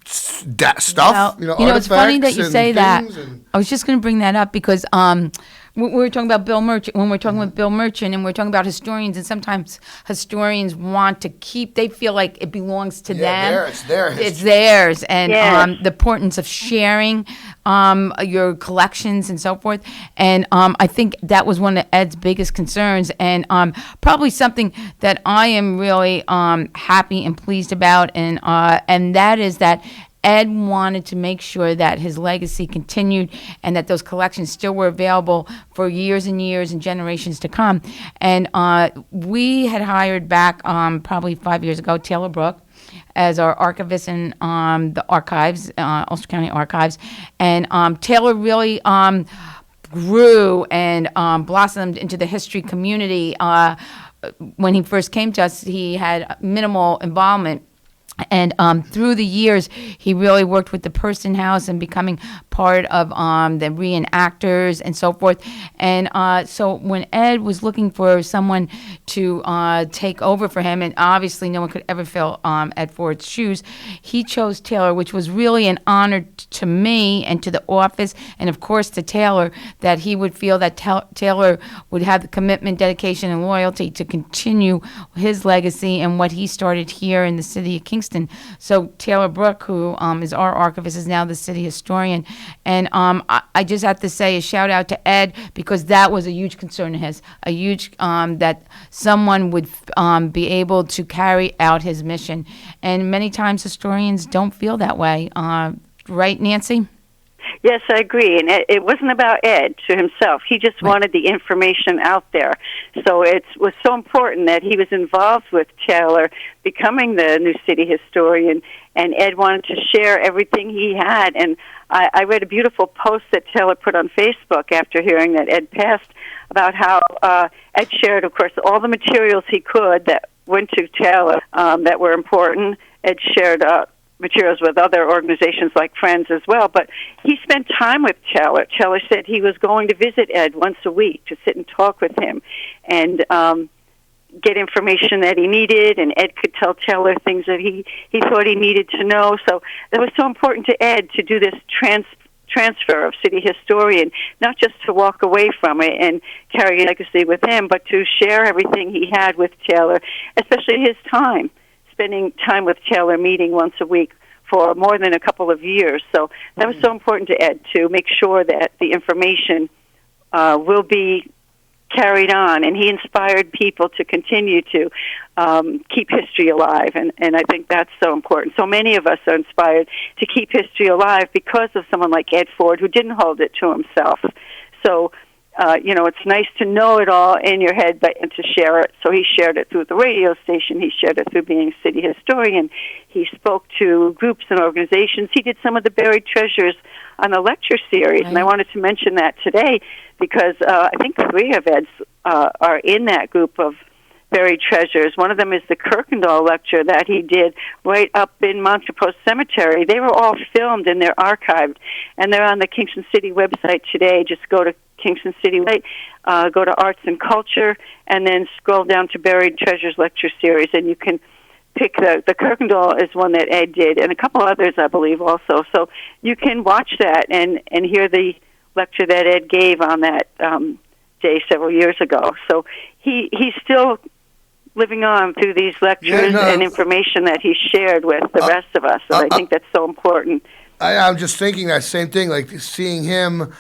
stuff? Well, it's funny that you say that. I was just going to bring that up because we were talking about Bill Merchant. When we're talking with Bill Merchant and we're talking about historians, and sometimes historians want to they feel like it belongs to them. It's their history. It's theirs. And the importance of sharing your collections and so forth. And I think that was one of Ed's biggest concerns, and probably something that I am really happy and pleased about, and that is that Ed wanted to make sure that his legacy continued and that those collections still were available for years and years and generations to come. And we had hired back probably 5 years ago Taylor Brook as our archivist in the archives, Ulster County Archives. And Taylor really grew and blossomed into the history community. When he first came to us, he had minimal involvement. And through the years, he really worked with the Person House and becoming part of the reenactors and so forth. And so when Ed was looking for someone to take over for him, and obviously no one could ever fill Ed Ford's shoes, he chose Taylor, which was really an honor to me and to the office, and of course to Taylor, that he would feel that Taylor would have the commitment, dedication, and loyalty to continue his legacy and what he started here in the city of Kingston. So Taylor Brook, who is our archivist, is now the city historian. And I just have to say a shout out to Ed, because that was a huge concern of his, that someone would be able to carry out his mission. And many times historians don't feel that way. Right, Nancy? Yes, I agree. And it wasn't about Ed to himself. He just wanted the information out there. So it was so important that he was involved with Taylor becoming the new city historian, and Ed wanted to share everything he had. And I read a beautiful post that Taylor put on Facebook after hearing that Ed passed about how Ed shared, of course, all the materials he could that went to Taylor that were important. Ed shared materials with other organizations like Friends as well, but he spent time with Taylor. Taylor said he was going to visit Ed once a week to sit and talk with him and get information that he needed, and Ed could tell Taylor things that he thought he needed to know. So that was so important to Ed to do this transfer of city historian, not just to walk away from it and carry a legacy with him, but to share everything he had with Taylor, especially his time. Spending time with Taylor, meeting once a week for more than a couple of years. So that was so important to Ed, to make sure that the information will be carried on. And he inspired people to continue to keep history alive. And I think that's so important. So many of us are inspired to keep history alive because of someone like Ed Ford, who didn't hold it to himself. So it's nice to know it all in your head, and to share it. So he shared it through the radio station. He shared it through being a city historian. He spoke to groups and organizations. He did some of the buried treasures on the lecture series, and I wanted to mention that today because I think 3 of Ed's are in that group of buried treasures. One of them is the Kirkendall lecture that he did right up in Montrepost Cemetery. They were all filmed and they're archived, and they're on the Kingston City website today. Just go to Kingston City, go to Arts and Culture, and then scroll down to Buried Treasures Lecture Series, and you can pick the Kirkendall is one that Ed did, and a couple others, I believe, also. So you can watch that and hear the lecture that Ed gave on that day several years ago. So he's still living on through these lectures and information that he shared with the rest of us. And I think that's so important. I'm just thinking that same thing, like seeing him,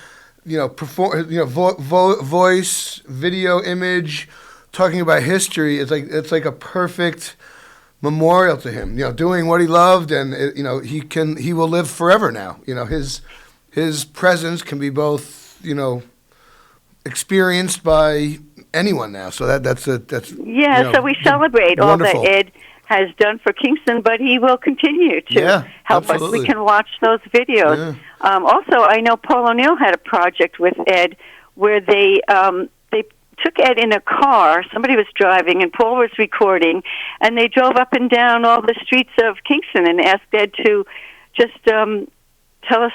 perform, voice, video, image, talking about history. It's like a perfect memorial to him. Doing what he loved, and he will live forever now. His presence can be both experienced by anyone now. So that's so we celebrate wonderful. All that Ed has done for Kingston, but he will continue to help absolutely. us. We can watch those videos. Also, I know Paul O'Neill had a project with Ed where they took Ed in a car. Somebody was driving, and Paul was recording, and they drove up and down all the streets of Kingston and asked Ed to just tell us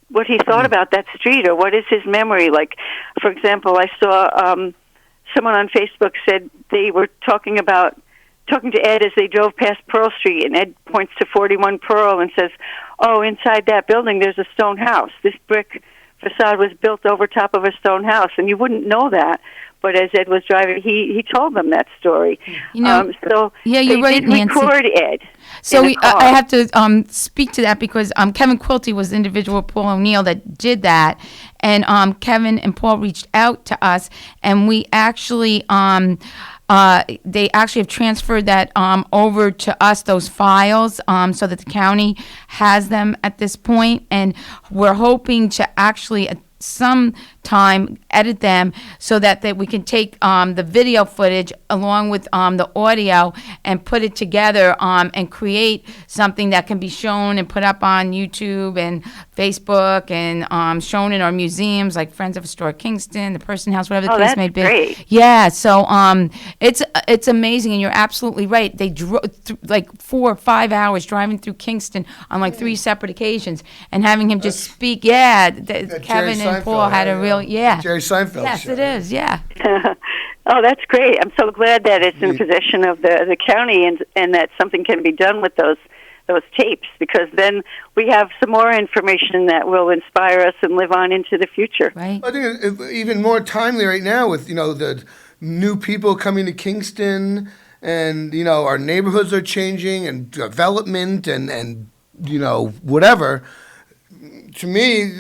what he thought about that street or what is his memory. Like, for example, I saw someone on Facebook said they were talking to Ed as they drove past Pearl Street, and Ed points to 41 Pearl and says, "Oh, inside that building there's a stone house. This brick facade was built over top of a stone house," and you wouldn't know that. But as Ed was driving, he told them that story. So yeah, you're right, did Nancy. record Ed. So I have to speak to that because Kevin Quilty was the individual, Paul O'Neill, that did that. And Kevin and Paul reached out to us, and we actually... they actually have transferred that over to us, those files, so that the county has them at this point. And we're hoping to actually at some time edit them so that we can take the video footage along with the audio and put it together and create something that can be shown and put up on YouTube and Facebook and shown in our museums like Friends of Historic Kingston, the Person House, whatever the case may be. Great. Yeah, so it's amazing, and you're absolutely right. They drove like 4 or 5 hours driving through Kingston on like 3 separate occasions and having him just speak. Yeah, Kevin and Paul had a real Jerry Seinfeld. Yes, show. it is. Yeah. Oh, that's great. I'm so glad that it's in possession of the county and that something can be done with those tapes, because then we have some more information that will inspire us and live on into the future. Right. I think it's even more timely right now with, the new people coming to Kingston, and, our neighborhoods are changing and development and whatever. To me,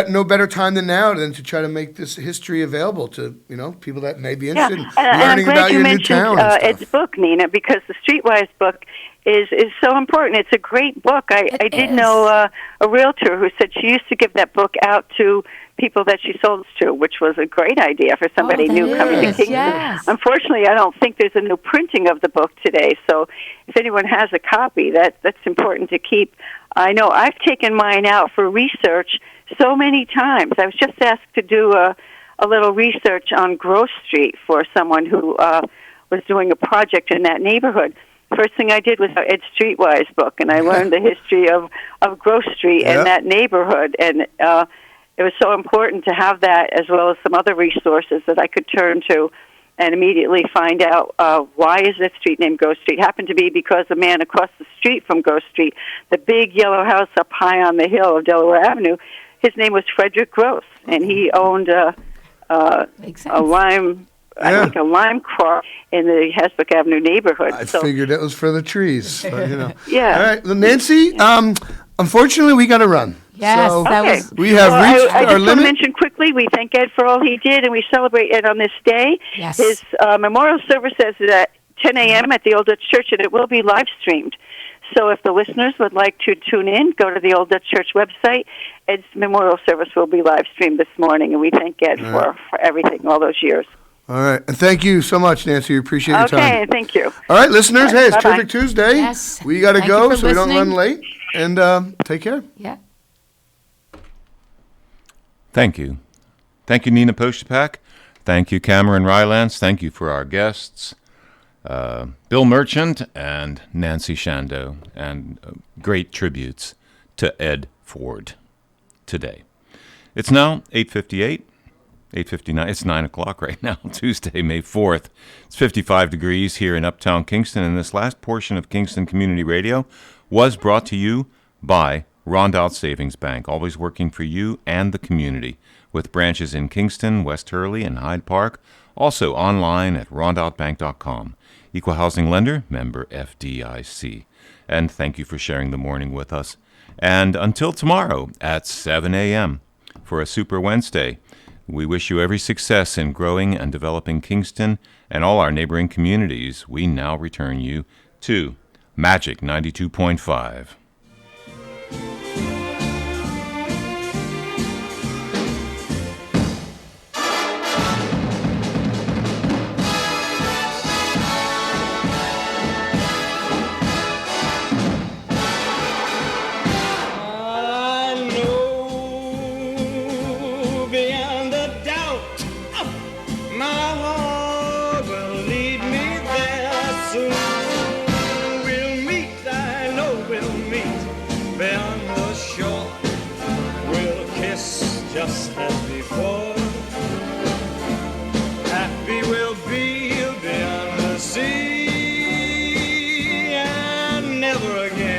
no better time than now than to try to make this history available to, people that may be interested in learning about your new town. Ed's book, Nina, because the Streetwise book is so important. It's a great book. I did know a realtor who said she used to give that book out to people that she sold to, which was a great idea for somebody new coming to Kingston. Yes. Unfortunately, I don't think there's a new printing of the book today, so if anyone has a copy, that's important to keep. I know I've taken mine out for research so many times. I was just asked to do a little research on Grove Street for someone who was doing a project in that neighborhood. First thing I did was Ed Streetwise book, and I learned the history of Grove Street and that neighborhood, and it was so important to have that as well as some other resources that I could turn to and immediately find out why is that street named Grove Street. It happened to be because the man across the street from Grove Street, the big yellow house up high on the hill of Delaware Avenue, his name was Frederick Gross, and he owned a lime... I think a lime crop in the Hasbrook Avenue neighborhood. I figured it was for the trees. But, Yeah. All right, well, Nancy, unfortunately, we got to run. Yes, so that was... We have reached I our just want to limit. mention quickly, we thank Ed for all he did, and we celebrate Ed on this day. Yes. His memorial service is at 10 a.m. at the Old Dutch Church, and it will be live streamed. So if the listeners would like to tune in, go to the Old Dutch Church website. Ed's memorial service will be live streamed this morning, and we thank Ed for everything, all those years. All right, and thank you so much, Nancy. We appreciate your time. Okay, thank you. All right, listeners, hey, it's Bye-bye. Terrific Tuesday. Yes. We got to Thank you go for so we don't listening. run late, and take care. Yeah. Thank you. Thank you, Nina Postupack. Thank you, Cameron Rylance. Thank you for our guests, Bill Merchant and Nancy Shando, and great tributes to Ed Ford today. It's now 8:58. 8:59. It's 9 o'clock right now, Tuesday, May 4th. It's 55 degrees here in Uptown Kingston, and this last portion of Kingston Community Radio was brought to you by Rondout Savings Bank, always working for you and the community, with branches in Kingston, West Hurley, and Hyde Park, also online at rondoutbank.com. Equal housing lender, member FDIC. And thank you for sharing the morning with us. And until tomorrow at 7 a.m. for a Super Wednesday, we wish you every success in growing and developing Kingston and all our neighboring communities. We now return you to Magic 92.5. I know beyond a doubt we'll meet beyond the shore. We'll kiss just as before. Happy we'll be beyond the sea, and never again